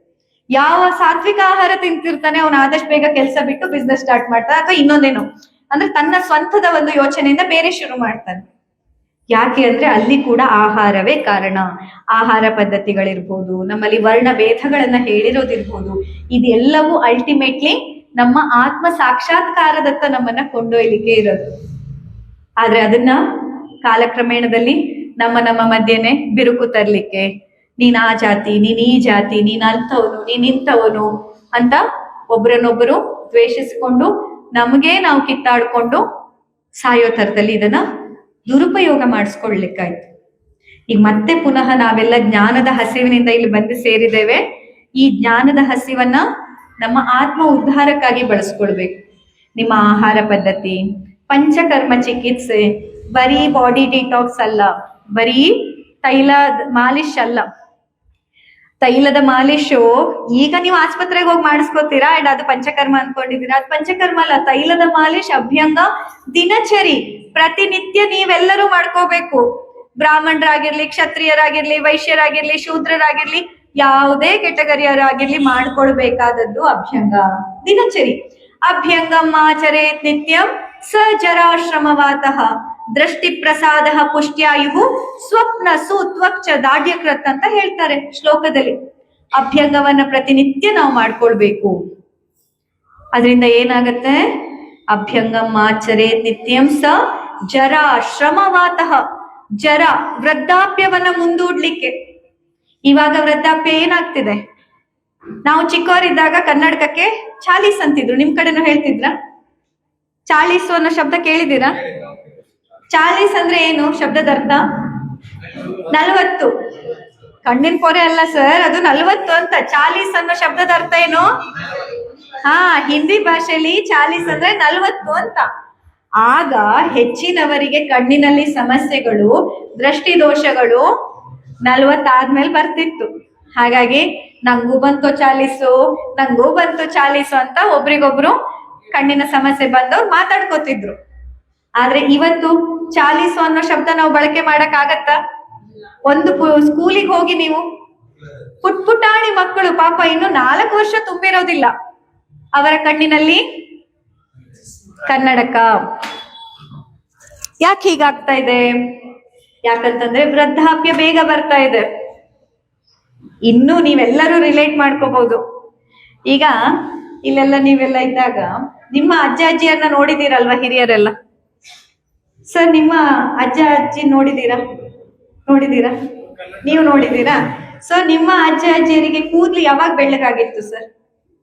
ಯಾವ ಸಾತ್ವಿಕ ಆಹಾರ ತಿಂತಿರ್ತಾನೆ ಅವನು ಆದಷ್ಟು ಬೇಗ ಕೆಲಸ ಬಿಟ್ಟು ಬಿಸ್ನೆಸ್ ಸ್ಟಾರ್ಟ್ ಮಾಡ್ತಾನೆ, ಅಥವಾ ಇನ್ನೊಂದೇನು ಅಂದ್ರೆ ತನ್ನ ಸ್ವಂತದ ಒಂದು ಯೋಚನೆಯಿಂದ ಬೇರೆ ಶುರು ಮಾಡ್ತಾನೆ. ಯಾಕೆ ಅಂದ್ರೆ ಅಲ್ಲಿ ಕೂಡ ಆಹಾರವೇ ಕಾರಣ. ಆಹಾರ ಪದ್ಧತಿಗಳಿರ್ಬೋದು, ನಮ್ಮಲ್ಲಿ ವರ್ಣ ಭೇದಗಳನ್ನ ಹೇಳಿರೋದಿರ್ಬೋದು, ಇದೆಲ್ಲವೂ ಅಲ್ಟಿಮೇಟ್ಲಿ ನಮ್ಮ ಆತ್ಮ ಸಾಕ್ಷಾತ್ಕಾರದತ್ತ ನಮ್ಮನ್ನ ಕೊಂಡೊಯ್ಲಿಕ್ಕೆ ಇರೋದು. ಆದ್ರೆ ಅದನ್ನ ಕಾಲಕ್ರಮೇಣದಲ್ಲಿ ನಮ್ಮ ಮಧ್ಯೆನೆ ಬಿರುಕು ತರ್ಲಿಕ್ಕೆ, ನೀನ್ ಆ ಜಾತಿ, ನೀನ್ ಈ ಜಾತಿ, ನೀನ್ ಅಂಥವನು, ನೀನ್ ಇಂಥವನು ಅಂತ ಒಬ್ರನ್ನೊಬ್ಬರು ದ್ವೇಷಿಸಿಕೊಂಡು ನಮಗೆ ನಾವು ಕಿತ್ತಾಡ್ಕೊಂಡು ಸಾಯೋ ತರದಲ್ಲಿ ಇದನ್ನ ದುರುಪಯೋಗ ಮಾಡಿಸ್ಕೊಳ್ಲಿಕ್ಕಾಯ್ತು. ಈಗ ಮತ್ತೆ ಪುನಃ ನಾವೆಲ್ಲ ಜ್ಞಾನದ ಹಸಿವಿನಿಂದ ಇಲ್ಲಿ ಬಂದು ಸೇರಿದ್ದೇವೆ. ಈ ಜ್ಞಾನದ ಹಸಿವನ್ನ ನಮ್ಮ ಆತ್ಮ ಉದ್ಧಾರಕ್ಕಾಗಿ ಬಳಸ್ಕೊಳ್ಬೇಕು. ನಿಮ್ಮ ಆಹಾರ ಪದ್ಧತಿ, ಪಂಚಕರ್ಮ ಚಿಕಿತ್ಸೆ, ಬರೀ ಬಾಡಿ ಡಿಟಾಕ್ಸ್ ಅಲ್ಲ, ಬರೀ ತೈಲ ಮಾಲಿಶ್ ಅಲ್ಲ. ತೈಲದ ಮಾಲಿಶು ಈಗ ನೀವು ಆಸ್ಪತ್ರೆಗೆ ಹೋಗಿ ಮಾಡಿಸ್ಕೋತೀರಾ, ಅಂಡ್ ಅದು ಪಂಚಕರ್ಮ ಅನ್ಕೊಂಡಿದ್ದೀರಾ. ಅದು ಪಂಚಕರ್ಮ ಅಲ್ಲ. ತೈಲದ ಮಾಲಿಶ್ ಅಭ್ಯಂಗ ದಿನಚರಿ, ಪ್ರತಿನಿತ್ಯ ನೀವೆಲ್ಲರೂ ಮಾಡ್ಕೋಬೇಕು. ಬ್ರಾಹ್ಮಣರಾಗಿರ್ಲಿ, ಕ್ಷತ್ರಿಯರಾಗಿರ್ಲಿ, ವೈಶ್ಯರಾಗಿರ್ಲಿ, ಶೂದ್ರರಾಗಿರ್ಲಿ, ಯಾವುದೇ ಕೆಟಗರಿಯರಾಗಿರ್ಲಿ ಮಾಡ್ಕೊಳ್ಬೇಕಾದದ್ದು ಅಭ್ಯಂಗ ದಿನಚರಿ. ಅಭ್ಯಂಗಂ ಆಚರೇತ್ ನಿತ್ಯಂ ಸ ಜರಾಶ್ರಮವಾತಃ ದೃಷ್ಟಿ ಪ್ರಸಾದ ಪುಷ್ಟ್ಯಾಯು ಸ್ವಪ್ನ ಸುತ್ವಕ್ಚ ದಾಢ್ಯಕೃತ್ ಅಂತ ಹೇಳ್ತಾರೆ ಶ್ಲೋಕದಲ್ಲಿ. ಅಭ್ಯಂಗವನ್ನ ಪ್ರತಿನಿತ್ಯ ನಾವು ಮಾಡ್ಕೊಳ್ಬೇಕು. ಅದರಿಂದ ಏನಾಗತ್ತೆ? ಅಭ್ಯಂಗಂ ಆಚರೇತ್ ನಿತ್ಯಂ ಸ ಜರ ಶ್ರಮವಾತಃ. ಜರ ವೃದ್ಧಾಪ್ಯವನ್ನ ಮುಂದೂಡ್ಲಿಕ್ಕೆ. ಇವಾಗ ವೃದ್ಧಾಪ್ಯ ಏನಾಗ್ತಿದೆ? ನಾವು ಚಿಕ್ಕವರಿದ್ದಾಗ ಕನ್ನಡಕಕ್ಕೆ ಚಾಲೀಸ್ ಅಂತಿದ್ರು, ನಿಮ್ ಕಡೆನೂ ಹೇಳ್ತಿದ್ರ? ಚಾಲೀಸು ಅನ್ನೋ ಶಬ್ದ ಕೇಳಿದ್ದೀರಾ? ಚಾಲೀಸ್ ಅಂದ್ರೆ ಏನು? ಶಬ್ದದ ಅರ್ಥ 40. ಕಣ್ಣಿನ ಪೊರೆ ಅಲ್ಲ ಸರ್, ಅದು 40 ಅಂತ. ಚಾಲೀಸ್ ಅನ್ನೋ ಶಬ್ದದ ಅರ್ಥ ಏನು? ಹಿಂದಿ ಭಾಷೆಯಲ್ಲಿ ಚಾಲೀಸ್ ಅಂದ್ರೆ 40 ಅಂತ. ಆಗ ಹೆಚ್ಚಿನವರಿಗೆ ಕಣ್ಣಿನಲ್ಲಿ ಸಮಸ್ಯೆಗಳು, ದೃಷ್ಟಿ ದೋಷಗಳು 40 ಆದ್ಮೇಲೆ ಬರ್ತಿತ್ತು. ಹಾಗಾಗಿ ನಂಗೂ ಬಂತು ಚಾಲೀಸು, ನಂಗೂ ಬಂತು ಚಾಲೀಸು ಅಂತ ಒಬ್ರಿಗೊಬ್ರು ಕಣ್ಣಿನ ಸಮಸ್ಯೆ ಬಂದವ್ರು ಮಾತಾಡ್ಕೋತಿದ್ರು. ಆದ್ರೆ ಇವತ್ತು ಚಾಲೀಸು ಅನ್ನೋ ಶಬ್ದ ನಾವು ಬಳಕೆ ಮಾಡಕ್ ಆಗತ್ತಾ? ಒಂದು ಸ್ಕೂಲಿಗೆ ಹೋಗಿ ನೀವು ಪುಟ್ಪುಟಾಣಿ ಮಕ್ಕಳು ಪಾಪ ಇನ್ನು 4 ವರ್ಷ ತುಂಬಿರೋದಿಲ್ಲ, ಅವರ ಕಣ್ಣಿನಲ್ಲಿ ಕನ್ನಡಕ. ಯಾಕೆ ಹೀಗಾಗ್ತಾ ಇದೆ? ಯಾಕಂತಂದ್ರೆ ವೃದ್ಧಾಪ್ಯ ಬೇಗ ಬರ್ತಾ ಇದೆ. ಇನ್ನು ನೀವೆಲ್ಲರೂ ರಿಲೇಟ್ ಮಾಡ್ಕೋಬಹುದು. ಈಗ ಇಲ್ಲೆಲ್ಲ ನೀವೆಲ್ಲ ಇದ್ದಾಗ ನಿಮ್ಮ ಅಜ್ಜ ಅಜ್ಜಿಯನ್ನ ನೋಡಿದೀರಲ್ವಾ ಹಿರಿಯರೆಲ್ಲ? ಸರ್ ನಿಮ್ಮ ಅಜ್ಜ ಅಜ್ಜಿ ನೋಡಿದೀರಾ? ನೀವು ನೋಡಿದೀರಾ? ಸೊ ನಿಮ್ಮ ಅಜ್ಜ ಅಜ್ಜಿಯರಿಗೆ ಕೂದಲು ಯಾವಾಗ ಬೆಳ್ಳಗಾಗಿತ್ತು ಸರ್?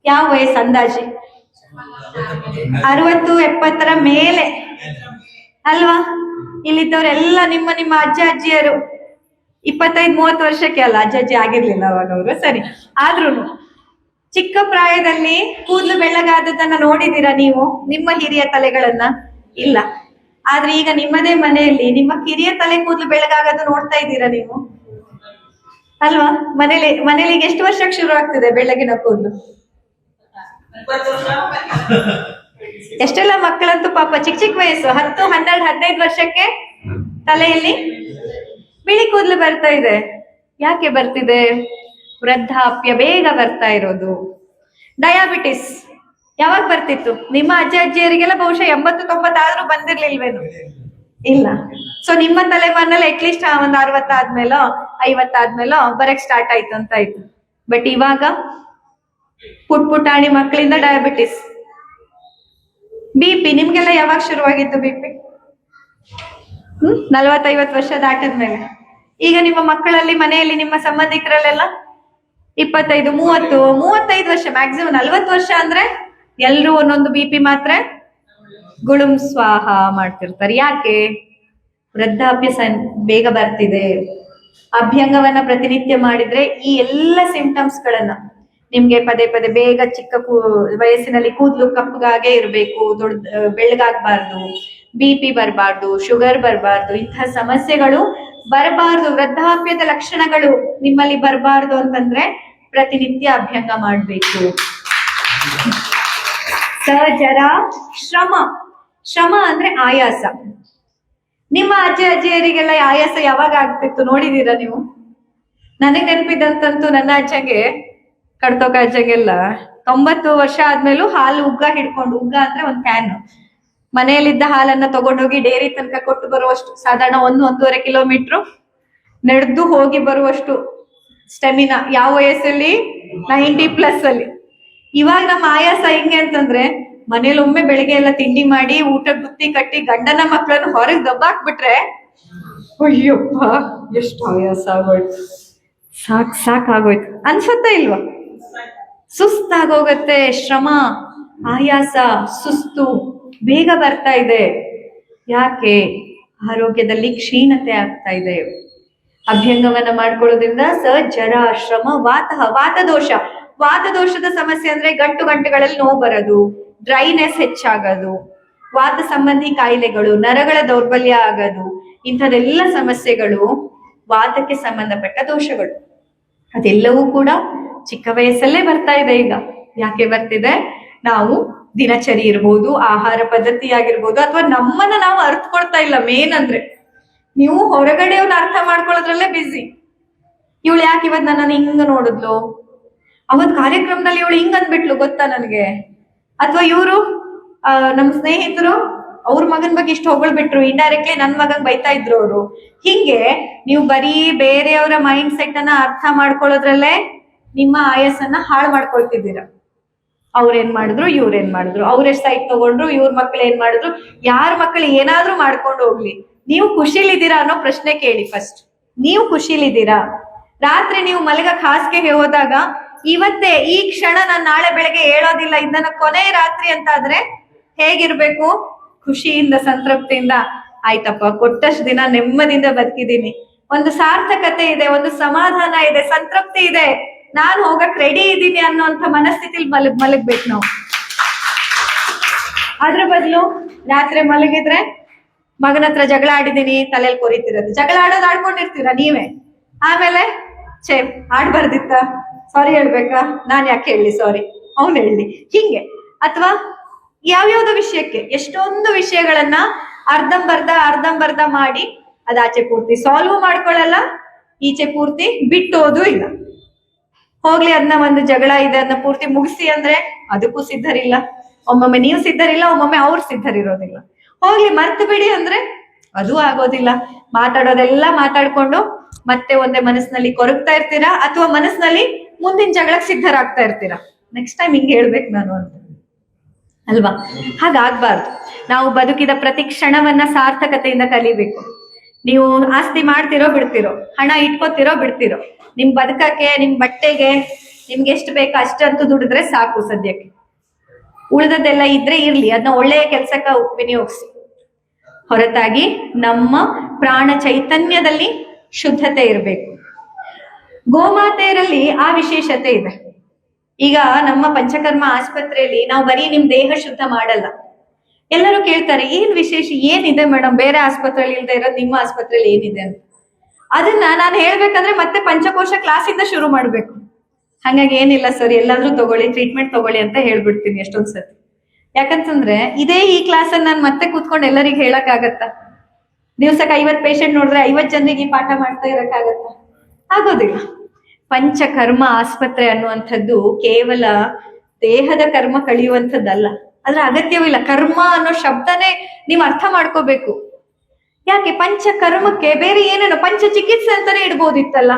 ಯಾವ ವಯಸ್ಸು ಅಂದಾಜಿ? 60-70 ಮೇಲೆ ಅಲ್ವಾ? ಇಲ್ಲಿದ್ದವರೆಲ್ಲ ನಿಮ್ಮ ಅಜ್ಜ ಅಜ್ಜಿಯರು 25-30 ವರ್ಷಕ್ಕೆ ಅಲ್ಲ, ಅಜ್ಜ ಅಜ್ಜಿ ಆಗಿರ್ಲಿಲ್ಲ ಅವಾಗ ಅವರು, ಸರಿ. ಆದ್ರೂನು ಚಿಕ್ಕ ಪ್ರಾಯದಲ್ಲಿ ಕೂದಲು ಬೆಳ್ಳಗಾದದನ್ನ ನೋಡಿದೀರಾ ನೀವು ನಿಮ್ಮ ಹಿರಿಯ ತಲೆಗಳನ್ನ? ಇಲ್ಲ. ಆದ್ರೆ ಈಗ ನಿಮ್ಮದೇ ಮನೆಯಲ್ಲಿ ನಿಮ್ಮ ಕಿರಿಯ ತಲೆ ಕೂದಲು ಬೆಳ್ಳಗಾಗೋದು ನೋಡ್ತಾ ಇದ್ದೀರಾ ನೀವು ಅಲ್ವಾ? ಮನೇಲಿ ಈಗ ಎಷ್ಟು ವರ್ಷಕ್ಕೆ ಶುರು ಆಗ್ತದೆ ಬೆಳ್ಳಗಿನ ಕೂದಲು? ಎಷ್ಟೆಲ್ಲ ಮಕ್ಕಳಂತೂ ಪಾಪ ಚಿಕ್ಕ ವಯಸ್ಸು 10, 12, 15 ವರ್ಷಕ್ಕೆ ತಲೆಯಲ್ಲಿ ಬಿಳಿ ಕೂದಲು ಬರ್ತಾ ಇದೆ. ಯಾಕೆ ಬರ್ತಿದೆ? ವೃದ್ಧಾಪ್ಯ ಬೇಗ ಬರ್ತಾ ಇರೋದು. ಡಯಾಬಿಟಿಸ್ ಯಾವಾಗ ಬರ್ತಿತ್ತು? ನಿಮ್ಮ ಅಜ್ಜ ಅಜ್ಜಿಯರಿಗೆಲ್ಲ ಬಹುಶಃ 80-90 ಆದ್ರೂ ಬಂದಿರ್ಲಿಲ್ವೇನು? ಇಲ್ಲ. ಸೊ ನಿಮ್ಮ ತಲೆಮಾರಿನಲ್ಲಿ ಅಟ್ಲೀಸ್ಟ್ ಒಂದು 60 ಆದ್ಮೇಲೋ 50 ಆದ್ಮೇಲೋ ಬರಕ್ ಸ್ಟಾರ್ಟ್ ಆಯ್ತು ಅಂತ ಆಯ್ತು. ಬಟ್ ಇವಾಗ ಪುಟ್ಪುಟಾಣಿ ಮಕ್ಕಳಿಂದ ಡಯಾಬಿಟಿಸ್, BP ನಿಮ್ಗೆಲ್ಲ ಯಾವಾಗ ಶುರುವಾಗಿತ್ತು BP? 40-50 ವರ್ಷ ದಾಟದ್ಮೇಲೆ. ಈಗ ನಿಮ್ಮ ಮಕ್ಕಳಲ್ಲಿ ಮನೆಯಲ್ಲಿ ನಿಮ್ಮ ಸಂಬಂಧಿಕರಲ್ಲೆಲ್ಲ 25-30-35 ವರ್ಷ, ಮ್ಯಾಕ್ಸಿಮಮ್ 40 ವರ್ಷ ಅಂದ್ರೆ ಎಲ್ರು ಒಂದೊಂದು BP ಮಾತ್ರೆ ಗುಳುಂ ಸ್ವಾಹ ಮಾಡ್ತಿರ್ತಾರೆ. ಯಾಕೆ? ವೃದ್ಧಾಪ್ಯ ಬೇಗ ಬರ್ತಿದೆ. ಅಭ್ಯಂಗವನ್ನ ಪ್ರತಿನಿತ್ಯ ಮಾಡಿದ್ರೆ ಈ ಎಲ್ಲ ಸಿಂಪ್ಟಮ್ಸ್ ಗಳನ್ನ ನಿಮ್ಗೆ ಪದೇ ಪದೇ ಬೇಗ ಚಿಕ್ಕ ವಯಸ್ಸಿನಲ್ಲಿ ಕೂದಲು ಕಪ್ಪಗಾಗೆ ಇರಬೇಕು, ಬೆಳ್ಳಗಾಗಬಾರ್ದು, BP ಬರಬಾರ್ದು, ಶುಗರ್ ಬರಬಾರ್ದು, ಇಂತಹ ಸಮಸ್ಯೆಗಳು ಬರಬಾರ್ದು, ವೃದ್ಧಾಪ್ಯದ ಲಕ್ಷಣಗಳು ನಿಮ್ಮಲ್ಲಿ ಬರಬಾರ್ದು ಅಂತಂದ್ರೆ ಪ್ರತಿನಿತ್ಯ ಅಭ್ಯಂಗ ಮಾಡ್ಬೇಕು. ಸಹಜರ ಶ್ರಮ ಅಂದ್ರೆ ಆಯಾಸ. ನಿಮ್ಮ ಅಜ್ಜ ಅಜ್ಜಿಯರಿಗೆಲ್ಲ ಆಯಾಸ ಯಾವಾಗ ಆಗ್ತಿತ್ತು ನೋಡಿದೀರಾ ನೀವು? ನನಗೆ ನೆನಪಿದಂತಂತೂ ನನ್ನ ಅಜ್ಜಗೆ, ಕಡ್ತೋಕ ಅಜ್ಜಗೆಲ್ಲ 90 ವರ್ಷ ಆದ್ಮೇಲೂ ಹಾಲು ಉಗ್ಗ ಹಿಡ್ಕೊಂಡು, ಅಂದ್ರೆ ಒಂದು ಕ್ಯಾನ್, ಮನೆಯಲ್ಲಿದ್ದ ಹಾಲನ್ನ ತಗೊಂಡೋಗಿ ಡೇರಿ ತನಕ ಕೊಟ್ಟು ಬರುವಷ್ಟು, ಸಾಧಾರಣ 1-1.5 ಕಿಲೋಮೀಟರ್ ನಡೆದು ಹೋಗಿ ಬರುವಷ್ಟು ಸ್ಟೆಮಿನಾ ಯಾವ ವಯಸ್ಸಲ್ಲಿ? 90+ ಅಲ್ಲಿ. ಇವಾಗ ನಮ್ಮ ಆಯಾಸ ಹೆಂಗೆ ಅಂತಂದ್ರೆ ಮನೇಲಿ ಒಮ್ಮೆ ಬೆಳಿಗ್ಗೆ ಎಲ್ಲ ತಿಂಡಿ ಮಾಡಿ ಊಟ ಬುತ್ತಿ ಕಟ್ಟಿ ಗಂಡನ ಮಕ್ಕಳನ್ನು ಹೊರಗೆ ದಬ್ಬಾಕ್ಬಿಟ್ರೆ ಅಯ್ಯಪ್ಪ ಎಷ್ಟು ಆಯಾಸ ಆಗೋಯ್ತು, ಸಾಕಾಗೋಯ್ತು ಅನ್ಸುತ್ತಾ ಇಲ್ವಾ? ಸುಸ್ತಾಗೋಗತ್ತೆ. ಶ್ರಮ, ಆಯಾಸ, ಸುಸ್ತು ಬೇಗ ಬರ್ತಾ ಇದೆ. ಯಾಕೆ? ಆರೋಗ್ಯದಲ್ಲಿ ಕ್ಷೀಣತೆ ಆಗ್ತಾ ಇದೆ. ಅಭ್ಯಂಗವನ್ನ ಮಾಡ್ಕೊಳ್ಳೋದ್ರಿಂದ ಜರ, ಶ್ರಮ, ವಾತದೋಷದ ಸಮಸ್ಯೆ ಅಂದ್ರೆ ಗಂಟುಗಳಲ್ಲಿ ನೋವು ಬರೋದು, ಡ್ರೈನೆಸ್ ಹೆಚ್ಚಾಗೋದು, ವಾತ ಸಂಬಂಧಿ ಕಾಯಿಲೆಗಳು, ನರಗಳ ದೌರ್ಬಲ್ಯ ಆಗೋದು, ಇಂಥದೆಲ್ಲ ಸಮಸ್ಯೆಗಳು ವಾತಕ್ಕೆ ಸಂಬಂಧಪಟ್ಟ ದೋಷಗಳು. ಅದೆಲ್ಲವೂ ಕೂಡ ಚಿಕ್ಕ ವಯಸ್ಸಲ್ಲೇ ಬರ್ತಾ ಇದೆ. ಈಗ ಯಾಕೆ ಬರ್ತಿದೆ? ನಾವು ದಿನಚರಿ ಇರ್ಬೋದು, ಆಹಾರ ಪದ್ಧತಿ ಆಗಿರ್ಬೋದು, ಅಥವಾ ನಮ್ಮನ್ನ ನಾವು ಅರ್ಥಕೊಳ್ತಾ ಇಲ್ಲ. ಮೇನ್ ಅಂದ್ರೆ ನೀವು ಹೊರಗಡೆಯವ್ನ ಅರ್ಥ ಮಾಡ್ಕೊಳ್ಳೋದ್ರಲ್ಲೇ ಬಿಸಿ. ಇವಳು ಯಾಕೆ ಇವತ್ತು ನನ್ನನ್ನು ಹಿಂಗ ನೋಡಿದ್ಲು, ಅವತ್ ಕಾರ್ಯಕ್ರಮದಲ್ಲಿ ಇವಳು ಹಿಂಗ್ ಅಂದ್ಬಿಟ್ಲು ಗೊತ್ತಾ ನನಗೆ, ಅಥವಾ ಇವರು ನಮ್ಮ ಸ್ನೇಹಿತರು ಅವ್ರ ಮಗನ್ ಬಗ್ಗೆ ಇಷ್ಟು ಹೊಗಳ್ಬಿಟ್ರು, ಇಂಡೈರೆಕ್ಟ್ಲಿ ನನ್ ಮಗನ್ ಬೈತಾ ಇದ್ರು ಅವರು. ಹಿಂಗೆ ನೀವು ಬರೀ ಬೇರೆಯವರ ಮೈಂಡ್ ಸೆಟ್ ಅನ್ನ ಅರ್ಥ ಮಾಡ್ಕೊಳ್ಳೋದ್ರಲ್ಲೇ ನಿಮ್ಮ ಆಯಸ್ಸನ್ನ ಹಾಳು ಮಾಡ್ಕೊಳ್ತಿದ್ದೀರಾ. ಅವ್ರೇನ್ ಮಾಡಿದ್ರು, ಇವ್ರೇನ್ ಮಾಡಿದ್ರು, ಅವ್ರೆಷ್ಟ್ ಸೈಟ್ ತಗೊಂಡ್ರು, ಇವ್ರ ಮಕ್ಳು ಏನ್ ಮಾಡಿದ್ರು, ಯಾರ ಮಕ್ಳು ಏನಾದ್ರೂ ಮಾಡ್ಕೊಂಡು ಹೋಗ್ಲಿ, ನೀವು ಖುಷಿಲಿದ್ದೀರಾ ಅನ್ನೋ ಪ್ರಶ್ನೆ ಕೇಳಿ ಫಸ್ಟ್. ನೀವು ಖುಷಿಲಿದ್ದೀರಾ? ರಾತ್ರಿ ನೀವು ಮಲಗಕ್ ಹಾಸಿಗೆಗೆ ಹೋದಾಗ ಇವತ್ತೇ ಈ ಕ್ಷಣ ನಾನು ನಾಳೆ ಬೆಳಗ್ಗೆ ಹೇಳೋದಿಲ್ಲ, ಇದನ್ನ ಕೊನೆ ರಾತ್ರಿ ಅಂತ ಆದ್ರೆ ಹೇಗಿರ್ಬೇಕು? ಖುಷಿಯಿಂದ, ಸಂತೃಪ್ತಿಯಿಂದ, ಆಯ್ತಪ್ಪ ಕೊಟ್ಟಷ್ಟು ದಿನ ನೆಮ್ಮದಿಯಿಂದ ಬದುಕಿದೀನಿ, ಒಂದು ಸಾರ್ಥಕತೆ ಇದೆ, ಒಂದು ಸಮಾಧಾನ ಇದೆ, ಸಂತೃಪ್ತಿ ಇದೆ, ನಾನು ಹೋಗಕ್ ರೆಡಿ ಇದ್ದೀನಿ ಅನ್ನೋಂಥ ಮನಸ್ಥಿತಿಲಿ ಮಲಗ್ಬೇಕು ನಾವು. ಅದ್ರ ಬದಲು ರಾತ್ರಿ ಮಲಗಿದ್ರೆ ಮಗನ ಹತ್ರ ಜಗಳ ಆಡಿದೀನಿ, ತಲೆಯಲ್ಲಿ ಕೊರಿತಿರೋದು, ಜಗಳ ಆಡೋದು ಆಡ್ಕೊಂಡಿರ್ತೀರ ನೀವೇ, ಆಮೇಲೆ ಛೇ ಆಡ್ಬಾರ್ದಿತ್ತ, ಸಾರಿ ಹೇಳ್ಬೇಕಾ, ನಾನ್ ಯಾಕೆ ಹೇಳಿ ಸಾರಿ, ಅವ್ನು ಹೇಳಿ, ಹಿಂಗೆ. ಅಥವಾ ಯಾವ್ಯಾವ್ದೋ ವಿಷಯಕ್ಕೆ ಎಷ್ಟೊಂದು ವಿಷಯಗಳನ್ನ ಅರ್ಧಂಬರ್ಧ ಮಾಡಿ ಅದಾಚೆ ಪೂರ್ತಿ ಸಾಲ್ವ್ ಮಾಡ್ಕೊಳ್ಳಲ್ಲ, ಈಚೆ ಪೂರ್ತಿ ಬಿಟ್ಟೋದು ಇಲ್ಲ. ಹೋಗ್ಲಿ ಅದನ್ನ ಒಂದು ಜಗಳ ಇದೆ ಅದನ್ನ ಪೂರ್ತಿ ಮುಗಿಸಿ ಅಂದ್ರೆ ಅದಕ್ಕೂ ಸಿದ್ಧರಿಲ್ಲ. ಒಮ್ಮೊಮ್ಮೆ ನೀವು ಸಿದ್ಧರಿಲ್ಲ, ಒಮ್ಮೊಮ್ಮೆ ಅವ್ರು ಸಿದ್ಧರಿರೋದಿಲ್ಲ. ಹೋಗ್ಲಿ ಮರ್ತು ಬಿಡಿ ಅಂದ್ರೆ ಅದು ಆಗೋದಿಲ್ಲ. ಮಾತಾಡೋದೆಲ್ಲ ಮಾತಾಡ್ಕೊಂಡು ಮತ್ತೆ ಒಂದೇ ಮನಸ್ಸಿನಲ್ಲಿ ಕೊರಗ್ತಾ ಇರ್ತೀರಾ, ಅಥವಾ ಮನಸ್ಸಿನಲ್ಲಿ ಮುಂದಿನ ಜಗಳಕ್ಕೆ ಸಿದ್ಧರಾಗ್ತಾ ಇರ್ತೀರಾ. ನೆಕ್ಸ್ಟ್ ಟೈಮ್ ಹಿಂಗೆ ಹೇಳ್ಬೇಕು ನಾನು ಅಂತ, ಅಲ್ವಾ? ಹಾಗಾಗ್ಬಾರ್ದು. ನಾವು ಬದುಕಿದ ಪ್ರತಿ ಕ್ಷಣವನ್ನ ಸಾರ್ಥಕತೆಯಿಂದ ಕಲಿಬೇಕು. ನೀವು ಆಸ್ತಿ ಮಾಡ್ತಿರೋ ಬಿಡ್ತಿರೋ, ಹಣ ಇಟ್ಕೋತಿರೋ ಬಿಡ್ತಿರೋ, ನಿಮ್ ಬದುಕಕ್ಕೆ, ನಿಮ್ ಬಟ್ಟೆಗೆ, ನಿಮ್ಗೆ ಎಷ್ಟು ಬೇಕೋ ಅಷ್ಟಂತೂ ದುಡಿದ್ರೆ ಸಾಕು ಸದ್ಯಕ್ಕೆ. ಉಳಿದದ್ದೆಲ್ಲ ಇದ್ರೆ ಇರ್ಲಿ, ಅದನ್ನ ಒಳ್ಳೆಯ ಕೆಲ್ಸಕ್ಕೆ ವಿನಿಯೋಗಿಸಿ. ಹೊರತಾಗಿ ನಮ್ಮ ಪ್ರಾಣ ಚೈತನ್ಯದಲ್ಲಿ ಶುದ್ಧತೆ ಇರಬೇಕು. ಗೋಮಾತೆಯರಲ್ಲಿ ಆ ವಿಶೇಷತೆ ಇದೆ. ಈಗ ನಮ್ಮ ಪಂಚಕರ್ಮ ಆಸ್ಪತ್ರೆಯಲ್ಲಿ ನಾವು ಬರೀ ನಿಮ್ ದೇಹ ಶುದ್ಧ ಮಾಡಲ್ಲ. ಎಲ್ಲರೂ ಕೇಳ್ತಾರೆ, ಏನ್ ವಿಶೇಷ, ಏನಿದೆ ಮೇಡಮ್ ಬೇರೆ ಆಸ್ಪತ್ರೆಯಲ್ಲಿ ಇಲ್ದೇ ಇರೋದು ನಿಮ್ಮ ಆಸ್ಪತ್ರೆಯಲ್ಲಿ ಏನಿದೆ ಅಂತ. ಅದನ್ನ ನಾನು ಹೇಳ್ಬೇಕಂದ್ರೆ ಮತ್ತೆ ಪಂಚಕೋಶ ಕ್ಲಾಸಿಂದ ಶುರು ಮಾಡ್ಬೇಕು. ಹಾಗಾಗಿ ಏನಿಲ್ಲ ಸರ್, ಎಲ್ಲಾದ್ರೂ ತಗೊಳ್ಳಿ, ಟ್ರೀಟ್ಮೆಂಟ್ ತಗೊಳ್ಳಿ ಅಂತ ಹೇಳ್ಬಿಡ್ತೀನಿ ಎಷ್ಟೊಂದ್ಸತಿ. ಯಾಕಂತಂದ್ರೆ ಈ ಕ್ಲಾಸ್ ಅನ್ನ ನಾನು ಮತ್ತೆ ಕೂತ್ಕೊಂಡು ಎಲ್ಲರಿಗೂ ಹೇಳಕ್ ಆಗತ್ತಾ? ದಿವ್ಸಕ್ಕೆ 50 ಪೇಷಂಟ್ ನೋಡಿದ್ರೆ 50 ಜನರಿಗೆ ಈ ಪಾಠ ಮಾಡ್ತಾ ಇರಕ್ಕಾಗತ್ತ? ಆಗೋದಿಲ್ಲ. ಪಂಚಕರ್ಮ ಆಸ್ಪತ್ರೆ ಅನ್ನುವಂಥದ್ದು ಕೇವಲ ದೇಹದ ಕರ್ಮ ಕಳಿಯುವಂಥದ್ದಲ್ಲ, ಅದ್ರ ಅಗತ್ಯವಿಲ್ಲ. ಕರ್ಮ ಅನ್ನೋ ಶಬ್ದನೇ ನೀವು ಅರ್ಥ ಮಾಡ್ಕೋಬೇಕು. ಯಾಕೆ ಪಂಚಕರ್ಮಕ್ಕೆ ಬೇರೆ ಏನೇನೋ ಪಂಚ ಚಿಕಿತ್ಸೆ ಅಂತಾನೆ ಇಡ್ಬೋದಿತ್ತಲ್ಲ.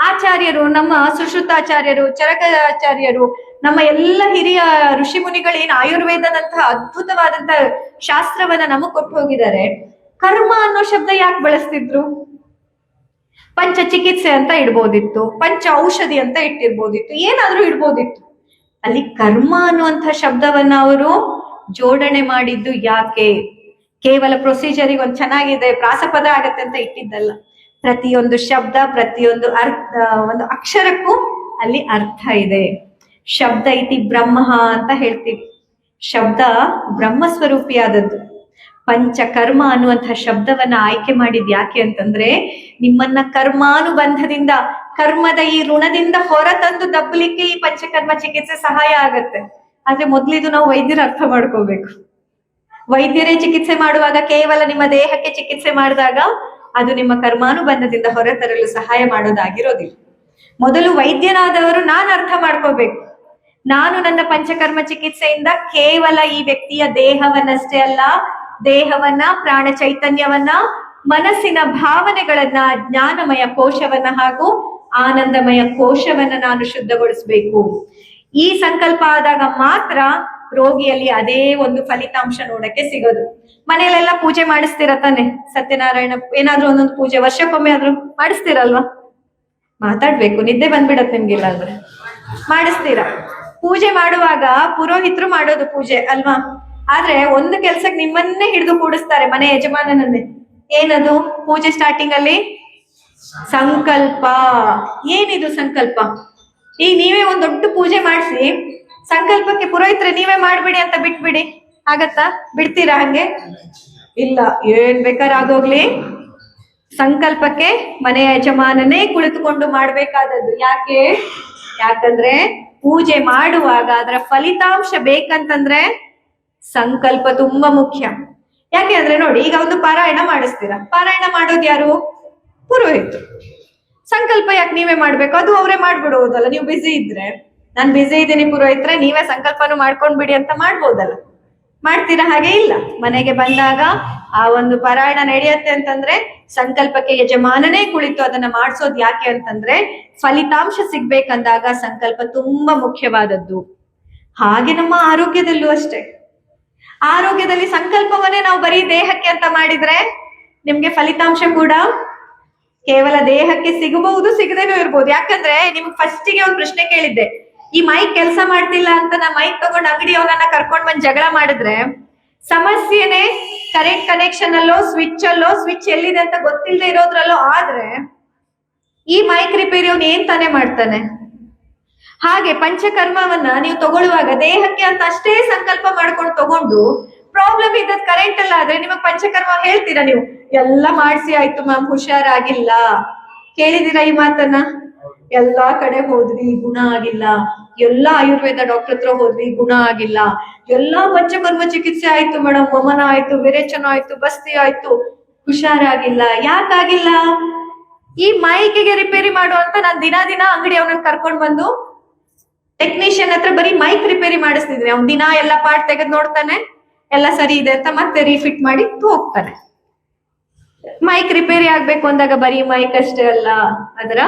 ಆಚಾರ್ಯರು, ನಮ್ಮ ಸುಶ್ರುತಾಚಾರ್ಯರು, ಚರಕಾಚಾರ್ಯರು, ನಮ್ಮ ಎಲ್ಲ ಹಿರಿಯ ಋಷಿ ಮುನಿಗಳೇನು ಆಯುರ್ವೇದದಂತಹ ಅದ್ಭುತವಾದಂತಹ ಶಾಸ್ತ್ರವನ್ನ ನಮಗ್ ಕೊಟ್ಟು ಹೋಗಿದ್ದಾರೆ. ಕರ್ಮ ಅನ್ನೋ ಶಬ್ದ ಯಾಕೆ ಬಳಸ್ತಿದ್ರು? ಪಂಚ ಚಿಕಿತ್ಸೆ ಅಂತ ಇಡ್ಬೋದಿತ್ತು, ಪಂಚ ಔಷಧಿ ಅಂತ ಇಟ್ಟಿರ್ಬೋದಿತ್ತು, ಏನಾದ್ರೂ ಇಡ್ಬೋದಿತ್ತು. ಅಲ್ಲಿ ಕರ್ಮ ಅನ್ನುವಂಥ ಶಬ್ದವನ್ನ ಅವರು ಜೋಡಣೆ ಮಾಡಿದ್ದು ಯಾಕೆ? ಕೇವಲ ಪ್ರೊಸೀಜರಿಗೆ ಒಂದು ಚೆನ್ನಾಗಿದೆ, ಪ್ರಾಸಪದ ಆಗತ್ತೆ ಅಂತ ಇಟ್ಟಿದ್ದಲ್ಲ. ಪ್ರತಿಯೊಂದು ಶಬ್ದ, ಪ್ರತಿಯೊಂದು ಒಂದು ಅಕ್ಷರಕ್ಕೂ ಅಲ್ಲಿ ಅರ್ಥ ಇದೆ. ಶಬ್ದ ಇತಿ ಬ್ರಹ್ಮ ಅಂತ ಹೇಳ್ತೀವಿ. ಶಬ್ದ ಬ್ರಹ್ಮ ಸ್ವರೂಪಿಯಾದದ್ದು. ಪಂಚಕರ್ಮ ಅನ್ನುವಂತಹ ಶಬ್ದವನ್ನ ಆಯ್ಕೆ ಮಾಡಿದ್ ಯಾಕೆ ಅಂತಂದ್ರೆ, ನಿಮ್ಮನ್ನ ಕರ್ಮಾನುಬಂಧದಿಂದ, ಕರ್ಮದ ಈ ಋಣದಿಂದ ಹೊರತಂದು ದಬ್ಬಲಿಕ್ಕೆ ಈ ಪಂಚಕರ್ಮ ಚಿಕಿತ್ಸೆ ಸಹಾಯ ಆಗತ್ತೆ. ಆದ್ರೆ ಮೊದ್ಲಿದು ನಾವು ವೈದ್ಯರ ಅರ್ಥ ಮಾಡ್ಕೋಬೇಕು. ವೈದ್ಯರೇ ಚಿಕಿತ್ಸೆ ಮಾಡುವಾಗ ಕೇವಲ ನಿಮ್ಮ ದೇಹಕ್ಕೆ ಚಿಕಿತ್ಸೆ ಮಾಡಿದಾಗ ಅದು ನಿಮ್ಮ ಕರ್ಮಾನುಬಂಧದಿಂದ ಹೊರತರಲು ಸಹಾಯ ಮಾಡೋದಾಗಿರೋದಿಲ್ಲ. ಮೊದಲು ವೈದ್ಯನಾದವರು ನಾನು ಅರ್ಥ ಮಾಡ್ಕೋಬೇಕು, ನಾನು ನನ್ನ ಪಂಚಕರ್ಮ ಚಿಕಿತ್ಸೆಯಿಂದ ಕೇವಲ ಈ ವ್ಯಕ್ತಿಯ ದೇಹವನ್ನಷ್ಟೇ ಅಲ್ಲ, ದೇಹವನ್ನ, ಪ್ರಾಣ ಚೈತನ್ಯವನ್ನ, ಮನಸ್ಸಿನ ಭಾವನೆಗಳನ್ನ, ಜ್ಞಾನಮಯ ಕೋಶವನ್ನ ಹಾಗೂ ಆನಂದಮಯ ಕೋಶವನ್ನ ನಾನು ಶುದ್ಧಗೊಳಿಸ್ಬೇಕು. ಈ ಸಂಕಲ್ಪ ಆದಾಗ ಮಾತ್ರ ರೋಗಿಯಲ್ಲಿ ಅದೇ ಒಂದು ಫಲಿತಾಂಶ ನೋಡಕ್ಕೆ ಸಿಗೋದು. ಮನೆಯಲ್ಲೆಲ್ಲ ಪೂಜೆ ಮಾಡಿಸ್ತೀರ ತಾನೆ? ಸತ್ಯನಾರಾಯಣ ಏನಾದ್ರೂ ಒಂದೊಂದು ಪೂಜೆ ವರ್ಷಕ್ಕೊಮ್ಮೆ ಆದ್ರೂ ಮಾಡಿಸ್ತೀರಲ್ವಾ? ಮಾತಾಡ್ಬೇಕು, ನಿದ್ದೆ ಬಂದ್ಬಿಡತ್ತೆ ನಿಮ್ಗಿಲ್ಲ ಅಂದ್ರೆ. ಮಾಡಿಸ್ತೀರಾ? ಪೂಜೆ ಮಾಡುವಾಗ ಪುರೋಹಿತರು ಮಾಡೋದು ಪೂಜೆ ಅಲ್ವಾ? ಆದ್ರೆ ಒಂದು ಕೆಲ್ಸಕ್ಕೆ ನಿಮ್ಮನ್ನೇ ಹಿಡಿದು ಕೂಡಿಸ್ತಾರೆ, ಮನೆ ಯಜಮಾನನನ್ನೇ. ಏನದು? ಪೂಜೆ ಸ್ಟಾರ್ಟಿಂಗ್ ಅಲ್ಲಿ ಸಂಕಲ್ಪ. ಏನಿದು ಸಂಕಲ್ಪ? ಈಗ ನೀವೇ ಒಂದ್ ದೊಡ್ಡ ಪೂಜೆ ಮಾಡಿಸಿ ಸಂಕಲ್ಪಕ್ಕೆ ಪುರೋಹಿತ್ರೆ ನೀವೇ ಮಾಡ್ಬಿಡಿ ಅಂತ ಬಿಟ್ಬಿಡಿ, ಆಗತ್ತಾ? ಬಿಡ್ತೀರಾ ಹಂಗೆ? ಇಲ್ಲ. ಏನ್ ಬೇಕಾದ್ರೆ ಆಗೋಗ್ಲಿ, ಸಂಕಲ್ಪಕ್ಕೆ ಮನೆಯ ಯಜಮಾನನೇ ಕುಳಿತುಕೊಂಡು ಮಾಡ್ಬೇಕಾದದ್ದು. ಯಾಕೆ? ಯಾಕಂದ್ರೆ ಪೂಜೆ ಮಾಡುವಾಗ ಅದರ ಫಲಿತಾಂಶ ಬೇಕಂತಂದ್ರೆ ಸಂಕಲ್ಪ ತುಂಬಾ ಮುಖ್ಯ. ಯಾಕೆ ಅಂದ್ರೆ ನೋಡಿ, ಈಗ ಒಂದು ಪಾರಾಯಣ ಮಾಡಿಸ್ತೀರಾ, ಪಾರಾಯಣ ಮಾಡೋದು ಯಾರು? ಪುರೋಹಿತರು. ಸಂಕಲ್ಪ ಯಾಕೆ ನೀವೇ ಮಾಡ್ಬೇಕು? ಅದು ಅವರೇ ಮಾಡ್ಬಿಡುವುದಲ್ಲ. ನೀವು ಬಿಸಿ ಇದ್ರೆ, ನಾನ್ ಬಿಸಿ ಇದ್ದೀನಿ ಪುರೋಹಿತ್ರೆ, ನೀವೇ ಸಂಕಲ್ಪನು ಮಾಡ್ಕೊಂಡ್ ಬಿಡಿ ಅಂತ ಮಾಡ್ಬೋದಲ್ಲ. ಮಾಡ್ತೀರಾ? ಹಾಗೆ ಇಲ್ಲ. ಮನೆಗೆ ಬಂದಾಗ ಆ ಒಂದು ಪಾರಾಯಣ ನಡೆಯುತ್ತೆ ಅಂತಂದ್ರೆ ಸಂಕಲ್ಪಕ್ಕೆ ಯಜಮಾನನೇ ಕುಳಿತು ಅದನ್ನ ಮಾಡಿಸೋದು. ಯಾಕೆ ಅಂತಂದ್ರೆ ಫಲಿತಾಂಶ ಸಿಗ್ಬೇಕಂದಾಗ ಸಂಕಲ್ಪ ತುಂಬಾ ಮುಖ್ಯವಾದದ್ದು. ಹಾಗೆ ನಮ್ಮ ಆರೋಗ್ಯದಲ್ಲೂ ಅಷ್ಟೇ. ಆರೋಗ್ಯದಲ್ಲಿ ಸಂಕಲ್ಪವನ್ನೇ ನಾವು ಬರೀ ದೇಹಕ್ಕೆ ಅಂತ ಮಾಡಿದ್ರೆ ನಿಮ್ಗೆ ಫಲಿತಾಂಶ ಕೂಡ ಕೇವಲ ದೇಹಕ್ಕೆ ಸಿಗಬಹುದು, ಸಿಗದೇನೂ ಇರ್ಬೋದು. ಯಾಕಂದ್ರೆ ನಿಮ್ಗೆ ಫಸ್ಟಿಗೆ ಒಂದು ಪ್ರಶ್ನೆ ಕೇಳಿದ್ದೆ, ಈ ಮೈಕ್ ಕೆಲಸ ಮಾಡ್ತಿಲ್ಲ ಅಂತ ನಾ ಮೈಕ್ ತಗೊಂಡ್ ಅಂಗಡಿಯವನನ್ನ ಕರ್ಕೊಂಡ್ ಬಂದ್ ಜಗಳ ಮಾಡಿದ್ರೆ ಸಮಸ್ಯೆನೆ ಕರೆಂಟ್ ಕನೆಕ್ಷನ್ ಅಲ್ಲೋ, ಸ್ವಿಚ್ ಅಲ್ಲೋ, ಸ್ವಿಚ್ ಎಲ್ಲಿದೆ ಅಂತ ಗೊತ್ತಿಲ್ಲದೆ ಇರೋದ್ರಲ್ಲೋ ಆದ್ರೆ ಈ ಮೈಕ್ ರಿಪೇರಿ ಅವನು ಏನ್ ತಾನೇ ಮಾಡ್ತಾನೆ? ಹಾಗೆ ಪಂಚಕರ್ಮವನ್ನ ನೀವು ತಗೊಳ್ಳುವಾಗ ದೇಹಕ್ಕೆ ಅಂತ ಅಷ್ಟೇ ಸಂಕಲ್ಪ ಮಾಡ್ಕೊಂಡು ತಗೊಂಡು ಪ್ರಾಬ್ಲಮ್ ಇದ್ದದ್ ಕರೆಂಟ್ ಅಲ್ಲ ಆದ್ರೆ ನಿಮಗ್ ಪಂಚಕರ್ಮ ಹೇಳ್ತೀರಾ ನೀವು? ಎಲ್ಲ ಮಾಡಿಸಿ ಆಯ್ತು ಮ್ಯಾಮ್, ಹುಷಾರಾಗಿಲ್ಲ. ಕೇಳಿದೀರಾ ಈ ಮಾತನ್ನ? ಎಲ್ಲಾ ಕಡೆ ಹೋದ್ವಿ, ಗುಣ ಆಗಿಲ್ಲ. ಎಲ್ಲಾ ಆಯುರ್ವೇದ ಡಾಕ್ಟರ್ ಹತ್ರ ಹೋದ್ವಿ, ಗುಣ ಆಗಿಲ್ಲ. ಎಲ್ಲಾ ಪಂಚಕರ್ಮ ಚಿಕಿತ್ಸೆ ಆಯ್ತು ಮೇಡಮ್, ವಮನ ಆಯ್ತು, ವಿರೇಚನ ಆಯ್ತು, ಬಸ್ತಿ ಆಯ್ತು, ಹುಷಾರಾಗಿಲ್ಲ. ಯಾಕಾಗಿಲ್ಲ? ಈ ಮೈಕಿಗೆ ರಿಪೇರಿ ಮಾಡುವಂತ ನಾನ್ ದಿನ ಅಂಗಡಿ ಅವನನ್ನ ಕರ್ಕೊಂಡ್ ಬಂದು ಟೆಕ್ನಿಷಿಯನ್ ಹತ್ರ ಬರೀ ಮೈಕ್ ರಿಪೇರಿ ಮಾಡಿಸ್ತಿದ್ವಿ. ಅವ್ನ್ ದಿನ ಎಲ್ಲ ಪಾರ್ಟ್ ತೆಗೆದು ನೋಡ್ತಾನೆ, ಎಲ್ಲ ಸರಿ ಇದೆ ಅಂತ ಮತ್ತೆ ರೀಫಿಟ್ ಮಾಡಿ ಹೋಗ್ತಾನೆ. ಮೈಕ್ ರಿಪೇರಿ ಆಗ್ಬೇಕು ಅಂದಾಗ ಬರೀ ಮೈಕ್ ಅಷ್ಟೇ ಅಲ್ಲ, ಅದರ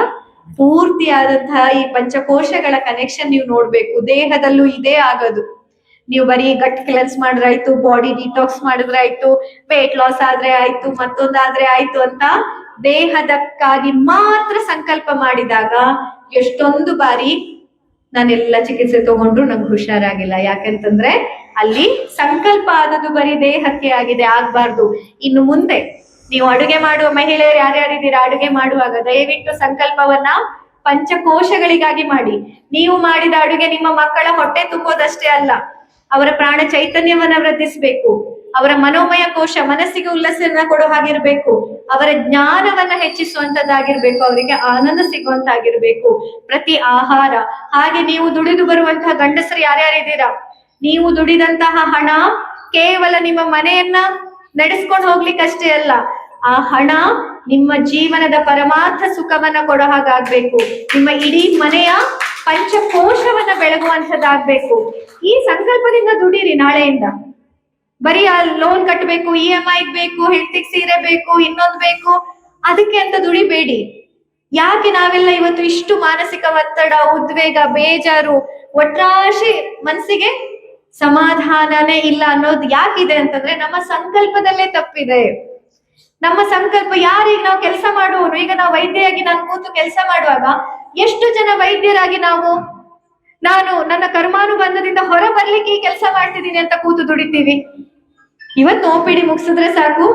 ಪೂರ್ತಿಯಾದಂತಹ ಈ ಪಂಚಕೋಶಗಳ ಕನೆಕ್ಷನ್ ನೀವು ನೋಡ್ಬೇಕು. ದೇಹದಲ್ಲೂ ಇದೇ ಆಗೋದು. ನೀವು ಬರೀ ಗಟ್ ಕ್ಲೆನ್ಸ್ ಮಾಡಿದ್ರಾಯ್ತು, ಬಾಡಿ ಡಿಟಾಕ್ಸ್ ಮಾಡಿದ್ರಾಯ್ತು, ವೇಟ್ ಲಾಸ್ ಆದ್ರೆ ಆಯ್ತು, ಮತ್ತೊಂದಾದ್ರೆ ಆಯ್ತು ಅಂತ ದೇಹದಕ್ಕಾಗಿ ಮಾತ್ರ ಸಂಕಲ್ಪ ಮಾಡಿದಾಗ ಎಷ್ಟೊಂದು ಬಾರಿ ನಾನೆಲ್ಲ ಚಿಕಿತ್ಸೆ ತಗೊಂಡ್ರು ನಂಗೆ ಹುಷಾರಾಗಿಲ್ಲ. ಯಾಕೆಂತಂದ್ರೆ ಅಲ್ಲಿ ಸಂಕಲ್ಪ ಆದದ್ದು ಬರೀ ದೇಹಕ್ಕೆ ಆಗಿದೆ, ಆಗ್ಬಾರ್ದು. ಇನ್ನು ಮುಂದೆ ನೀವು ಅಡುಗೆ ಮಾಡುವ ಮಹಿಳೆಯರು ಯಾರ್ಯಾರಿದ್ದೀರಾ, ಅಡುಗೆ ಮಾಡುವಾಗ ದಯವಿಟ್ಟು ಸಂಕಲ್ಪವನ್ನ ಪಂಚಕೋಶಗಳಿಗಾಗಿ ಮಾಡಿ. ನೀವು ಮಾಡಿದ ಅಡುಗೆ ನಿಮ್ಮ ಮಕ್ಕಳ ಹೊಟ್ಟೆ ತುಂಬೋದಷ್ಟೇ ಅಲ್ಲ, ಅವರ ಪ್ರಾಣ ಚೈತನ್ಯವನ್ನ ವೃದ್ಧಿಸ್ಬೇಕು, ಅವರ ಮನೋಮಯ ಕೋಶ ಮನಸ್ಸಿಗೆ ಉಲ್ಲಾಸನ ಕೊಡೋ ಹಾಗಿರ್ಬೇಕು, ಅವರ ಜ್ಞಾನವನ್ನ ಹೆಚ್ಚಿಸುವಂತದ್ದಾಗಿರ್ಬೇಕು, ಅವರಿಗೆ ಆನಂದ ಸಿಗುವಂತಾಗಿರ್ಬೇಕು ಪ್ರತಿ ಆಹಾರ. ಹಾಗೆ ನೀವು ದುಡಿದು ಬರುವಂತಹ ಗಂಡಸರು ಯಾರ್ಯಾರಿದ್ದೀರಾ, ನೀವು ದುಡಿದಂತಹ ಹಣ ಕೇವಲ ನಿಮ್ಮ ಮನೆಯನ್ನ ನಡೆಸ್ಕೊಂಡು ಹೋಗ್ಲಿಕ್ಕಷ್ಟೇ ಅಲ್ಲ, ಆ ಹಣ ನಿಮ್ಮ ಜೀವನದ ಪರಮಾರ್ಥ ಸುಖವನ್ನ ಕೊಡೋ ಹಾಗಾಗ್ಬೇಕು, ನಿಮ್ಮ ಇಡೀ ಮನೆಯ ಪಂಚಕೋಶವನ್ನ ಬೆಳಗುವಂಥದ್ದಾಗ್ಬೇಕು. ಈ ಸಂಕಲ್ಪದಿಂದ ದುಡೀರಿ. ನಾಳೆಯಿಂದ ಬರೀ ಆ ಲೋನ್ ಕಟ್ಟಬೇಕು, EMI ಬೇಕು, ಹೆಂಡತಿಗೆ ಸೀರೆ ಬೇಕು, ಇನ್ನೊಂದು ಬೇಕು, ಅದಕ್ಕೆ ಅಂತ ದುಡಿಬೇಡಿ. ಯಾಕೆ ನಾವೆಲ್ಲ ಇವತ್ತು ಇಷ್ಟು ಮಾನಸಿಕ ಒತ್ತಡ, ಉದ್ವೇಗ, ಬೇಜಾರು, ಒಟ್ರಾಶಿ ಮನಸ್ಸಿಗೆ ಸಮಾಧಾನನೇ ಇಲ್ಲ ಅನ್ನೋದು ಯಾಕಿದೆ ಅಂತಂದ್ರೆ ನಮ್ಮ ಸಂಕಲ್ಪದಲ್ಲೇ ತಪ್ಪಿದೆ. ನಮ್ಮ ಸಂಕಲ್ಪ ಯಾರೀಗ ನಾವು ಕೆಲಸ ಮಾಡುವವರು, ಈಗ ನಾವು ವೈದ್ಯರಾಗಿ ನಾನು ಕೂತು ಕೆಲಸ ಮಾಡುವಾಗ ಎಷ್ಟು ಜನ ವೈದ್ಯರಾಗಿ ನಾನು ನನ್ನ ಕರ್ಮಾನುಬಂಧದಿಂದ ಹೊರ ಬರ್ಲಿಕ್ಕೆ ಈ ಕೆಲಸ ಮಾಡ್ತಿದ್ದೀನಿ ಅಂತ ಕೂತು ದುಡಿತೀವಿ. ಇವತ್ತು OPD ಮುಗಿಸಿದ್ರೆ ಸಾಕು,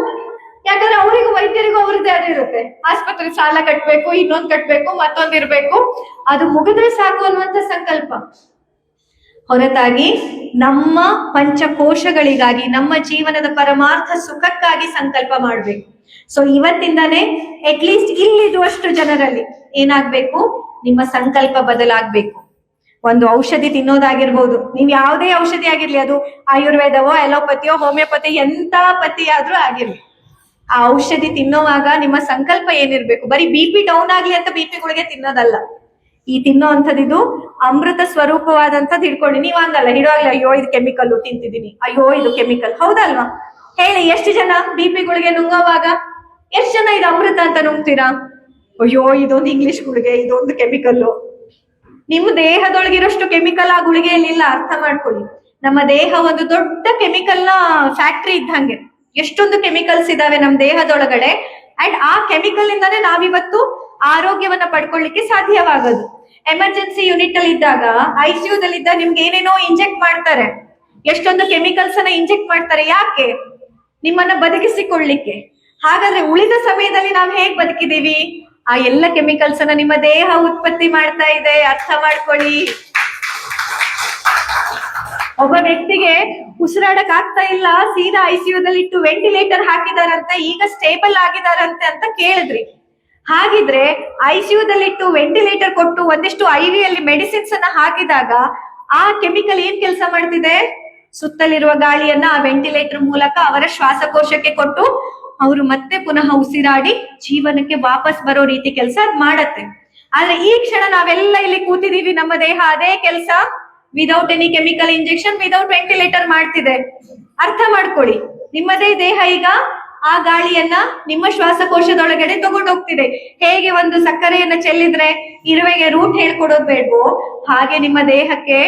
ಯಾಕಂದ್ರೆ ಅವರಿಗೂ ವೈದ್ಯರಿಗೂ ಅವ್ರದ್ದೇ ಅದೇ ಇರುತ್ತೆ. ಆಸ್ಪತ್ರೆ ಸಾಲ ಕಟ್ಬೇಕು, ಇನ್ನೊಂದ್ ಕಟ್ಬೇಕು, ಮತ್ತೊಂದಿರ್ಬೇಕು, ಅದು ಮುಗಿದ್ರೆ ಸಾಕು ಅನ್ನುವಂತ ಸಂಕಲ್ಪ ಹೊರತಾಗಿ ನಮ್ಮ ಪಂಚಕೋಶಗಳಿಗಾಗಿ, ನಮ್ಮ ಜೀವನದ ಪರಮಾರ್ಥ ಸುಖಕ್ಕಾಗಿ ಸಂಕಲ್ಪ ಮಾಡ್ಬೇಕು. ಸೊ ಇವತ್ತಿಂದಾನೇ ಅಟ್ಲೀಸ್ಟ್ ಇಲ್ಲಿರುವಷ್ಟು ಜನರಲ್ಲಿ ಏನಾಗ್ಬೇಕು, ನಿಮ್ಮ ಸಂಕಲ್ಪ ಬದಲಾಗ್ಬೇಕು. ಒಂದು ಔಷಧಿ ತಿನ್ನೋದಾಗಿರ್ಬೋದು, ನೀವ್ ಯಾವುದೇ ಔಷಧಿ ಆಗಿರ್ಲಿ, ಅದು ಆಯುರ್ವೇದವೋ, ಅಲೋಪತಿಯೋ, ಹೋಮಿಯೋಪತಿ, ಎಂತ ಪತಿ ಆದ್ರೂ ಆಗಿರ್ಲಿ, ಆ ಔಷಧಿ ತಿನ್ನೋವಾಗ ನಿಮ್ಮ ಸಂಕಲ್ಪ ಏನಿರ್ಬೇಕು, ಬರೀ BP ಡೌನ್ ಆಗ್ಲಿ ಅಂತ BP ಗುಳಿಗೆ ತಿನ್ನೋದಲ್ಲ. ಈ ತಿನ್ನೋ ಅಂತದ್ದು ಅಮೃತ ಸ್ವರೂಪವಾದಂಥದ್ದು ಹಿಡ್ಕೊಳ್ಳಿ. ನೀವ್ ಹಂಗಲ್ಲ, ಹಿಡುವಾಗ್ಲಿ ಅಯ್ಯೋ ಇದು ಕೆಮಿಕಲ್ ತಿಂತಿದ್ದೀನಿ, ಅಯ್ಯೋ ಇದು ಕೆಮಿಕಲ್, ಹೌದಲ್ವಾ? ಹೇಳಿ, ಎಷ್ಟು ಜನ BP ಗುಳಿಗೆ ನುಂಗೋವಾಗ ಎಷ್ಟು ಜನ ಇದು ಅಮೃತ ಅಂತ ನುಂಗ್ತೀರಾ? ಅಯ್ಯೋ ಇದೊಂದು ಇಂಗ್ಲಿಷ್ ಗುಳಿಗೆ, ಇದೊಂದು ಕೆಮಿಕಲ್ಲು. ನಿಮ್ಮ ದೇಹದೊಳಗಿರೋಷ್ಟು ಕೆಮಿಕಲ್ ಆ ಗುಳಿಗೆಯಲ್ಲಿಲ್ಲ. ಅರ್ಥ ಮಾಡ್ಕೊಳ್ಳಿ, ನಮ್ಮ ದೇಹ ಒಂದು ದೊಡ್ಡ ಕೆಮಿಕಲ್ ನ ಫ್ಯಾಕ್ಟ್ರಿ ಇದ್ದಂಗೆ. ಎಷ್ಟೊಂದು ಕೆಮಿಕಲ್ಸ್ ಇದಾವೆ ನಮ್ಮ ದೇಹದೊಳಗಡೆ, ಅಂಡ್ ಆ ಕೆಮಿಕಲ್ ಇಂದಾನೆ ನಾವಿವತ್ತು ಆರೋಗ್ಯವನ್ನ ಪಡ್ಕೊಳ್ಳಿಕ್ಕೆ ಸಾಧ್ಯವಾಗೋದು. ಎಮರ್ಜೆನ್ಸಿ ಯೂನಿಟ್ ಅಲ್ಲಿ ಇದ್ದಾಗ, ICU ದಲ್ಲಿದ್ದಾಗ ನಿಮ್ಗೆ ಏನೇನೋ ಇಂಜೆಕ್ಟ್ ಮಾಡ್ತಾರೆ, ಎಷ್ಟೊಂದು ಕೆಮಿಕಲ್ಸ್ ಅನ್ನ ಇಂಜೆಕ್ಟ್ ಮಾಡ್ತಾರೆ. ಯಾಕೆ? ನಿಮ್ಮನ್ನ ಬದುಕಿಸಿಕೊಳ್ಳಿಕ್ಕೆ. ಹಾಗಾದ್ರೆ ಉಳಿದ ಸಮಯದಲ್ಲಿ ನಾವು ಹೇಗ್ ಬದುಕಿದೀವಿ? ಆ ಎಲ್ಲ ಕೆಮಿಕಲ್ಸ್ ಅನ್ನ ನಿಮ್ಮ ದೇಹ ಉತ್ಪತ್ತಿ ಮಾಡ್ತಾ ಇದೆ. ಅರ್ಥ ಮಾಡ್ಕೊಳ್ಳಿ. ಒಬ್ಬ ವ್ಯಕ್ತಿಗೆ ಉಸಿರಾಡಕ್ ಆಗ್ತಾ ಇಲ್ಲ, ಸೀದಾ ICU ದಲ್ಲಿ ಇಟ್ಟು ವೆಂಟಿಲೇಟರ್ ಹಾಕಿದಾರಂತೆ, ಈಗ ಸ್ಟೇಬಲ್ ಆಗಿದಾರಂತೆ ಅಂತ ಕೇಳಿದ್ರಿ. ಹಾಗಿದ್ರೆ ICU ದಲ್ಲಿ ಇಟ್ಟು ವೆಂಟಿಲೇಟರ್ ಕೊಟ್ಟು ಒಂದಿಷ್ಟು IV ಅಲ್ಲಿ ಮೆಡಿಸಿನ್ಸ್ ಅನ್ನ ಹಾಕಿದಾಗ ಆ ಕೆಮಿಕಲ್ ಏನ್ ಕೆಲಸ ಮಾಡ್ತಿದೆ? ಸುತ್ತಲಿರುವ ಗಾಳಿಯನ್ನ ಆ ವೆಂಟಿಲೇಟರ್ ಮೂಲಕ ಅವರ ಶ್ವಾಸಕೋಶಕ್ಕೆ ಕೊಟ್ಟು ಅವರು ಮತ್ತೆ ಪುನಃ ಉಸಿರಾಡಿ ಜೀವನಕ್ಕೆ ವಾಪಸ್ ಬರೋ ರೀತಿ ಕೆಲಸ ಮಾಡತ್ತೆ. ಆದ್ರೆ ಈ ಕ್ಷಣ ನಾವೆಲ್ಲ ಇಲ್ಲಿ ಕೂತಿದೀವಿ, ನಮ್ಮ ದೇಹ ಅದೇ ಕೆಲಸ without any chemical injection, without ventilator ಮಾಡ್ತಿದೆ. ಅರ್ಥ ಮಾಡ್ಕೊಳ್ಳಿ, ನಿಮ್ಮದೇ ದೇಹ ಈಗ ಆ ಗಾಳಿಯನ್ನ ನಿಮ್ಮ ಶ್ವಾಸಕೋಶದೊಳಗಡೆ ತಗೊಂಡೋಗ್ತಿದೆ. ಹೇಗೆ ಒಂದು ಸಕ್ಕರೆಯನ್ನ ಚೆಲ್ಲಿದ್ರೆ ಇರುವೆಗೆ ರೂಟ್ ಹೇಳ್ಕೊಡೋದು ಬೇಡ್ವೋ, ಹಾಗೆ ನಿಮ್ಮ ದೇಹಕ್ಕೆ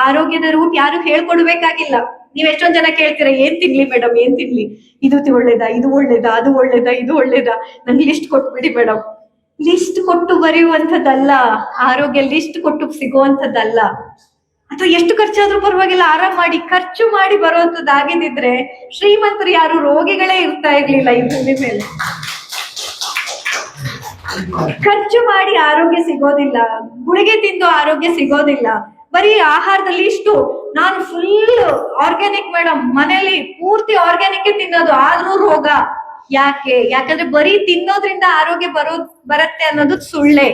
ಆರೋಗ್ಯದ ರೂಟ್ ಯಾರು ಹೇಳ್ಕೊಡ್ಬೇಕಾಗಿಲ್ಲ. ನೀವ್ ಎಷ್ಟೊಂದ್ ಜನ ಕೇಳ್ತೀರಾ, ಏನ್ ತಿನ್ಲಿ ಮೇಡಮ್, ಏನ್ ತಿನ್ಲಿ, ಇದು ಒಳ್ಳೇದಾ, ಇದು ಒಳ್ಳೇದಾ, ಅದು ಒಳ್ಳೇದಾ, ಇದು ಒಳ್ಳೇದಾ, ನನ್ಗೆ ಲಿಸ್ಟ್ ಕೊಟ್ಬಿಡಿ ಮೇಡಮ್. ಲಿಸ್ಟ್ ಕೊಟ್ಟು ಬರೆಯುವಂಥದ್ದಲ್ಲ ಆರೋಗ್ಯ, ಲಿಸ್ಟ್ ಕೊಟ್ಟು ಸಿಗುವಂಥದ್ದಲ್ಲ. ಅಥವಾ ಎಷ್ಟು ಖರ್ಚಾದ್ರೂ ಪರವಾಗಿಲ್ಲ, ಆರಾಮ್ ಮಾಡಿ ಖರ್ಚು ಮಾಡಿ ಬರುವಂತದ್ದಾಗಿದ್ರೆ ಶ್ರೀಮಂತರು ಯಾರು, ರೋಗಿಗಳೇ ಇರ್ತಾ ಇರ್ಲಿಲ್ಲ ಈ ಭೂಮಿ ಮೇಲೆ. ಖರ್ಚು ಮಾಡಿ ಆರೋಗ್ಯ ಸಿಗೋದಿಲ್ಲ, ಗುಳಿಗೆ ತಿಂದು ಆರೋಗ್ಯ ಸಿಗೋದಿಲ್ಲ. ಬರೀ ಆಹಾರದಲ್ಲಿ ಇಷ್ಟು ನಾನು ಫುಲ್ ಆರ್ಗ್ಯಾನಿಕ್ ಮೇಡಮ್, ಮನೇಲಿ ಪೂರ್ತಿ ಆರ್ಗ್ಯಾನಿಕ್ ತಿನ್ನೋದು, ಆದ್ರೂ ರೋಗ. ಯಾಕೆ? ಯಾಕಂದ್ರೆ ಬರೀ ತಿನ್ನೋದ್ರಿಂದ ಆರೋಗ್ಯ ಬರತ್ತೆ ಅನ್ನೋದು ಸುಳ್ಳೆ.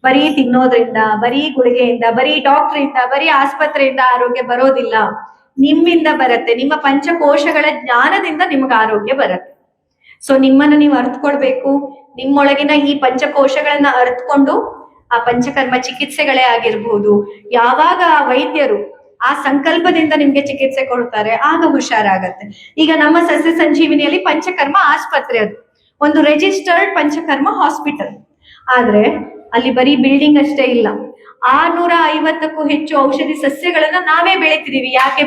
ಬರೀ ತಿನ್ನೋದ್ರಿಂದ, ಬರೀ ಗುಳಿಗೆಯಿಂದ, ಬರೀ ಡಾಕ್ಟ್ರಿಂದ, ಬರೀ ಆಸ್ಪತ್ರೆಯಿಂದ ಆರೋಗ್ಯ ಬರೋದಿಲ್ಲ. ನಿಮ್ಮಿಂದ ಬರುತ್ತೆ, ನಿಮ್ಮ ಪಂಚಕೋಶಗಳ ಜ್ಞಾನದಿಂದ ನಿಮ್ಗೆ ಆರೋಗ್ಯ ಬರುತ್ತೆ. ಸೊ ನಿಮ್ಮನ್ನ ನೀವು ಅರ್ಥಕೊಳ್ಬೇಕು. ನಿಮ್ಮೊಳಗಿನ ಈ ಪಂಚಕೋಶಗಳನ್ನ ಅರ್ಥಕೊಂಡು ಆ ಪಂಚಕರ್ಮ ಚಿಕಿತ್ಸೆಗಳೇ ಆಗಿರ್ಬೋದು, ಯಾವಾಗ ಆ ವೈದ್ಯರು ಆ ಸಂಕಲ್ಪದಿಂದ ನಿಮ್ಗೆ ಚಿಕಿತ್ಸೆ ಕೊಡ್ತಾರೆ ಆಗ ಹುಷಾರಾಗತ್ತೆ. ಈಗ ನಮ್ಮ ಸಸ್ಯ ಸಂಜೀವಿನಿಯಲ್ಲಿ ಪಂಚಕರ್ಮ ಆಸ್ಪತ್ರೆ, ಅದು ಒಂದು ರಿಜಿಸ್ಟರ್ಡ್ ಪಂಚಕರ್ಮ ಹಾಸ್ಪಿಟಲ್. ಆದ್ರೆ ಅಲ್ಲಿ ಬರೀ ಬಿಲ್ಡಿಂಗ್ ಅಷ್ಟೇ ಇಲ್ಲ, 650ಕ್ಕೂ ಹೆಚ್ಚು ಔಷಧಿ ಸಸ್ಯಗಳನ್ನ ನಾವೇ ಬೆಳಿತಿದೀವಿ. ಯಾಕೆ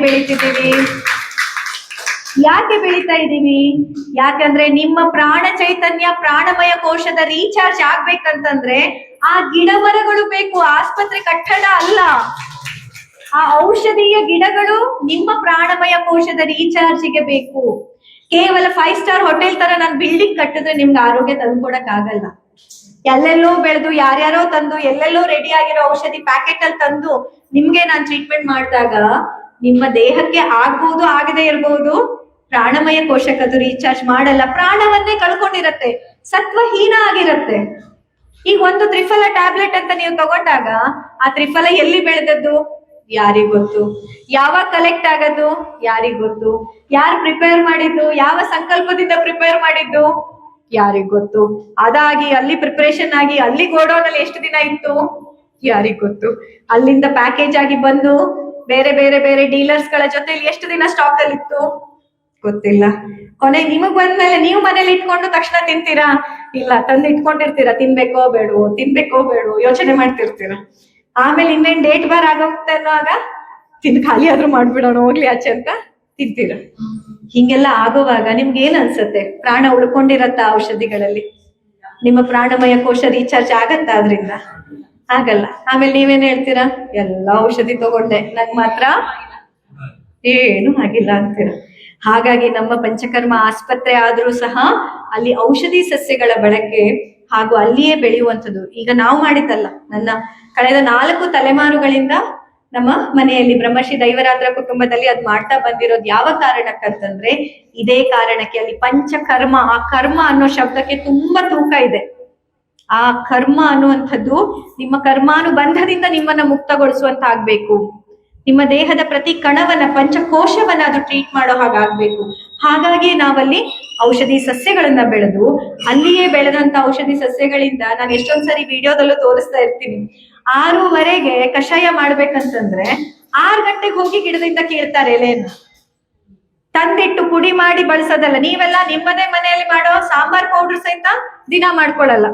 ಬೆಳೀತಾ ಇದೀವಿ? ಯಾಕಂದ್ರೆ ನಿಮ್ಮ ಪ್ರಾಣ ಚೈತನ್ಯ, ಪ್ರಾಣಮಯ ಕೋಶದ ರೀಚಾರ್ಜ್ ಆಗ್ಬೇಕಂತಂದ್ರೆ ಆ ಗಿಡ ಮರಗಳು ಬೇಕು, ಆಸ್ಪತ್ರೆ ಕಟ್ಟಡ ಅಲ್ಲ. ಆ ಔಷಧೀಯ ಗಿಡಗಳು ನಿಮ್ಮ ಪ್ರಾಣಮಯ ಕೋಶದ ರೀಚಾರ್ಜಿಗೆ ಬೇಕು. ಕೇವಲ 5 ಸ್ಟಾರ್ ಹೋಟೆಲ್ ತರ ನಾನು ಬಿಲ್ಡಿಂಗ್ ಕಟ್ಟಿದ್ರೆ ನಿಮ್ಗೆ ಆರೋಗ್ಯ ತಂದ್ಕೊಡಕ್ ಆಗಲ್ಲ. ಎಲ್ಲೆಲ್ಲೋ ಬೆಳೆದು, ಯಾರ್ಯಾರೋ ತಂದು, ಎಲ್ಲೆಲ್ಲೋ ರೆಡಿ ಆಗಿರೋ ಔಷಧಿ ಪ್ಯಾಕೆಟ್ ಅಲ್ಲಿ ತಂದು ನಿಮ್ಗೆ ನಾನು ಟ್ರೀಟ್ಮೆಂಟ್ ಮಾಡಿದಾಗ ನಿಮ್ಮ ದೇಹಕ್ಕೆ ಆಗ್ಬಹುದು, ಆಗದೆ ಇರಬಹುದು, ಪ್ರಾಣಮಯ ಕೋಶಕ್ಕದು ರೀಚಾರ್ಜ್ ಮಾಡಲ್ಲ. ಪ್ರಾಣವನ್ನೇ ಕಳ್ಕೊಂಡಿರತ್ತೆ, ಸತ್ವಹೀನ ಆಗಿರತ್ತೆ. ಈಗ ಒಂದು ತ್ರಿಫಲ ಟ್ಯಾಬ್ಲೆಟ್ ಅಂತ ನೀವು ತಗೊಂಡಾಗ ಆ ತ್ರಿಫಲ ಎಲ್ಲಿ ಬೆಳೆದದ್ದು ಯಾರಿಗ್ ಗೊತ್ತು, ಯಾವಾಗ ಕಲೆಕ್ಟ್ ಆಗದು ಯಾರಿಗ್ ಗೊತ್ತು, ಯಾರು ಪ್ರಿಪೇರ್ ಮಾಡಿದ್ದು, ಯಾವ ಸಂಕಲ್ಪದಿಂದ ಪ್ರಿಪೇರ್ ಮಾಡಿದ್ದು ಯಾರಿಗ್ ಗೊತ್ತು. ಅದಾಗಿ ಅಲ್ಲಿ ಪ್ರಿಪರೇಷನ್ ಆಗಿ ಅಲ್ಲಿ ಗೋಡೌನ್ ಅಲ್ಲಿ ಎಷ್ಟು ದಿನ ಇತ್ತು ಯಾರಿಗ್ ಗೊತ್ತು. ಅಲ್ಲಿಂದ ಪ್ಯಾಕೇಜ್ ಆಗಿ ಬಂದು ಬೇರೆ ಬೇರೆ ಬೇರೆ ಡೀಲರ್ಸ್ ಗಳ ಜೊತೆ ಎಷ್ಟು ದಿನ ಸ್ಟಾಕ್ ಅಲ್ಲಿ ಇತ್ತು ಗೊತ್ತಿಲ್ಲ. ಕೊನೆಗೆ ನಿಮಗ್ ಬಂದ್ಮೇಲೆ ನೀವು ಮನೇಲಿ ಇಟ್ಕೊಂಡು ತಕ್ಷಣ ತಿಂತೀರಾ? ಇಲ್ಲ, ತಂದು ಇಟ್ಕೊಂಡಿರ್ತೀರಾ, ತಿನ್ಬೇಕೋ ಬೇಡವೋ ಯೋಚನೆ ಮಾಡ್ತಿರ್ತೀರ. ಆಮೇಲೆ ಇನ್ನೇನ್ ಡೇಟ್ ಬಾರ್ ಆಗೋಗುತ್ತೆ ಅನ್ನೋವಾಗ ತಿಂದು ಖಾಲಿ ಆದ್ರೂ ಮಾಡ್ಬಿಡೋಣ, ಹೋಗ್ಲಿ ಆಚೆ ಅಂತ ತಿಂತೀರ. ಹಿಂಗೆಲ್ಲ ಆಗೋವಾಗ ನಿಮ್ಗೆ ಏನ್ ಅನ್ಸತ್ತೆ? ಪ್ರಾಣ ಉಳ್ಕೊಂಡಿರತ್ತ ಔಷಧಿಗಳಲ್ಲಿ? ನಿಮ್ಮ ಪ್ರಾಣಮಯ ಕೋಶ ರೀಚಾರ್ಜ್ ಆಗತ್ತ ಅದ್ರಿಂದ? ಆಗಲ್ಲ. ಆಮೇಲೆ ನೀವೇನ್ ಹೇಳ್ತೀರಾ? ಎಲ್ಲಾ ಔಷಧಿ ತಗೊಂಡೆ, ನಂಗ್ ಮಾತ್ರ ಏನು ಆಗಿಲ್ಲ ಅಂತೀರ. ಹಾಗಾಗಿ ನಮ್ಮ ಪಂಚಕರ್ಮ ಆಸ್ಪತ್ರೆ ಆದ್ರೂ ಸಹ ಅಲ್ಲಿ ಔಷಧಿ ಸಸ್ಯಗಳ ಬಳಕೆ ಹಾಗೂ ಅಲ್ಲಿಯೇ ಬೆಳೆಯುವಂಥದ್ದು. ಈಗ ನಾವು ಮಾಡಿದ್ದಲ್ಲ, ನನ್ನ ಕಳೆದ 4 ತಲೆಮಾರುಗಳಿಂದ ನಮ್ಮ ಮನೆಯಲ್ಲಿ ಬ್ರಹ್ಮಶ್ರೀ ದೈವರಾತ್ರ ಕುಟುಂಬದಲ್ಲಿ ಅದ್ ಮಾಡ್ತಾ ಬಂದಿರೋದು. ಯಾವ ಕಾರಣಕ್ಕಂತಂದ್ರೆ ಇದೇ ಕಾರಣಕ್ಕೆ. ಅಲ್ಲಿ ಪಂಚಕರ್ಮ, ಆ ಕರ್ಮ ಅನ್ನೋ ಶಬ್ದಕ್ಕೆ ತುಂಬಾ ತೂಕ ಇದೆ. ಆ ಕರ್ಮ ಅನ್ನುವಂಥದ್ದು ನಿಮ್ಮ ಕರ್ಮಾನುಬಂಧದಿಂದ ನಿಮ್ಮನ್ನ ಮುಕ್ತಗೊಳಿಸುವಂತ ಆಗ್ಬೇಕು. ನಿಮ್ಮ ದೇಹದ ಪ್ರತಿ ಕಣವನ್ನ, ಪಂಚಕೋಶವನ್ನ ಅದು ಟ್ರೀಟ್ ಮಾಡೋ ಹಾಗಾಗ್ಬೇಕು. ಹಾಗಾಗಿ ನಾವಲ್ಲಿ ಔಷಧಿ ಸಸ್ಯಗಳನ್ನ ಬೆಳೆದು, ಅಲ್ಲಿಯೇ ಬೆಳೆದಂತ ಔಷಧಿ ಸಸ್ಯಗಳಿಂದ ನಾನು ಎಷ್ಟೊಂದ್ಸರಿ ವಿಡಿಯೋದಲ್ಲೂ ತೋರಿಸ್ತಾ ಇರ್ತೀನಿ. 6:15ಗೆ ಕಷಾಯ ಮಾಡ್ಬೇಕಂತಂದ್ರೆ 6 ಗಂಟೆಗೆ ಹೋಗಿ ಗಿಡದಿಂದ ಕೀಳ್ತಾರೆ ಎಲೆಯನ್ನ, ತಂದಿಟ್ಟು ಪುಡಿ ಮಾಡಿ ಬಳಸೋದಲ್ಲ. ನೀವೆಲ್ಲ ನಿಮ್ಮದೇ ಮನೆಯಲ್ಲಿ ಮಾಡೋ ಸಾಂಬಾರ್ ಪೌಡರ್ ಸಹಿತ ದಿನ ಮಾಡ್ಕೊಳಲ್ಲ.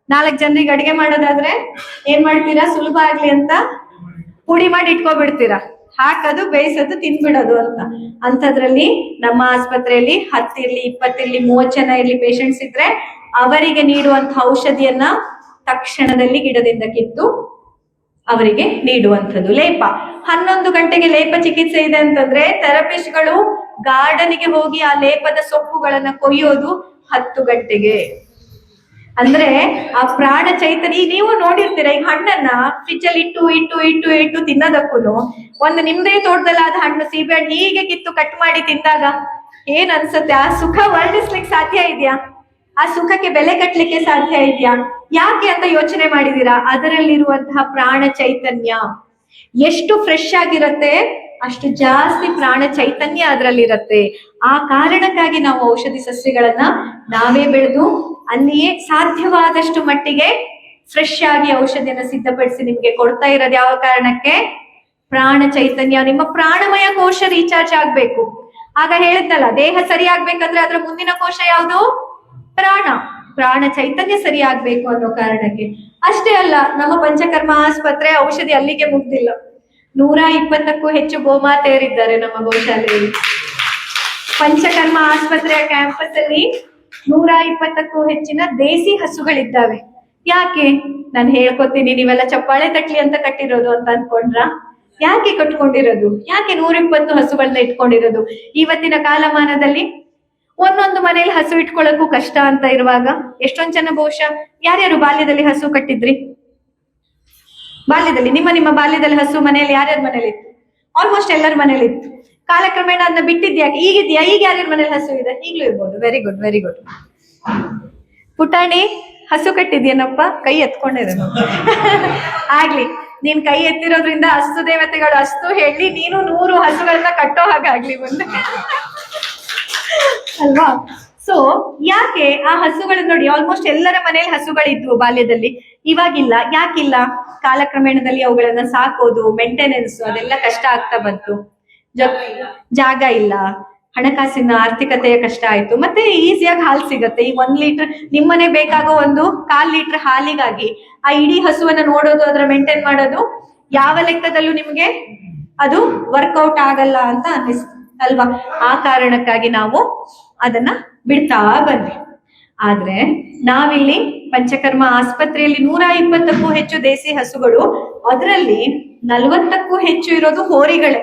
4 ಜನರಿಗೆ ಅಡಿಗೆ ಮಾಡೋದಾದ್ರೆ ಏನ್ ಮಾಡ್ತೀರಾ? ಸುಲಭ ಆಗ್ಲಿ ಅಂತ ಪುಡಿ ಮಾಡಿ ಇಟ್ಕೊಬಿಡ್ತೀರಾ, ಹಾಕೋದು, ಬೇಯಿಸೋದು, ತಿನ್ಬಿಡೋದು ಅಂತ. ಅಂಥದ್ರಲ್ಲಿ ನಮ್ಮ ಆಸ್ಪತ್ರೆಯಲ್ಲಿ 10 ಇರ್ಲಿ, 20 ಇರ್ಲಿ, 30 ಜನ ಇರ್ಲಿ ಪೇಷಂಟ್ಸ್ ಇದ್ರೆ ಅವರಿಗೆ ನೀಡುವಂತ ಔಷಧಿಯನ್ನ ತಕ್ಷಣದಲ್ಲಿ ಗಿಡದಿಂದ ಕಿತ್ತು ಅವರಿಗೆ ನೀಡುವಂಥದ್ದು. ಲೇಪ 11 ಗಂಟೆಗೆ ಲೇಪ ಚಿಕಿತ್ಸೆ ಇದೆ ಅಂತಂದ್ರೆ ಥೆರಪಿಸ್ಟ್ಗಳು ಗಾರ್ಡನ್ಗೆ ಹೋಗಿ ಆ ಲೇಪದ ಸೊಪ್ಪುಗಳನ್ನ ಕೊಯ್ಯೋದು 10 ಗಂಟೆಗೆ. ಅಂದ್ರೆ ಆ ಪ್ರಾಣ ಚೈತನ್ಯ. ನೀವು ನೋಡಿರ್ತೀರ, ಈಗ ಹಣ್ಣನ್ನ ಫ್ರಿಜ್ ಅಲ್ಲಿ ಇಟ್ಟು ತಿನ್ನೋದಕ್ಕೂ ಒಂದು ನಿಮ್ದೇ ತೋಟದಲ್ಲಾದ ಹಣ್ಣು, ಸೀಬೆ ಹಣ್ಣು ಹೀಗೆ ಕಿತ್ತು ಕಟ್ ಮಾಡಿ ತಿಂದಾಗ ಏನ್ ಅನ್ಸುತ್ತೆ? ಆ ಸುಖ ವರ್ಣಿಸ್ಲಿಕ್ಕೆ ಸಾಧ್ಯ ಇದೆಯಾ? ಆ ಸುಖಕ್ಕೆ ಬೆಲೆ ಕಟ್ಲಿಕ್ಕೆ ಸಾಧ್ಯ ಇದೆಯಾ? ಯಾಕೆ ಅಂತ ಯೋಚನೆ ಮಾಡಿದೀರಾ? ಅದರಲ್ಲಿರುವಂತಹ ಪ್ರಾಣ ಚೈತನ್ಯ ಎಷ್ಟು ಫ್ರೆಶ್ ಆಗಿರತ್ತೆ, ಅಷ್ಟು ಜಾಸ್ತಿ ಪ್ರಾಣ ಚೈತನ್ಯ ಅದರಲ್ಲಿರತ್ತೆ. ಆ ಕಾರಣಕ್ಕಾಗಿ ನಾವು ಔಷಧಿ ಸಸ್ಯಗಳನ್ನ ನಾವೇ ಬೆಳೆದು ಅಲ್ಲಿಯೇ ಸಾಧ್ಯವಾದಷ್ಟು ಮಟ್ಟಿಗೆ ಫ್ರೆಶ್ ಆಗಿ ಔಷಧಿಯನ್ನ ಸಿದ್ಧಪಡಿಸಿ ನಿಮ್ಗೆ ಕೊಡ್ತಾ ಇರೋದು. ಯಾವ ಕಾರಣಕ್ಕೆ? ಪ್ರಾಣ ಚೈತನ್ಯ, ನಿಮ್ಮ ಪ್ರಾಣಮಯ ಕೋಶ ರೀಚಾರ್ಜ್ ಆಗ್ಬೇಕು. ಆಗ ಹೇಳಿದ್ನಲ್ಲ, ದೇಹ ಸರಿ ಆಗ್ಬೇಕಂದ್ರೆ ಅದರ ಮುಂದಿನ ಕೋಶ ಯಾವುದು? ಪ್ರಾಣ ಚೈತನ್ಯ ಸರಿ ಆಗ್ಬೇಕು ಅನ್ನೋ ಕಾರಣಕ್ಕೆ. ಅಷ್ಟೇ ಅಲ್ಲ, ನಮ್ಮ ಪಂಚಕರ್ಮ ಆಸ್ಪತ್ರೆ ಔಷಧಿ ಅಲ್ಲಿಗೆ ಮುಗ್ದಿಲ್ಲ. 120ಕ್ಕೂ ಹೆಚ್ಚು ಗೋಮಾತೆಯರಿದ್ದಾರೆ ನಮ್ಮ ಗೋಶಾಲೆಯಲ್ಲಿ. ಪಂಚಕರ್ಮ ಆಸ್ಪತ್ರೆಯ ಕ್ಯಾಂಪಸ್ ಅಲ್ಲಿ 120ಕ್ಕೂ ಹೆಚ್ಚಿನ ದೇಸಿ ಹಸುಗಳಿದ್ದಾವೆ. ಯಾಕೆ? ನಾನು ಹೇಳ್ಕೊತೀನಿ, ನೀವೆಲ್ಲ ಚಪ್ಪಾಳೆ ತಟ್ಲಿ ಅಂತ ಕಟ್ಟಿರೋದು ಅಂತ ಅನ್ಕೊಂಡ್ರ? ಯಾಕೆ ಕಟ್ಕೊಂಡಿರೋದು? ಯಾಕೆ 120 ಹಸುಗಳನ್ನ ಇಟ್ಕೊಂಡಿರೋದು? ಇವತ್ತಿನ ಕಾಲಮಾನದಲ್ಲಿ ಒಂದೊಂದು ಮನೇಲಿ ಹಸು ಇಟ್ಕೊಳ್ಳೋಕ್ಕೂ ಕಷ್ಟ ಅಂತ ಇರುವಾಗ ಎಷ್ಟೊಂದ್ ಜನ ಬಹುಶಃ ಯಾರ್ಯಾರು ಬಾಲ್ಯದಲ್ಲಿ ಹಸು ಕಟ್ಟಿದ್ರಿ? ಬಾಲ್ಯದಲ್ಲಿ ನಿಮ್ಮ ಬಾಲ್ಯದಲ್ಲಿ ಹಸು ಮನೆಯಲ್ಲಿ ಯಾರ್ಯಾರ ಮನೇಲಿ ಇತ್ತು? ಆಲ್ಮೋಸ್ಟ್ ಎಲ್ಲರ ಮನೇಲಿ ಇತ್ತು. ಕಾಲಕ್ರಮೇಣ ಅದನ್ನ ಬಿಟ್ಟಿದ್ಯಾಕೆ? ಈಗಿದ್ಯಾ? ಈಗ ಯಾರ್ಯಾರ ಮನೇಲಿ ಹಸು ಇದೆ? ಈಗ್ಲೂ ಇರ್ಬೋದು. Very good. ಪುಟಾಣಿ, ಹಸು ಕಟ್ಟಿದ್ಯೇನಪ್ಪ? ಕೈ ಎತ್ಕೊಂಡಿದೆ ಆಗ್ಲಿ, ನೀನ್ ಕೈ ಎತ್ತಿರೋದ್ರಿಂದ ಅಸ್ತು ದೇವತೆಗಳು ಅಸ್ತು ಹೇಳಿ ನೀನು 100 ಹಸುಗಳನ್ನ ಕಟ್ಟೋ ಹಾಗಾಗ್ಲಿ ಮುಂದೆ ಅಲ್ವಾ? ಸೊ ಯಾಕೆ ಆ ಹಸುಗಳನ್ನ ನೋಡಿ, ಆಲ್ಮೋಸ್ಟ್ ಎಲ್ಲರ ಮನೇಲಿ ಹಸುಗಳಿದ್ವು ಬಾಲ್ಯದಲ್ಲಿ, ಇವಾಗಿಲ್ಲ. ಯಾಕಿಲ್ಲ? ಕಾಲಕ್ರಮೇಣದಲ್ಲಿ ಅವುಗಳನ್ನ ಸಾಕೋದು, ಮೇಂಟೆನೆನ್ಸ್ ಅದೆಲ್ಲ ಕಷ್ಟ ಆಗ್ತಾ ಬಂತು. ಜಾಗ ಇಲ್ಲ, ಹಣಕಾಸಿನ ಆರ್ಥಿಕತೆಯ ಕಷ್ಟ ಆಯ್ತು. ಮತ್ತೆ ಈಸಿಯಾಗಿ ಹಾಲು ಸಿಗತ್ತೆ. ಈ 1 ಲೀಟರ್ ನಿಮ್ಮನೆ ಬೇಕಾಗೋ 1/4 ಲೀಟರ್ ಹಾಲಿಗಾಗಿ ಆ ಇಡೀ ಹಸುವನ್ನ ನೋಡೋದು, ಅದರ ಮೇಂಟೈನ್ ಮಾಡೋದು ಯಾವ ಲೆಕ್ಕದಲ್ಲೂ ನಿಮ್ಗೆ ಅದು ವರ್ಕೌಟ್ ಆಗಲ್ಲ ಅಂತ ಅನ್ನಿಸ್ತು ಅಲ್ವಾ? ಆ ಕಾರಣಕ್ಕಾಗಿ ನಾವು ಅದನ್ನ ಬಿಡ್ತಾ ಬಂದ್ವಿ. ಆದ್ರೆ ನಾವಿಲ್ಲಿ ಪಂಚಕರ್ಮ ಆಸ್ಪತ್ರೆಯಲ್ಲಿ 120ಕ್ಕೂ ಹೆಚ್ಚು ದೇಸಿ ಹಸುಗಳು, ಅದರಲ್ಲಿ 40ಕ್ಕೂ ಹೆಚ್ಚು ಇರೋದು ಹೋರಿಗಳೇ.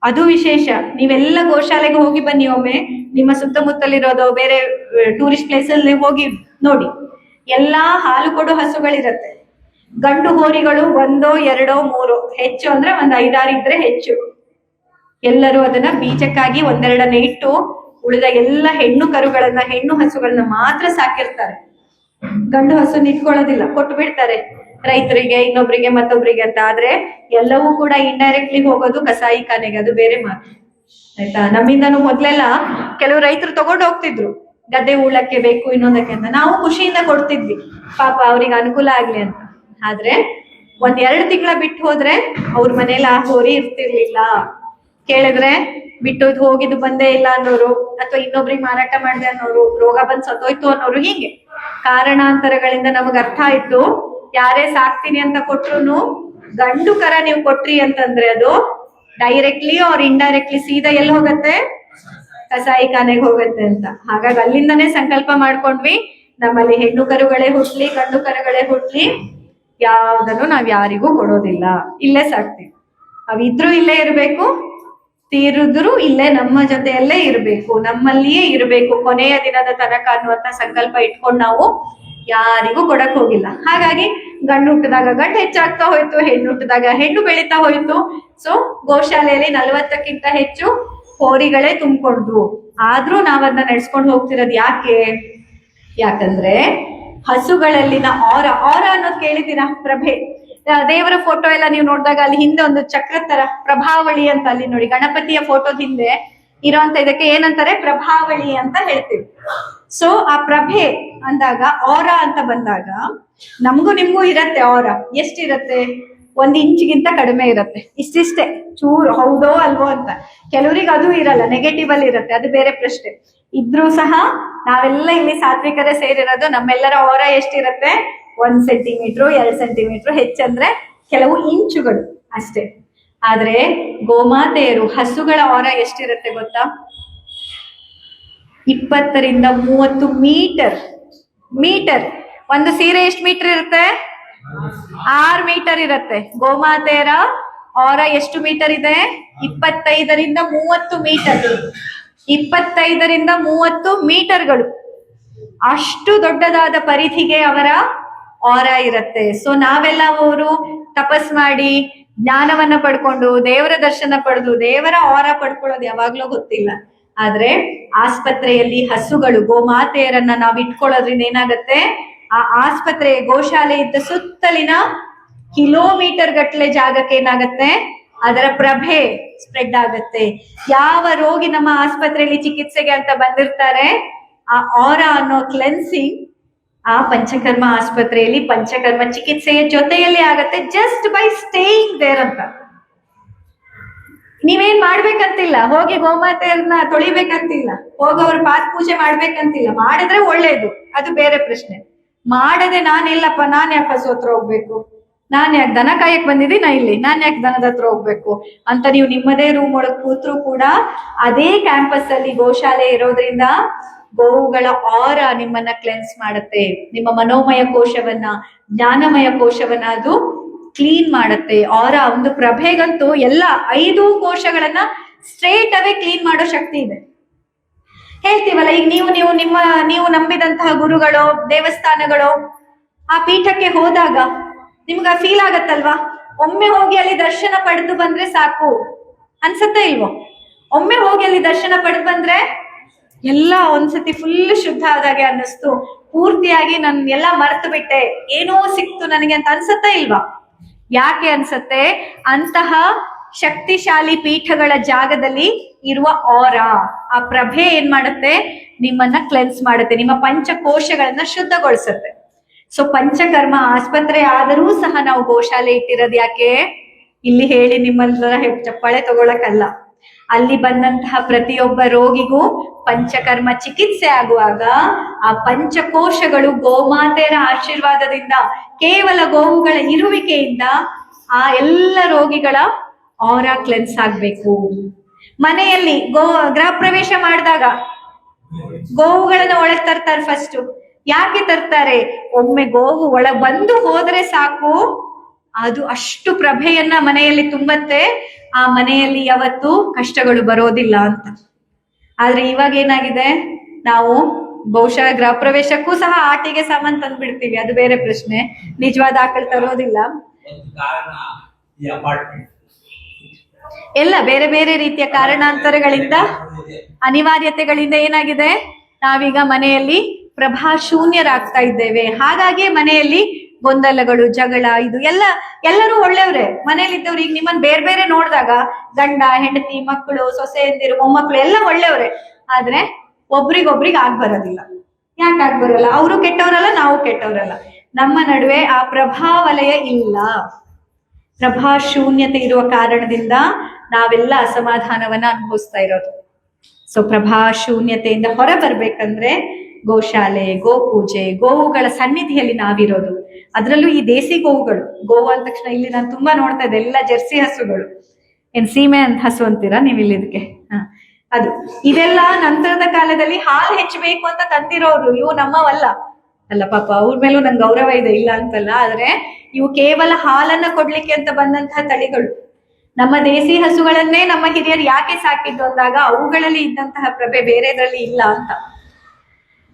ಅದು ವಿಶೇಷ. ನೀವೆಲ್ಲ ಗೋಶಾಲೆಗೆ ಹೋಗಿ ಬನ್ನಿ ಒಮ್ಮೆ, ನಿಮ್ಮ ಸುತ್ತಮುತ್ತಲಿರೋದು ಬೇರೆ ಟೂರಿಸ್ಟ್ ಪ್ಲೇಸ್ ಅಲ್ಲಿ ಹೋಗಿ ನೋಡಿ, ಎಲ್ಲಾ ಹಾಲು ಕೊಡೋ ಹಸುಗಳಿರತ್ತೆ. ಗಂಡು ಹೋರಿಗಳು 1, 2, 3, ಹೆಚ್ಚು ಅಂದ್ರೆ 1 5-6 ಇದ್ರೆ ಹೆಚ್ಚು. ಎಲ್ಲರೂ ಅದನ್ನ ಬೀಜಕ್ಕಾಗಿ 1-2 ಇಟ್ಟು ಉಳಿದ ಎಲ್ಲ ಹೆಣ್ಣು ಕರುಗಳನ್ನ, ಹೆಣ್ಣು ಹಸುಗಳನ್ನ ಮಾತ್ರ ಸಾಕಿರ್ತಾರೆ. ಗಂಡು ಹಸು ಇಟ್ಕೊಳ್ಳೋದಿಲ್ಲ, ಕೊಟ್ಟು ಬಿಡ್ತಾರೆ ರೈತರಿಗೆ, ಇನ್ನೊಬ್ರಿಗೆ, ಮತ್ತೊಬ್ರಿಗೆ ಅಂತ. ಆದ್ರೆ ಎಲ್ಲವೂ ಕೂಡ ಇಂಡೈರೆಕ್ಟ್ಲಿ ಹೋಗೋದು ಕಸಾಯಿ ಖಾನೆಗೆ, ಅದು ಬೇರೆ ಮಾತು ಆಯ್ತಾ? ನಮ್ಮಿಂದನೂ ಮೊದ್ಲೆಲ್ಲ ಕೆಲವು ರೈತರು ತಗೊಂಡು ಹೋಗ್ತಿದ್ರು, ಗದ್ದೆ ಉಳಕ್ಕೆ ಬೇಕು ಇನ್ನೊಂದಕ್ಕೆ ಅಂತ. ನಾವು ಖುಷಿಯಿಂದ ಕೊಡ್ತಿದ್ವಿ, ಪಾಪ ಅವ್ರಿಗೆ ಅನುಕೂಲ ಆಗ್ಲಿ ಅಂತ. ಆದ್ರೆ 1-2 ತಿಂಗಳ ಬಿಟ್ಟು ಹೋದ್ರೆ ಅವ್ರ ಮನೇಲಿ ಆ ಹೋರಿ ಇರ್ತಿರ್ಲಿಲ್ಲ. ಕೇಳಿದ್ರೆ ಬಿಟ್ಟು ಹೋಗಿದ್ದು ಬಂದೇ ಇಲ್ಲ ಅನ್ನೋರು, ಅಥವಾ ಇನ್ನೊಬ್ರಿಗೆ ಮಾರಾಟ ಮಾಡಿದೆ ಅನ್ನೋರು, ರೋಗ ಬಂದ್ ಸತ್ತೋಯ್ತು ಅನ್ನೋರು. ಹೀಗೆ ಕಾರಣಾಂತರಗಳಿಂದ ನಮಗ್ ಅರ್ಥ ಆಯ್ತು, ಯಾರೇ ಸಾಕ್ತೀನಿ ಅಂತ ಕೊಟ್ರು ಗಂಡು ಕರ ನೀವು ಕೊಟ್ರಿ ಅಂತಂದ್ರೆ ಅದು ಡೈರೆಕ್ಟ್ಲಿ ಆರ್ ಇಂಡೈರೆಕ್ಟ್ಲಿ ಸೀದಾ ಎಲ್ಲಿ ಹೋಗತ್ತೆ? ಕಸಾಯಿ ಖಾನೆಗೆ ಹೋಗತ್ತೆ ಅಂತ. ಹಾಗಾಗಿ ಅಲ್ಲಿಂದನೇ ಸಂಕಲ್ಪ ಮಾಡ್ಕೊಂಡ್ವಿ, ನಮ್ಮಲ್ಲಿ ಹೆಣ್ಣು ಕರುಗಳೇ ಹುಟ್ಲಿ, ಗಂಡು ಕರುಗಳೇ ಹುಟ್ಲಿ, ಯಾವ್ದನ್ನು ನಾವ್ ಯಾರಿಗೂ ಕೊಡೋದಿಲ್ಲ, ಇಲ್ಲೇ ಸಾಕ್ತಿವಿ. ಅವಿದ್ರು ಇಲ್ಲೇ ಇರ್ಬೇಕು, ತೀರಿದ್ರು ಇಲ್ಲೇ ನಮ್ಮ ಜೊತೆಯಲ್ಲೇ ಇರ್ಬೇಕು, ನಮ್ಮಲ್ಲಿಯೇ ಇರ್ಬೇಕು ಕೊನೆಯ ದಿನದ ತನಕ ಅನ್ನುವಂತ ಸಂಕಲ್ಪ ಇಟ್ಕೊಂಡು ನಾವು ಯಾರಿಗೂ ಕೊಡಕ್ ಹೋಗಿಲ್ಲ. ಹಾಗಾಗಿ ಗಂಡು ಹುಟ್ಟಿದಾಗ ಗಂಡು ಹೆಚ್ಚಾಗ್ತಾ ಹೋಯ್ತು, ಹೆಣ್ಣು ಹುಟ್ಟಿದಾಗ ಹೆಣ್ಣು ಬೆಳೀತಾ ಹೋಯ್ತು. ಸೊ ಗೋಶಾಲೆಯಲ್ಲಿ 40ಕ್ಕಿಂತ ಹೆಚ್ಚು ಹೋರಿಗಳೇ ತುಂಬಿಕೊಂಡು, ಆದ್ರೂ ನಾವದನ್ನ ನಡೆಸ್ಕೊಂಡು ಹೋಗ್ತಿರೋದು ಯಾಕೆ? ಯಾಕಂದ್ರೆ ಹಸುಗಳಲ್ಲಿನ ಆರ ಅನ್ನೋದು ಕೇಳಿದ್ದೀರಾ? ಪ್ರಭೆ. ದೇವರ ಫೋಟೋ ಎಲ್ಲ ನೀವು ನೋಡಿದಾಗ ಅಲ್ಲಿ ಹಿಂದೆ ಒಂದು ಚಕ್ರ ತರ ಪ್ರಭಾವಳಿ ಅಂತ, ಅಲ್ಲಿ ನೋಡಿ ಗಣಪತಿಯ ಫೋಟೋದ ಹಿಂದೆ ಇರೋಂತ ಇದಕ್ಕೆ ಏನಂತಾರೆ? ಪ್ರಭಾವಳಿ ಅಂತ ಹೇಳ್ತೀವಿ. ಸೊ ಆ ಪ್ರಭೆ ಅಂದಾಗ, ಆರ ಅಂತ ಬಂದಾಗ ನಮಗೂ ನಿಮ್ಗೂ ಇರತ್ತೆ ಆರ. ಎಷ್ಟಿರತ್ತೆ? 1 ಇಂಚಿಗಿಂತ ಕಡಿಮೆ ಇರತ್ತೆ, ಇಷ್ಟಿಷ್ಟೇ ಚೂರು, ಹೌದೋ ಅಲ್ವೋ ಅಂತ. ಕೆಲವರಿಗೆ ಅದು ಇರಲ್ಲ, ನೆಗೆಟಿವ್ ಅಲ್ಲಿ ಇರತ್ತೆ, ಅದು ಬೇರೆ ಪ್ರಶ್ನೆ. ಇದ್ರೂ ಸಹ ನಾವೆಲ್ಲ ಇಲ್ಲಿ ಸಾತ್ವಿಕರೇ ಸೇರಿರೋದು. ನಮ್ಮೆಲ್ಲರ ಆರ ಎಷ್ಟಿರತ್ತೆ? 1 ಸೆಂಟಿಮೀಟರ್, 2 ಸೆಂಟಿಮೀಟರ್, ಹೆಚ್ಚಂದ್ರೆ ಕೆಲವು ಇಂಚುಗಳು ಅಷ್ಟೇ. ಆದ್ರೆ ಗೋಮಾತೆಯರು, ಹಸುಗಳ ಆರ ಎಷ್ಟಿರತ್ತೆ ಗೊತ್ತಾ? 20ರಿಂದ 30 ಮೀಟರ್. ಒಂದು ಸೀರೆ ಎಷ್ಟು ಮೀಟರ್ ಇರುತ್ತೆ? 6 ಮೀಟರ್ ಇರುತ್ತೆ. ಗೋಮಾತೆಯರ ಆರ ಎಷ್ಟು ಮೀಟರ್ ಇದೆ? 25ರಿಂದ 30 ಮೀಟರ್. 25ರಿಂದ 30 ಮೀಟರ್ಗಳು. ಅಷ್ಟು ದೊಡ್ಡದಾದ ಪರಿಧಿಗೆ ಅವರ ಆರ ಇರತ್ತೆ. ಸೊ ನಾವೆಲ್ಲ ಅವರು ತಪಸ್ ಮಾಡಿ ಜ್ಞಾನವನ್ನ ಪಡ್ಕೊಂಡು ದೇವರ ದರ್ಶನ ಪಡೆದು ದೇವರ ಆರ ಪಡ್ಕೊಳ್ಳೋದು ಯಾವಾಗ್ಲೂ ಗೊತ್ತಿಲ್ಲ. ಆದ್ರೆ ಆಸ್ಪತ್ರೆಯಲ್ಲಿ ಹಸುಗಳು, ಗೋಮಾತೆಯರನ್ನ ನಾವ್ ಇಟ್ಕೊಳ್ಳೋದ್ರಿಂದ ಏನಾಗತ್ತೆ? ಆ ಆಸ್ಪತ್ರೆ, ಗೋಶಾಲೆ ಇದ್ದ ಸುತ್ತಲಿನ ಕಿಲೋಮೀಟರ್ ಗಟ್ಟಲೆ ಜಾಗಕ್ಕೆ ಏನಾಗತ್ತೆ? ಅದರ ಪ್ರಭೆ ಸ್ಪ್ರೆಡ್ ಆಗತ್ತೆ. ಯಾವ ರೋಗಿ ನಮ್ಮ ಆಸ್ಪತ್ರೆಯಲ್ಲಿ ಚಿಕಿತ್ಸೆಗೆ ಅಂತ ಬಂದಿರ್ತಾರೆ, ಆ ಆರ ಅನ್ನೋ ಕ್ಲೆನ್ಸಿಂಗ್ ಆ ಪಂಚಕರ್ಮ ಆಸ್ಪತ್ರೆಯಲ್ಲಿ ಪಂಚಕರ್ಮ ಚಿಕಿತ್ಸೆಯ ಜೊತೆಯಲ್ಲಿ ಆಗತ್ತೆ, ಜಸ್ಟ್ ಬೈ ಸ್ಟೇಯಿಂಗ್ ದೇರ್ ಅಂತ. ನೀವೇನ್ ಮಾಡ್ಬೇಕಂತಿಲ್ಲ, ಹೋಗಿ ಗೋಮಾತೆಯನ್ನ ತೊಳಿಬೇಕಂತಿಲ್ಲ, ಹೋಗಿ ಅವ್ರ ಪಾದ ಪೂಜೆ ಮಾಡ್ಬೇಕಂತಿಲ್ಲ. ಮಾಡಿದ್ರೆ ಒಳ್ಳೇದು, ಅದು ಬೇರೆ ಪ್ರಶ್ನೆ. ಮಾಡದೆ ನಾನಿಲ್ಲಪ್ಪ, ನಾನ್ ಯಾಕೆ ಹಸು ಹತ್ರ ಹೋಗ್ಬೇಕು, ನಾನ್ ಯಾಕೆ ದನ ಕಾಯಕ್ ಬಂದಿದ್ದೀನಿ ಇಲ್ಲಿ, ನಾನ್ ಯಾಕೆ ದನದ ಹತ್ರ ಹೋಗ್ಬೇಕು ಅಂತ ನೀವು ನಿಮ್ಮದೇ ರೂಮ್ ಒಳಗ್ ಕೂತ್ರು ಕೂಡ ಅದೇ ಕ್ಯಾಂಪಸ್ ಅಲ್ಲಿ ಗೋಶಾಲೆ ಇರೋದ್ರಿಂದ ಗೋವುಗಳ ಆರ ನಿಮ್ಮನ್ನ ಕ್ಲೆನ್ಸ್ ಮಾಡುತ್ತೆ. ನಿಮ್ಮ ಮನೋಮಯ ಕೋಶವನ್ನ, ಜ್ಞಾನಮಯ ಕೋಶವನ್ನ ಅದು ಕ್ಲೀನ್ ಮಾಡುತ್ತೆ. ಆರ ಒಂದು ಪ್ರಭೆಗಂತೂ ಎಲ್ಲ 5 ಕೋಶಗಳನ್ನ ಸ್ಟ್ರೇಟ್ ಅವೇ ಕ್ಲೀನ್ ಮಾಡೋ ಶಕ್ತಿ ಇದೆ. ಹೇಳ್ತೀವಲ್ಲ, ಈಗ ನೀವು ನಂಬಿದಂತಹ ಗುರುಗಳು, ದೇವಸ್ಥಾನಗಳು, ಆ ಪೀಠಕ್ಕೆ ಹೋದಾಗ ನಿಮ್ಗ ಫೀಲ್ ಆಗತ್ತಲ್ವಾ? ಒಮ್ಮೆ ಹೋಗಿ ಅಲ್ಲಿ ದರ್ಶನ ಪಡೆದು ಬಂದ್ರೆ ಸಾಕು ಅನ್ಸತ್ತೆ ಇಲ್ವೋ? ಒಮ್ಮೆ ಹೋಗಿ ಅಲ್ಲಿ ದರ್ಶನ ಪಡೆದು ಬಂದ್ರೆ ಎಲ್ಲ ಒಂದ್ಸತಿ ಫುಲ್ ಶುದ್ಧ ಆದಾಗೆ ಅನ್ನಿಸ್ತು. ಪೂರ್ತಿಯಾಗಿ ನನ್ ಎಲ್ಲ ಮರ್ತು ಬಿಟ್ಟೆ, ಏನೋ ಸಿಕ್ತು ನನಗೆ ಅಂತ ಅನ್ಸತ್ತಾ ಇಲ್ವಾ? ಯಾಕೆ ಅನ್ಸತ್ತೆ? ಅಂತಹ ಶಕ್ತಿಶಾಲಿ ಪೀಠಗಳ ಜಾಗದಲ್ಲಿ ಇರುವ ಆ ಪ್ರಭೆ ಏನ್ ಮಾಡುತ್ತೆ? ನಿಮ್ಮನ್ನ ಕ್ಲೆನ್ಸ್ ಮಾಡುತ್ತೆ, ನಿಮ್ಮ ಪಂಚಕೋಶಗಳನ್ನ ಶುದ್ಧಗೊಳಿಸುತ್ತೆ. ಸೊ ಪಂಚಕರ್ಮ ಆಸ್ಪತ್ರೆ ಆದರೂ ಸಹ ನಾವು ಗೋಶಾಲೆ ಇಟ್ಟಿರೋದು ಯಾಕೆ? ಇಲ್ಲಿ ಹೇಳಿ ನಿಮ್ಮಲ್ಲ ಚಪ್ಪಾಳೆ ತಗೊಳಕಲ್ಲ. ಅಲ್ಲಿ ಬಂದಂತಹ ಪ್ರತಿಯೊಬ್ಬ ರೋಗಿಗೂ ಪಂಚಕರ್ಮ ಚಿಕಿತ್ಸೆ ಆಗುವಾಗ ಆ ಪಂಚಕೋಶಗಳು ಗೋಮಾತೆಯರ ಆಶೀರ್ವಾದದಿಂದ, ಕೇವಲ ಗೋವುಗಳ ಇರುವಿಕೆಯಿಂದ ಆ ಎಲ್ಲ ರೋಗಿಗಳ ಆರಾ ಕ್ಲೆನ್ಸ್ ಆಗ್ಬೇಕು. ಮನೆಯಲ್ಲಿ ಗೃಹ ಪ್ರವೇಶ ಮಾಡಿದಾಗ ಗೋವುಗಳನ್ನ ಒಳಗ್ ತರ್ತಾರೆ. ಫಸ್ಟ್ ಯಾಕೆ ತರ್ತಾರೆ? ಒಮ್ಮೆ ಗೋವು ಒಳಗ್ ಬಂದು ಹೋದ್ರೆ ಸಾಕು, ಅದು ಅಷ್ಟು ಪ್ರಭೆಯನ್ನ ಮನೆಯಲ್ಲಿ ತುಂಬತ್ತೆ, ಆ ಮನೆಯಲ್ಲಿ ಯಾವತ್ತೂ ಕಷ್ಟಗಳು ಬರೋದಿಲ್ಲ ಅಂತ. ಆದ್ರೆ ಇವಾಗ ಏನಾಗಿದೆ, ನಾವು ಬಹುಶಃ ಗೃಹ ಪ್ರವೇಶಕ್ಕೂ ಸಹ ಆಟಿಗೆ ಸಾಮಾನ್ ತಂದ್ಬಿಡ್ತೀವಿ, ಅದು ಬೇರೆ ಪ್ರಶ್ನೆ. ನಿಜವಾದ ಆಕಳು ತರೋದಿಲ್ಲ. ಎಲ್ಲ ಬೇರೆ ಬೇರೆ ರೀತಿಯ ಕಾರಣಾಂತರಗಳಿಂದ, ಅನಿವಾರ್ಯತೆಗಳಿಂದ ಏನಾಗಿದೆ, ನಾವೀಗ ಮನೆಯಲ್ಲಿ ಪ್ರಭಾ ಶೂನ್ಯರಾಗ್ತಾ ಇದ್ದೇವೆ. ಹಾಗಾಗಿ ಮನೆಯಲ್ಲಿ ಗೊಂದಲಗಳು, ಜಗಳ, ಇದು ಎಲ್ಲರೂ ಒಳ್ಳೆಯವ್ರೆ ಮನೇಲಿ ಇದ್ದವ್ರು. ಈಗ ನಿಮ್ಮನ್ನ ಬೇರೆ ಬೇರೆ ನೋಡಿದಾಗ ಗಂಡ ಹೆಂಡತಿ ಮಕ್ಕಳು ಸೊಸೆಯಂದಿರು ಮೊಮ್ಮಕ್ಕಳು ಎಲ್ಲ ಒಳ್ಳೆಯವ್ರೆ, ಆದ್ರೆ ಒಬ್ರಿಗೊಬ್ರಿಗೆ ಆಗ್ಬರೋದಿಲ್ಲ. ಯಾಕೆ ಆಗ್ಬರಲ್ಲ? ಅವರು ಕೆಟ್ಟವರಲ್ಲ, ನಾವು ಕೆಟ್ಟವರಲ್ಲ. ನಮ್ಮ ನಡುವೆ ಆ ಪ್ರಭಾವಲಯ ಇಲ್ಲ, ಪ್ರಭಾ ಶೂನ್ಯತೆ ಇರುವ ಕಾರಣದಿಂದ ನಾವೆಲ್ಲ ಅಸಮಾಧಾನವನ್ನ ಅನುಭವಿಸ್ತಾ ಇರೋದು. ಸೊ ಪ್ರಭಾ ಶೂನ್ಯತೆಯಿಂದ ಹೊರ ಬರ್ಬೇಕಂದ್ರೆ ಗೋಶಾಲೆ, ಗೋಪೂಜೆ, ಗೋವುಗಳ ಸನ್ನಿಧಿಯಲ್ಲಿ ನಾವಿರೋದು. ಅದರಲ್ಲೂ ಈ ದೇಸಿ ಗೋವುಗಳು, ಗೋವು ಅಂದ ತಕ್ಷಣ ಇಲ್ಲಿ ನಾನು ತುಂಬಾ ನೋಡ್ತಾ ಇದ್ದೆ, ಎಲ್ಲ ಜರ್ಸಿ ಹಸುಗಳು. ಏನ್ ಸೀಮೆ ಅಂತ ಹಸು ಅಂತೀರಾ ನೀವು ಇಲ್ಲಿ ಇದಕ್ಕೆ? ಅದು ಇದೆಲ್ಲ ನಂತರದ ಕಾಲದಲ್ಲಿ ಹಾಲು ಹೆಚ್ಚಬೇಕು ಅಂತ ತಂದಿರೋರು, ಇವು ನಮ್ಮವಲ್ಲ ಅಲ್ಲ. ಪಾಪ ಅವ್ರ ಮೇಲೂ ನಂಗೆ ಗೌರವ ಇದೆ, ಇಲ್ಲ ಅಂತಲ್ಲ. ಆದ್ರೆ ಇವು ಕೇವಲ ಹಾಲನ್ನ ಕೊಡ್ಲಿಕ್ಕೆ ಅಂತ ಬಂದಂತಹ ತಳಿಗಳು. ನಮ್ಮ ದೇಸಿ ಹಸುಗಳನ್ನೇ ನಮ್ಮ ಹಿರಿಯರು ಯಾಕೆ ಸಾಕಿದ್ದು ಅಂದಾಗ ಅವುಗಳಲ್ಲಿ ಇದ್ದಂತಹ ಪ್ರಭೆ ಬೇರೆದ್ರಲ್ಲಿ ಇಲ್ಲ ಅಂತ.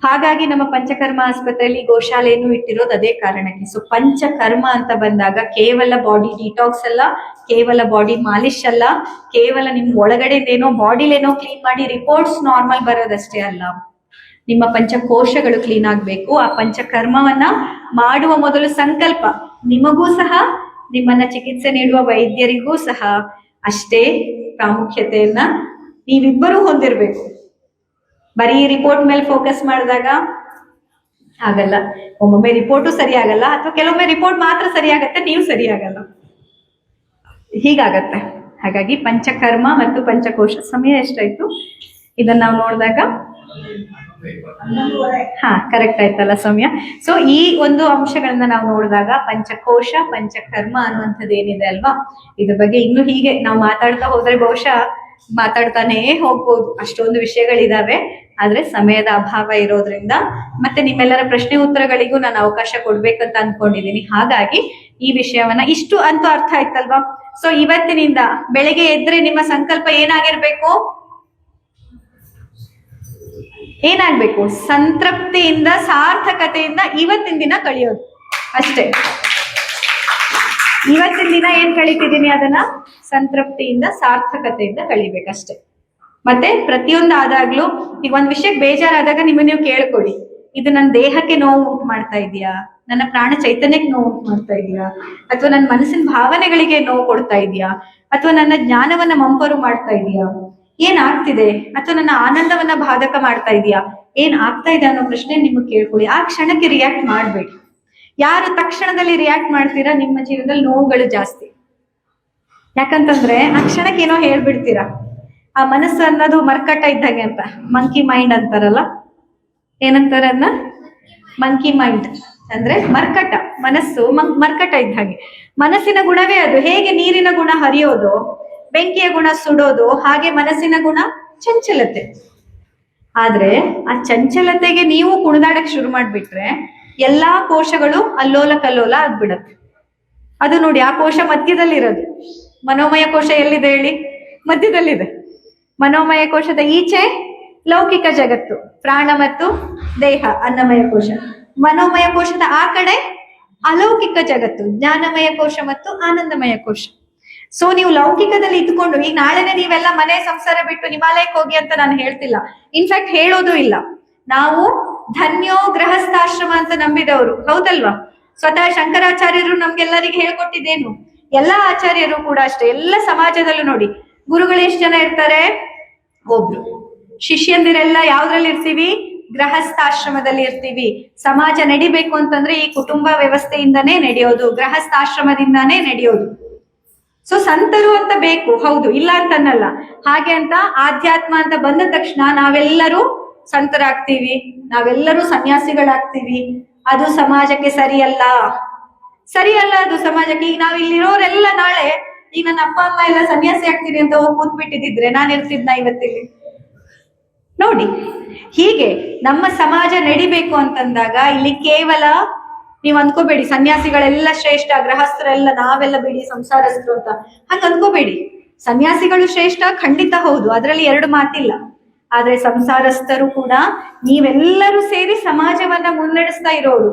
ಹಾಗಾಗಿ ನಮ್ಮ ಪಂಚಕರ್ಮ ಆಸ್ಪತ್ರೆಯಲ್ಲಿ ಗೋಶಾಲೆಯನ್ನು ಇಟ್ಟಿರೋದು ಅದೇ ಕಾರಣಕ್ಕೆ. ಸೊ ಪಂಚಕರ್ಮ ಅಂತ ಬಂದಾಗ ಕೇವಲ ಬಾಡಿ ಡಿಟಾಕ್ಸ್ ಅಲ್ಲ, ಕೇವಲ ಬಾಡಿ ಮಾಲಿಶ್ ಅಲ್ಲ, ಕೇವಲ ನಿಮ್ ಒಳಗಡೆದೇನೋ ಬಾಡಿಲೇನೋ ಕ್ಲೀನ್ ಮಾಡಿ ರಿಪೋರ್ಟ್ಸ್ ನಾರ್ಮಲ್ ಬರೋದಷ್ಟೇ ಅಲ್ಲ. ನಿಮ್ಮ ಪಂಚಕೋಶಗಳು ಕ್ಲೀನ್ ಆಗ್ಬೇಕು. ಆ ಪಂಚಕರ್ಮವನ್ನ ಮಾಡುವ ಮೊದಲು ಸಂಕಲ್ಪ, ನಿಮಗೂ ಸಹ ನಿಮ್ಮನ್ನ ಚಿಕಿತ್ಸೆ ನೀಡುವ ವೈದ್ಯರಿಗೂ ಸಹ ಅಷ್ಟೇ ಪ್ರಾಮುಖ್ಯತೆಯನ್ನ ನೀವಿಬ್ಬರೂ ಹೊಂದಿರ್ಬೇಕು. ಬರೀ ರಿಪೋರ್ಟ್ ಮೇಲೆ ಫೋಕಸ್ ಮಾಡಿದಾಗ ಆಗಲ್ಲ. ಒಮ್ಮೊಮ್ಮೆ ರಿಪೋರ್ಟು ಸರಿ ಆಗಲ್ಲ, ಅಥವಾ ಕೆಲವೊಮ್ಮೆ ರಿಪೋರ್ಟ್ ಮಾತ್ರ ಸರಿಯಾಗತ್ತೆ, ನೀವು ಸರಿಯಾಗಲ್ಲ, ಹೀಗಾಗತ್ತೆ. ಹಾಗಾಗಿ ಪಂಚಕರ್ಮ ಮತ್ತು ಪಂಚಕೋಶ. ಸಮಯ ಎಷ್ಟಾಯ್ತು ಇದನ್ನ ನಾವು ನೋಡಿದಾಗ? ಕರೆಕ್ಟ್ ಆಯ್ತಲ್ಲ ಸಮಯ. ಸೊ ಈ ಒಂದು ಅಂಶಗಳನ್ನ ನಾವು ನೋಡಿದಾಗ ಪಂಚಕೋಶ ಪಂಚಕರ್ಮ ಅನ್ನುವಂಥದ್ದು ಏನಿದೆ ಅಲ್ವಾ, ಇದ್ರ ಬಗ್ಗೆ ಇನ್ನು ಹೀಗೆ ನಾವು ಮಾತಾಡ್ತಾ ಹೋದ್ರೆ ಬಹುಶಃ ಮಾತಾಡ್ತಾನೇ ಹೋಗ್ಬೋದು, ಅಷ್ಟೊಂದು ವಿಷಯಗಳಿದಾವೆ. ಆದ್ರೆ ಸಮಯದ ಅಭಾವ ಇರೋದ್ರಿಂದ ಮತ್ತೆ ನಿಮ್ಮೆಲ್ಲರ ಪ್ರಶ್ನೆ ಉತ್ತರಗಳಿಗೂ ನಾನು ಅವಕಾಶ ಕೊಡ್ಬೇಕಂತ ಅನ್ಕೊಂಡಿದೀನಿ. ಹಾಗಾಗಿ ಈ ವಿಷಯವನ್ನ ಇಷ್ಟು ಅಂತೂ ಅರ್ಥ ಆಯ್ತಲ್ವಾ? ಸೊ ಇವತ್ತಿನಿಂದ ಬೆಳಿಗ್ಗೆ ಎದ್ರೆ ನಿಮ್ಮ ಸಂಕಲ್ಪ ಏನಾಗಿರ್ಬೇಕು? ಏನಾಗ್ಬೇಕು? ಸಂತೃಪ್ತಿಯಿಂದ, ಸಾರ್ಥಕತೆಯಿಂದ ಇವತ್ತಿನ ದಿನ ಕಳಿಯೋದು ಅಷ್ಟೇ. ಇವತ್ತಿನ ದಿನ ಏನ್ ಕಳಿತಿದ್ದೀನಿ ಅದನ್ನ ಸಂತೃಪ್ತಿಯಿಂದ, ಸಾರ್ಥಕತೆಯಿಂದ ಕಳಿಬೇಕಷ್ಟೇ. ಮತ್ತೆ ಪ್ರತಿಯೊಂದು ಆದಾಗ್ಲೂ ಈಗ ಒಂದ್ ವಿಷಯಕ್ಕೆ ಬೇಜಾರಾದಾಗ ನೀವು ಕೇಳ್ಕೊಡಿ, ಇದು ನನ್ನ ದೇಹಕ್ಕೆ ನೋವು ಉಂಟು ಮಾಡ್ತಾ ಇದೆಯಾ, ನನ್ನ ಪ್ರಾಣ ಚೈತನ್ಯಕ್ಕೆ ನೋವು ಉಂಟು ಮಾಡ್ತಾ ಇದೆಯಾ, ಅಥವಾ ನನ್ನ ಮನಸ್ಸಿನ ಭಾವನೆಗಳಿಗೆ ನೋವು ಕೊಡ್ತಾ ಇದೆಯಾ, ಅಥವಾ ನನ್ನ ಜ್ಞಾನವನ್ನ ಮಂಪರು ಮಾಡ್ತಾ ಇದೆಯಾ, ಏನ್ ಆಗ್ತಿದೆ, ಅಥವಾ ನನ್ನ ಆನಂದವನ್ನ ಬಾಧಕ ಮಾಡ್ತಾ ಇದೆಯಾ, ಏನ್ ಆಗ್ತಾ ಇದೆ ಅನ್ನೋ ಪ್ರಶ್ನೆ ನಿಮಗೆ ಕೇಳ್ಕೊಳ್ಳಿ. ಆ ಕ್ಷಣಕ್ಕೆ ರಿಯಾಕ್ಟ್ ಮಾಡ್ಬೇಡಿ. ಯಾರು ತಕ್ಷಣದಲ್ಲಿ ರಿಯಾಕ್ಟ್ ಮಾಡ್ತೀರಾ ನಿಮ್ಮ ಜೀವನದಲ್ಲಿ ನೋವುಗಳು ಜಾಸ್ತಿ. ಯಾಕಂತಂದ್ರೆ ಆ ಕ್ಷಣಕ್ಕೆ ಏನೋ ಹೇಳ್ಬಿಡ್ತೀರಾ. ಆ ಮನಸ್ಸು ಅನ್ನೋದು ಮರ್ಕಟ ಇದ್ದಂಗೆ ಅಂತ, ಮಂಕಿ ಮೈಂಡ್ ಅಂತಾರಲ್ಲ, ಏನಂತಾರ ಅದನ್ನ? ಮಂಕಿ ಮೈಂಡ್ ಅಂದ್ರೆ ಮರ್ಕಟ. ಮನಸ್ಸು ಮರ್ಕಟ ಇದ್ದಂಗೆ. ಮನಸ್ಸಿನ ಗುಣವೇ ಅದು. ಹೇಗೆ ನೀರಿನ ಗುಣ ಹರಿಯೋದು, ಬೆಂಕಿಯ ಗುಣ ಸುಡೋದು, ಹಾಗೆ ಮನಸ್ಸಿನ ಗುಣ ಚಂಚಲತೆ. ಆದ್ರೆ ಆ ಚಂಚಲತೆಗೆ ನೀವು ಕುಣಿದಾಡಕ್ ಶುರು ಮಾಡ್ಬಿಟ್ರೆ ಎಲ್ಲಾ ಕೋಶಗಳು ಅಲ್ಲೋಲ ಕಲ್ಲೋಲ ಆಗ್ಬಿಡತ್ತೆ. ಅದು ನೋಡಿ, ಆ ಕೋಶ ಮಧ್ಯದಲ್ಲಿರೋದು. ಮನೋಮಯ ಕೋಶ ಎಲ್ಲಿದೆ ಹೇಳಿ? ಮಧ್ಯದಲ್ಲಿದೆ. ಮನೋಮಯ ಕೋಶದ ಈಚೆ ಲೌಕಿಕ ಜಗತ್ತು, ಪ್ರಾಣ ಮತ್ತು ದೇಹ, ಅನ್ನಮಯ ಕೋಶ. ಮನೋಮಯ ಕೋಶದ ಆ ಕಡೆ ಅಲೌಕಿಕ ಜಗತ್ತು, ಜ್ಞಾನಮಯ ಕೋಶ ಮತ್ತು ಆನಂದಮಯ ಕೋಶ. ಸೊ ನೀವು ಲೌಕಿಕದಲ್ಲಿ ಇದ್ಕೊಂಡು, ಈಗ ನಾಳೆನೆ ನೀವೆಲ್ಲ ಮನೆ ಸಂಸಾರ ಬಿಟ್ಟು ಹಿಮಾಲಯಕ್ಕೆ ಹೋಗಿ ಅಂತ ನಾನು ಹೇಳ್ತಿಲ್ಲ, ಇನ್ಫ್ಯಾಕ್ಟ್ ಹೇಳೋದು ಇಲ್ಲ. ನಾವು ಧನ್ಯೋ ಗೃಹಸ್ಥಾಶ್ರಮ ಅಂತ ನಂಬಿದವರು, ಹೌದಲ್ವಾ? ಸ್ವತಃ ಶಂಕರಾಚಾರ್ಯರು ನಮ್ಗೆಲ್ಲರಿಗೆ ಹೇಳ್ಕೊಟ್ಟಿದ್ದೇನು? ಎಲ್ಲಾ ಆಚಾರ್ಯರು ಕೂಡ ಅಷ್ಟೇ, ಎಲ್ಲ ಸಮಾಜದಲ್ಲೂ ನೋಡಿ, ಗುರುಗಳು ಎಷ್ಟು ಜನ ಇರ್ತಾರೆ? ಒಬ್ರು. ಶಿಷ್ಯಂದಿರೆಲ್ಲ ಯಾವ್ದ್ರಲ್ಲಿ ಇರ್ತೀವಿ? ಗೃಹಸ್ಥಾಶ್ರಮದಲ್ಲಿ ಇರ್ತೀವಿ. ಸಮಾಜ ನಡಿಬೇಕು ಅಂತಂದ್ರೆ ಈ ಕುಟುಂಬ ವ್ಯವಸ್ಥೆಯಿಂದಾನೇ ನಡೆಯೋದು, ಗೃಹಸ್ಥಾಶ್ರಮದಿಂದಾನೇ ನಡೆಯೋದು. ಸೊ ಸಂತರು ಅಂತ ಬೇಕು, ಹೌದು, ಇಲ್ಲ ಅಂತನ್ನಲ್ಲ. ಹಾಗೆ ಅಂತ ಆಧ್ಯಾತ್ಮ ಅಂತ ಬಂದ ತಕ್ಷಣ ನಾವೆಲ್ಲರೂ ಸಂತರಾಗ್ತೀವಿ, ನಾವೆಲ್ಲರೂ ಸನ್ಯಾಸಿಗಳಾಗ್ತೀವಿ. ಅದು ಸಮಾಜಕ್ಕೆ ಸರಿಯಲ್ಲ, ಸರಿಯಲ್ಲ ಅದು ಸಮಾಜಕ್ಕೆ. ಈಗ ನಾವು ಇಲ್ಲಿರೋರೆಲ್ಲ ನಾಳೆ ಈಗ ನನ್ನ ಅಪ್ಪ ಅಮ್ಮ ಎಲ್ಲ ಸನ್ಯಾಸಿ ಆಗ್ತೀನಿ ಅಂತ ಹೋಗಿ ಕೂತ್ಬಿಟ್ಟಿದ್ರೆ ನಾನು ಇರ್ತಿದ್ನ ಇವತ್ತಿಲ್ಲಿ? ನೋಡಿ, ಹೀಗೆ ನಮ್ಮ ಸಮಾಜ ನಡಿಬೇಕು ಅಂತಂದಾಗ ಇಲ್ಲಿ ಕೇವಲ ನೀವ್ ಅನ್ಕೋಬೇಡಿ ಸನ್ಯಾಸಿಗಳೆಲ್ಲ ಶ್ರೇಷ್ಠ, ಗೃಹಸ್ಥರೆಲ್ಲ ನಾವೆಲ್ಲ ಬಿಡಿ ಸಂಸಾರಸ್ಥರು ಅಂತ ಹಂಗ ಅನ್ಕೋಬೇಡಿ. ಸನ್ಯಾಸಿಗಳು ಶ್ರೇಷ್ಠ, ಖಂಡಿತ ಹೌದು, ಅದರಲ್ಲಿ ಎರಡು ಮಾತಿಲ್ಲ. ಆದ್ರೆ ಸಂಸಾರಸ್ಥರು ಕೂಡ ನೀವೆಲ್ಲರೂ ಸೇರಿ ಸಮಾಜವನ್ನ ಮುನ್ನಡೆಸ್ತಾ ಇರೋರು.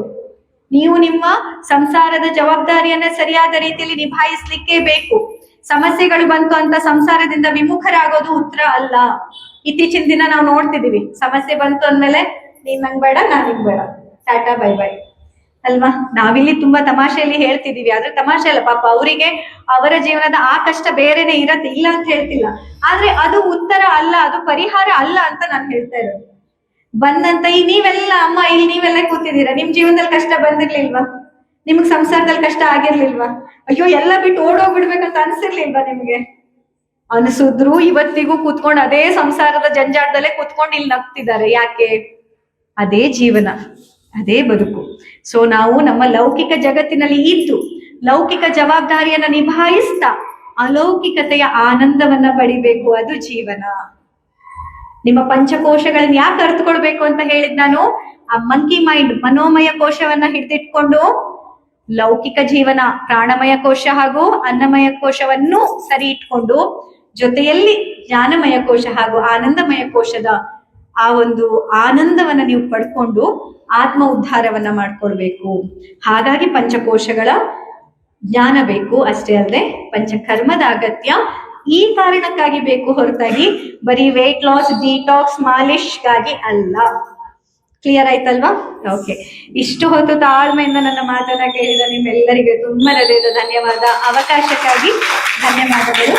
ನೀವು ನಿಮ್ಮ ಸಂಸಾರದ ಜವಾಬ್ದಾರಿಯನ್ನ ಸರಿಯಾದ ರೀತಿಯಲ್ಲಿ ನಿಭಾಯಿಸ್ಲಿಕ್ಕೆ ಬೇಕು. ಸಮಸ್ಯೆಗಳು ಬಂತು ಅಂತ ಸಂಸಾರದಿಂದ ವಿಮುಖರಾಗೋದು ಉತ್ತರ ಅಲ್ಲ. ಇತ್ತೀಚಿನ ದಿನ ನಾವು ನೋಡ್ತಿದೀವಿ, ಸಮಸ್ಯೆ ಬಂತು ಅಂದ್ಮೇಲೆ ನೀನ್ ನಂಗ್ ಬೇಡ, ನಾನ್ ನಿಂಗ್ ಬೇಡ, ಟಾಟಾ ಬೈ ಬೈ ಅಲ್ವಾ? ನಾವಿಲ್ಲಿ ತುಂಬಾ ತಮಾಷೆಯಲ್ಲಿ ಹೇಳ್ತಿದೀವಿ, ಆದ್ರೆ ತಮಾಷೆ ಅಲ್ಲ, ಪಾಪ ಅವರಿಗೆ ಅವರ ಜೀವನದ ಆ ಕಷ್ಟ ಬೇರೆನೆ ಇರತ್ತೆ, ಇಲ್ಲ ಅಂತ ಹೇಳ್ತಿಲ್ಲ. ಆದ್ರೆ ಅದು ಉತ್ತರ ಅಲ್ಲ, ಅದು ಪರಿಹಾರ ಅಲ್ಲ ಅಂತ ನಾನು ಹೇಳ್ತಾ ಇರೋದು. ಬಂದಂತ ಈ ನೀವೆಲ್ಲ ಅಮ್ಮ ಇಲ್ಲಿ ನೀವೆಲ್ಲ ಕೂತಿದ್ದೀರಾ, ನಿಮ್ ಜೀವನದಲ್ಲಿ ಕಷ್ಟ ಬಂದಿರ್ಲಿಲ್ವಾ? ನಿಮ್ಗ್ ಸಂಸಾರದಲ್ಲಿ ಕಷ್ಟ ಆಗಿರ್ಲಿಲ್ವಾ? ಅಯ್ಯೋ ಎಲ್ಲ ಬಿಟ್ಟು ಓಡೋಗ್ಬಿಡ್ಬೇಕಂತ ಅನ್ಸಿರ್ಲಿಲ್ವಾ ನಿಮ್ಗೆ? ಅನ್ಸಿದ್ರು ಇವತ್ತಿಗೂ ಕೂತ್ಕೊಂಡು ಅದೇ ಸಂಸಾರದ ಜಂಜಾಟದಲ್ಲೇ ಕೂತ್ಕೊಂಡು ಇಲ್ಲಿ ನಗ್ತಿದ್ದಾರೆ. ಯಾಕೆ? ಅದೇ ಜೀವನ, ಅದೇ ಬದುಕು. ಸೊ ನಾವು ನಮ್ಮ ಲೌಕಿಕ ಜಗತ್ತಿನಲ್ಲಿ ಇದ್ದು ಲೌಕಿಕ ಜವಾಬ್ದಾರಿಯನ್ನ ನಿಭಾಯಿಸ್ತಾ ಅಲೌಕಿಕತೆಯ ಆನಂದವನ್ನ ಪಡಿಬೇಕು, ಅದು ಜೀವನ. ನಿಮ್ಮ ಪಂಚಕೋಶಗಳನ್ನ ಯಾಕೆ ಅರ್ಥಕೊಳ್ಬೇಕು ಅಂತ ಹೇಳಿದ್ ನಾನು? ಆ ಮಂಕಿ ಮೈಂಡ್, ಮನೋಮಯ ಕೋಶವನ್ನ ಹಿಡಿದಿಟ್ಕೊಂಡು ಲೌಕಿಕ ಜೀವನ, ಪ್ರಾಣಮಯ ಕೋಶ ಹಾಗೂ ಅನ್ನಮಯ ಕೋಶವನ್ನು ಸರಿ ಇಟ್ಕೊಂಡು ಜೊತೆಯಲ್ಲಿ ಜ್ಞಾನಮಯ ಕೋಶ ಹಾಗೂ ಆನಂದಮಯ ಕೋಶದ ಆ ಒಂದು ಆನಂದವನ್ನ ನೀವು ಪಡ್ಕೊಂಡು ಆತ್ಮ ಉದ್ಧಾರವನ್ನ ಮಾಡ್ಕೊಳ್ಬೇಕು. ಹಾಗಾಗಿ ಪಂಚಕೋಶಗಳ ಜ್ಞಾನ ಬೇಕು, ಅಷ್ಟೇ ಅಲ್ಲದೆ ಪಂಚಕರ್ಮದ ಅಗತ್ಯ ಈ ಕಾರಣಕ್ಕಾಗಿ ಬೇಕು, ಹೊರತಾಗಿ ಬರೀ ವೇಟ್ ಲಾಸ್, ಡಿಟಾಕ್ಸ್, ಮಾಲಿಶ್ಗಾಗಿ ಅಲ್ಲ. ಕ್ಲಿಯರ್ ಆಯ್ತಲ್ವಾ? ಓಕೆ, ಇಷ್ಟು ಹೊತ್ತು ತಾಳ್ಮೆಯಿಂದ ನನ್ನ ಮಾತನ್ನ ಕೇಳಿದ ನಿಮ್ಮೆಲ್ಲರಿಗೆ ತುಂಬ ಹೃದಯದ ಧನ್ಯವಾದ. ಅವಕಾಶಕ್ಕಾಗಿ ಧನ್ಯವಾದಗಳು.